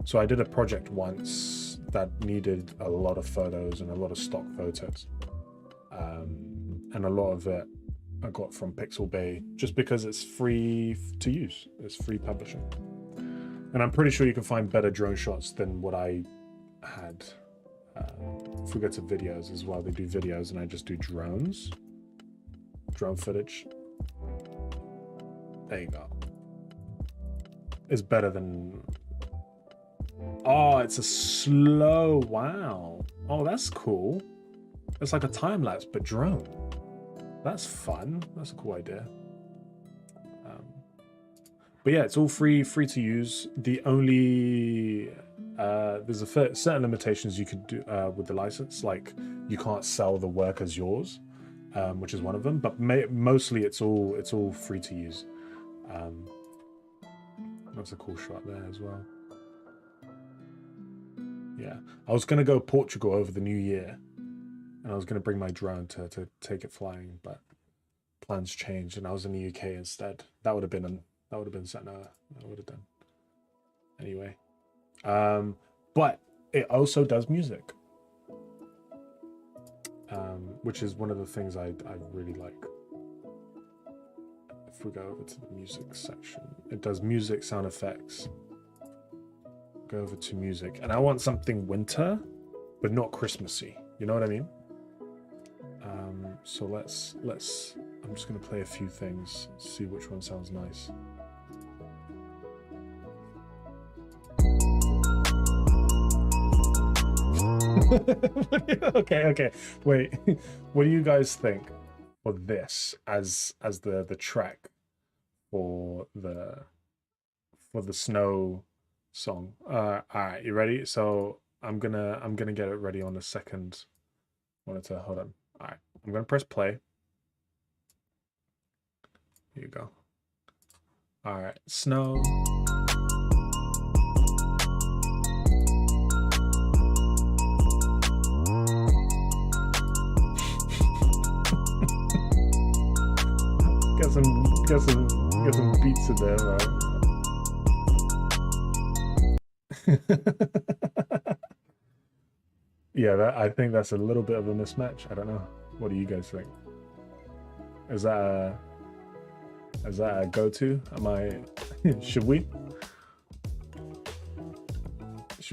Speaker 1: So I did a project once that needed a lot of photos and a lot of stock photos. And a lot of it I got from Pixelbay just because it's free to use. It's free publishing. And I'm pretty sure you can find better drone shots than what I had. If we go to videos as well, they do videos and I just do drone footage. There you go. It's better than... Oh, it's a slow... Wow. Oh, that's cool. It's like a time-lapse, but drone. That's fun. That's a cool idea. But yeah, it's all free to use. The only... there's certain limitations you could do with the license. Like, you can't sell the work as yours. Which is one of them, but mostly it's all free to use. That's a cool shot there as well. Yeah, I was gonna go Portugal over the new year, and I was gonna bring my drone to take it flying, but plans changed, and I was in the UK instead. That would have been something I would have done. Anyway, but it also does music. Which is one of the things I really like. If we go over to the music section, it does music, sound effects. Go over to music, and I want something winter, but not Christmassy. You know what I mean? So let's. I'm just gonna play a few things, see which one sounds nice. Okay. Wait. What do you guys think for this as the track for the snow song? All right, you ready? So I'm gonna get it ready on the second monitor. Hold on. All right, I'm gonna press play. Here you go. All right, snow. Got some beats in there, bro. Yeah, I think that's a little bit of a mismatch. I don't know. What do you guys think? Is that a go-to? Am I? Should we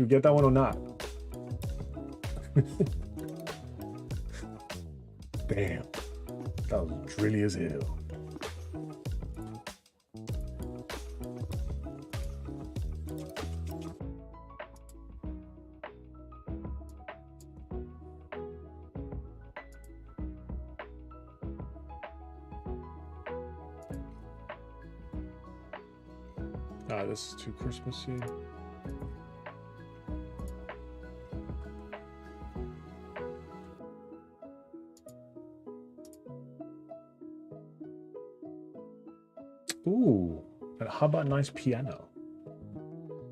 Speaker 1: get that one or not? Damn, that was drilly as hell. This is too Christmassy. Ooh, and how about a nice piano?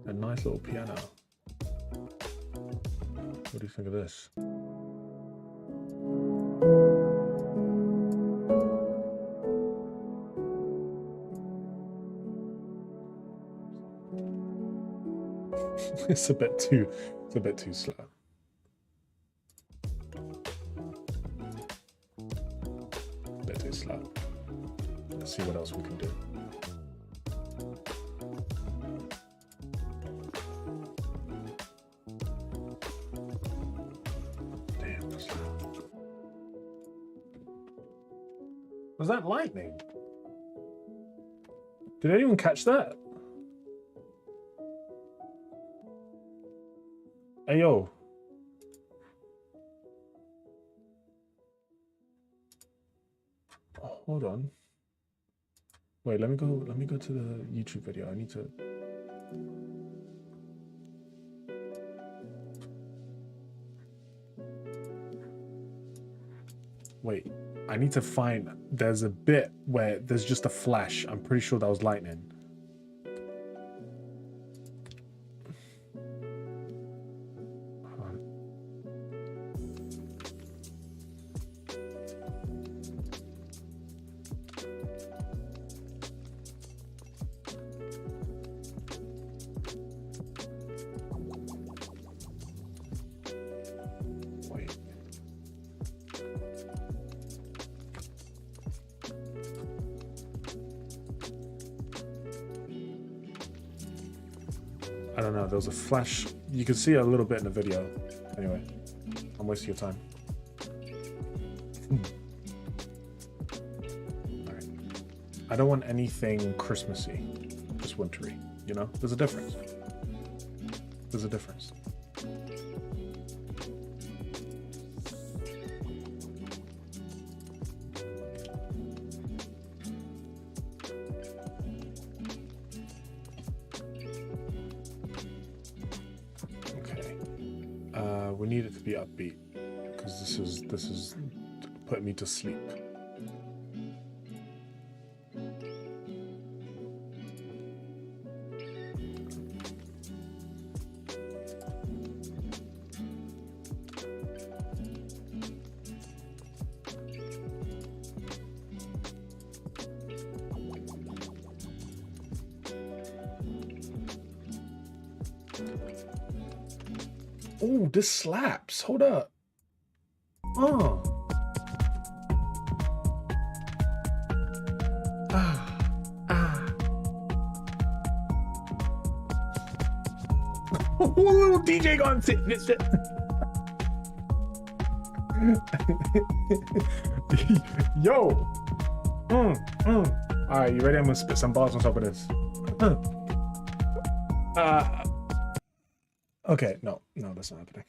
Speaker 1: A nice little piano. What do you think of this? It's a bit too slow. A bit too slow. Let's see what else we can do. Damn, that's loud. Was that lightning? Did anyone catch that? Hey yo. Oh, hold on. Wait, let me go to the YouTube video. I need to Wait, I need to find there's a bit where there's just a flash. I'm pretty sure that was lightning. I don't know, there was a flash. You can see a little bit in the video. Anyway, I'm wasting your time. Alright. I don't want anything Christmassy, just wintry, you know? There's a difference. There's a difference. We need it to be upbeat because this is putting me to sleep. Oh, this slaps. Hold up. Oh. Little DJ gone sit. Yo. All right, you ready? I'm gonna spit some bars on top of this. Okay, no, that's not happening.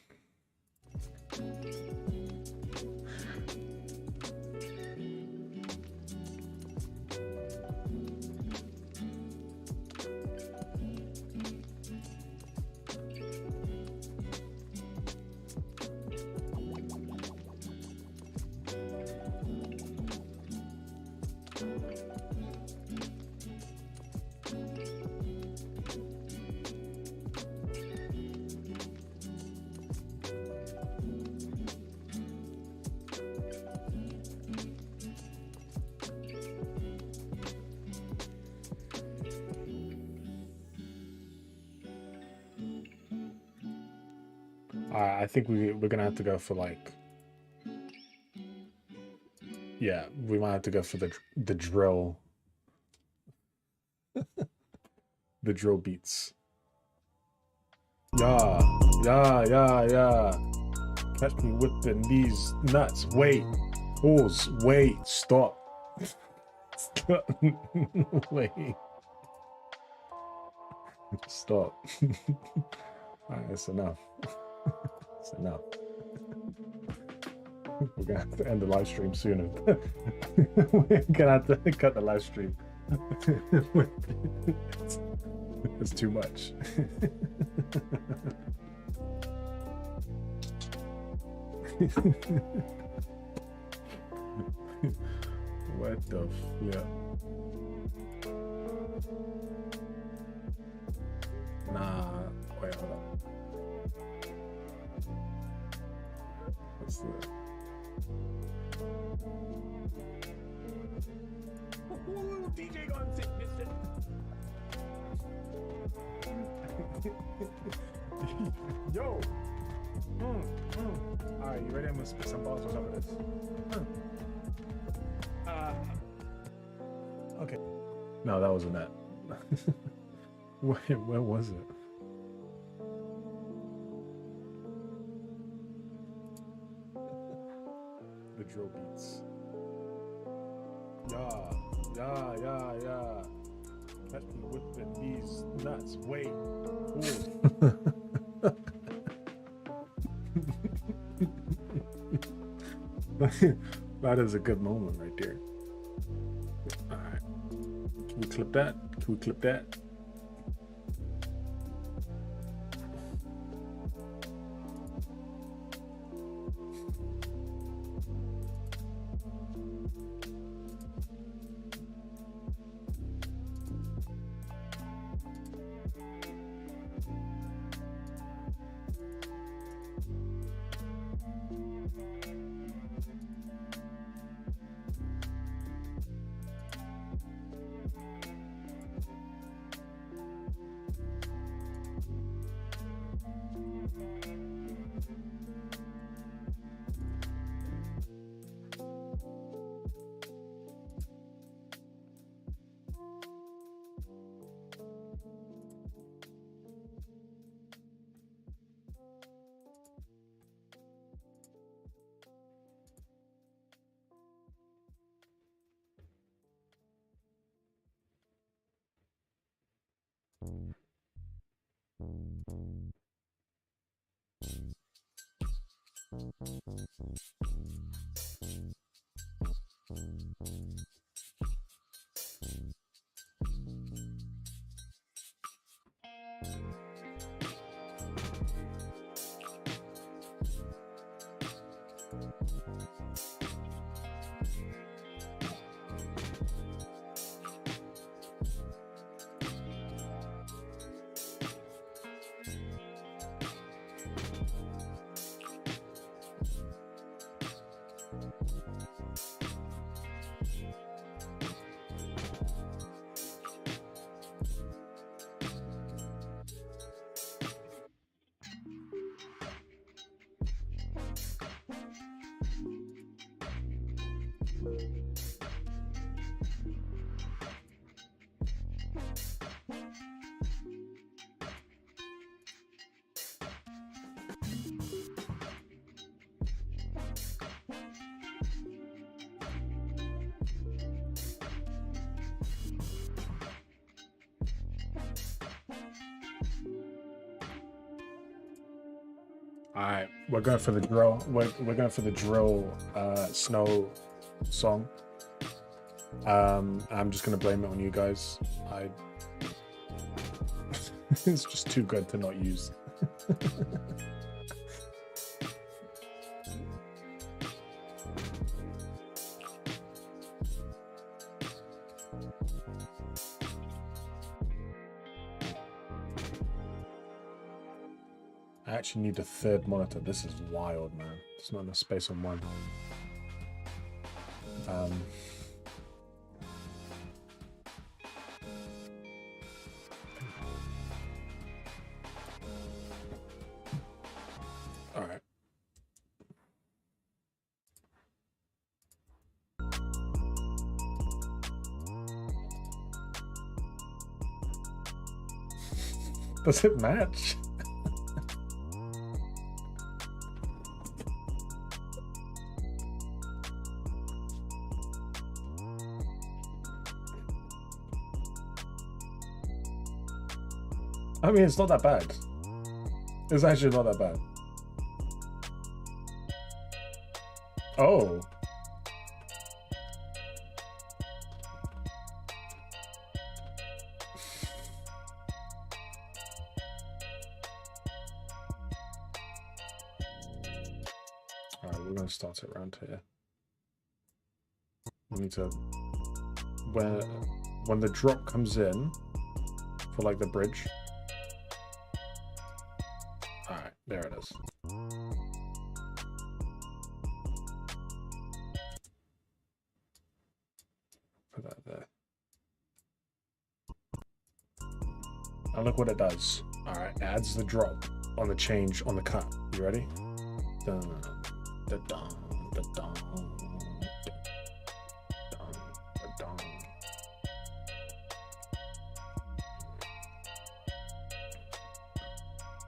Speaker 1: I think we're gonna have to go for like, yeah, we might have to go for the drill, the drill beats. Yeah, yeah. Catch me whipping these nuts. Wait, pause. Wait, stop. Stop. Wait, stop. All right, that's enough. That's enough. We're gonna have to end the live stream sooner. We're gonna have to cut the live stream. It's too much. What the flip? Nah, wait, hold on. What's the... Ooh, DJ gonna take this. Yo! Alright, you ready? I'm gonna spit some balls on top of this. Okay. No, that wasn't that. Wait, where was it? The drill beats. Yeah. Catch me whipping these nuts. Wait. That is a good moment right there. All right. Can we clip that? Can we clip that? Alright, we're going for the drill. We're going for the drill snow song. I'm just gonna blame it on you guys. It's just too good to not use. I actually need a third monitor. This is wild, man. There's not enough space on one. All right. Does it match? I mean, it's not that bad. It's actually not that bad. Oh. Alright, we're gonna start it around here. We need to... When the drop comes in, for like the bridge... Alright, there it is. Put that there. And look what it does. Alright, adds the drop on the change on the cut. You ready? Dun, dun, dun, dun, dun, dun, dun.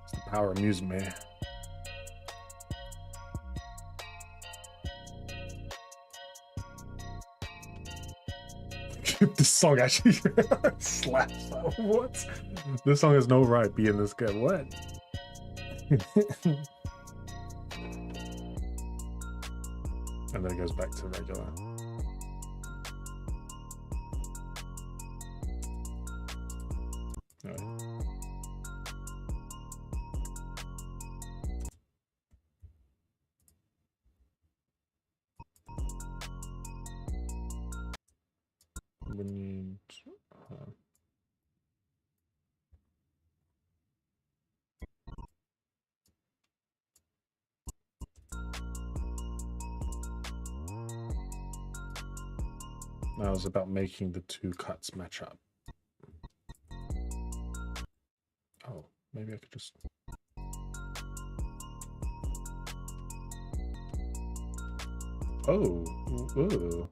Speaker 1: It's the power of music, man. This song actually slaps. What? This song has no right being this good. What? And then it goes back to regular. All right. We need... Now it's about making the two cuts match up. Oh, maybe I could just... Oh, ooh.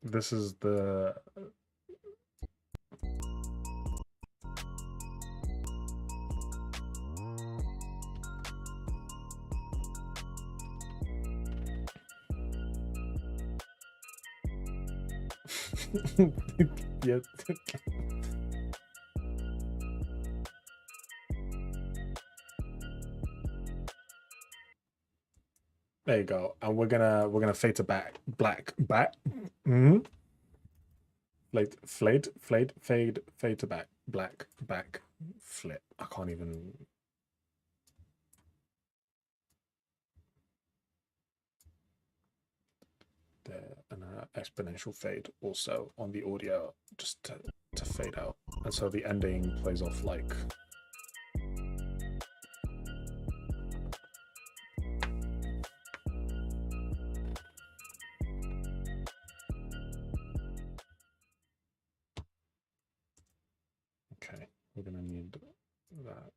Speaker 1: This is the... Yeah. There you go. And we're gonna fade to back back. Mm-hmm. Fade to back, black, back, flip. I can't even. There, and exponential fade also on the audio, just to fade out And so the ending plays off like... Okay, we're gonna need that.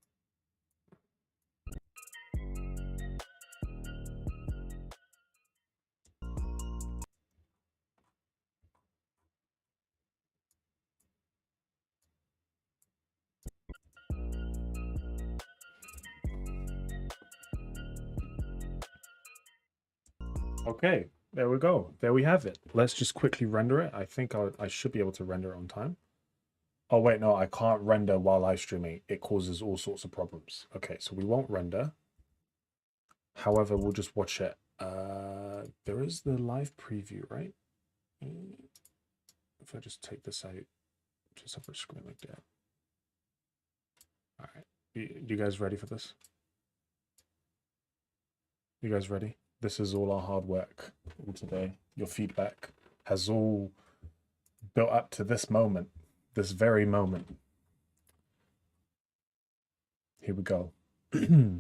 Speaker 1: Okay, there we go. There we have it. Let's just quickly render it. I think I should be able to render it on time. Oh, wait, no, I can't render while live streaming. It causes all sorts of problems. Okay, so we won't render. However, we'll just watch it. There is the live preview, right? If I just take this out to a separate screen like that. All right, you guys ready for this? You guys ready? This is all our hard work all today. Your feedback has all built up to this moment, this very moment. Here we go. The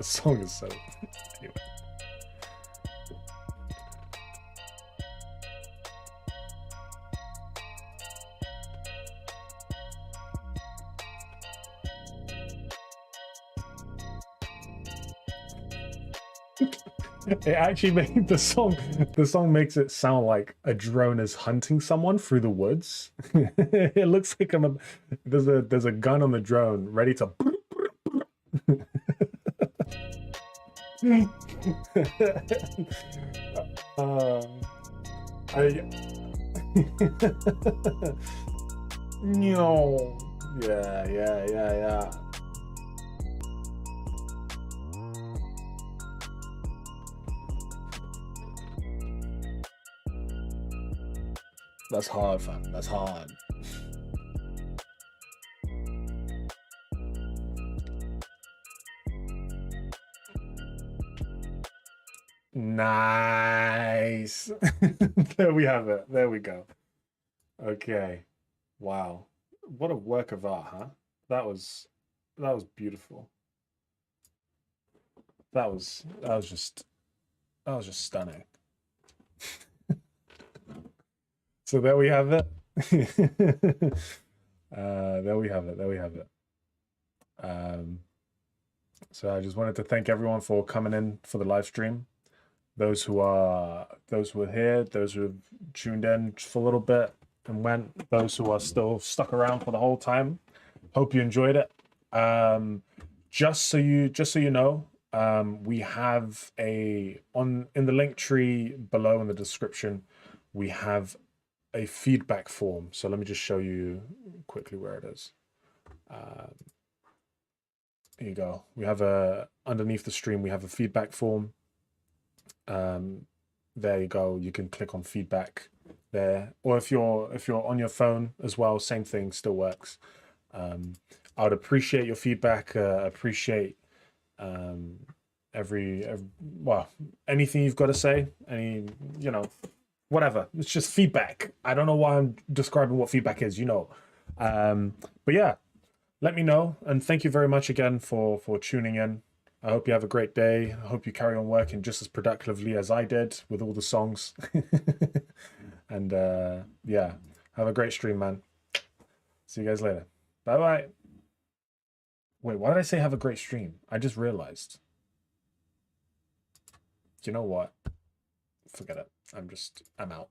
Speaker 1: song is so... Anyway. It actually made the song makes it sound like a drone is hunting someone through the woods. It looks like there's a gun on the drone ready to... No. Yeah. That's hard, fam. That's hard. Nice. There we have it. There we go. Okay. Wow. What a work of art, huh? That was beautiful. That was just stunning. So there we have it. There we have it. So I just wanted to thank everyone for coming in for the live stream. Those who are here, those who have tuned in for a little bit and went, those who are still stuck around for the whole time. Hope you enjoyed it. Just so you know, we have in the link tree below in the description, we have a feedback form. So let me just show you quickly where it is. Here you go. We have underneath the stream, we have a feedback form. There you go. You can click on feedback there, or if you're on your phone as well, same thing, still works. I would appreciate your feedback. Appreciate well, anything you've got to say, whatever. It's just feedback. I don't know why I'm describing what feedback is, but yeah, let me know. And thank you very much again for tuning in. I hope you have a great day. I hope you carry on working just as productively as I did with all the songs. And yeah, have a great stream, man. See you guys later. Bye-bye. Wait, why did I say have a great stream? I just realized. You know what? Forget it. I'm out.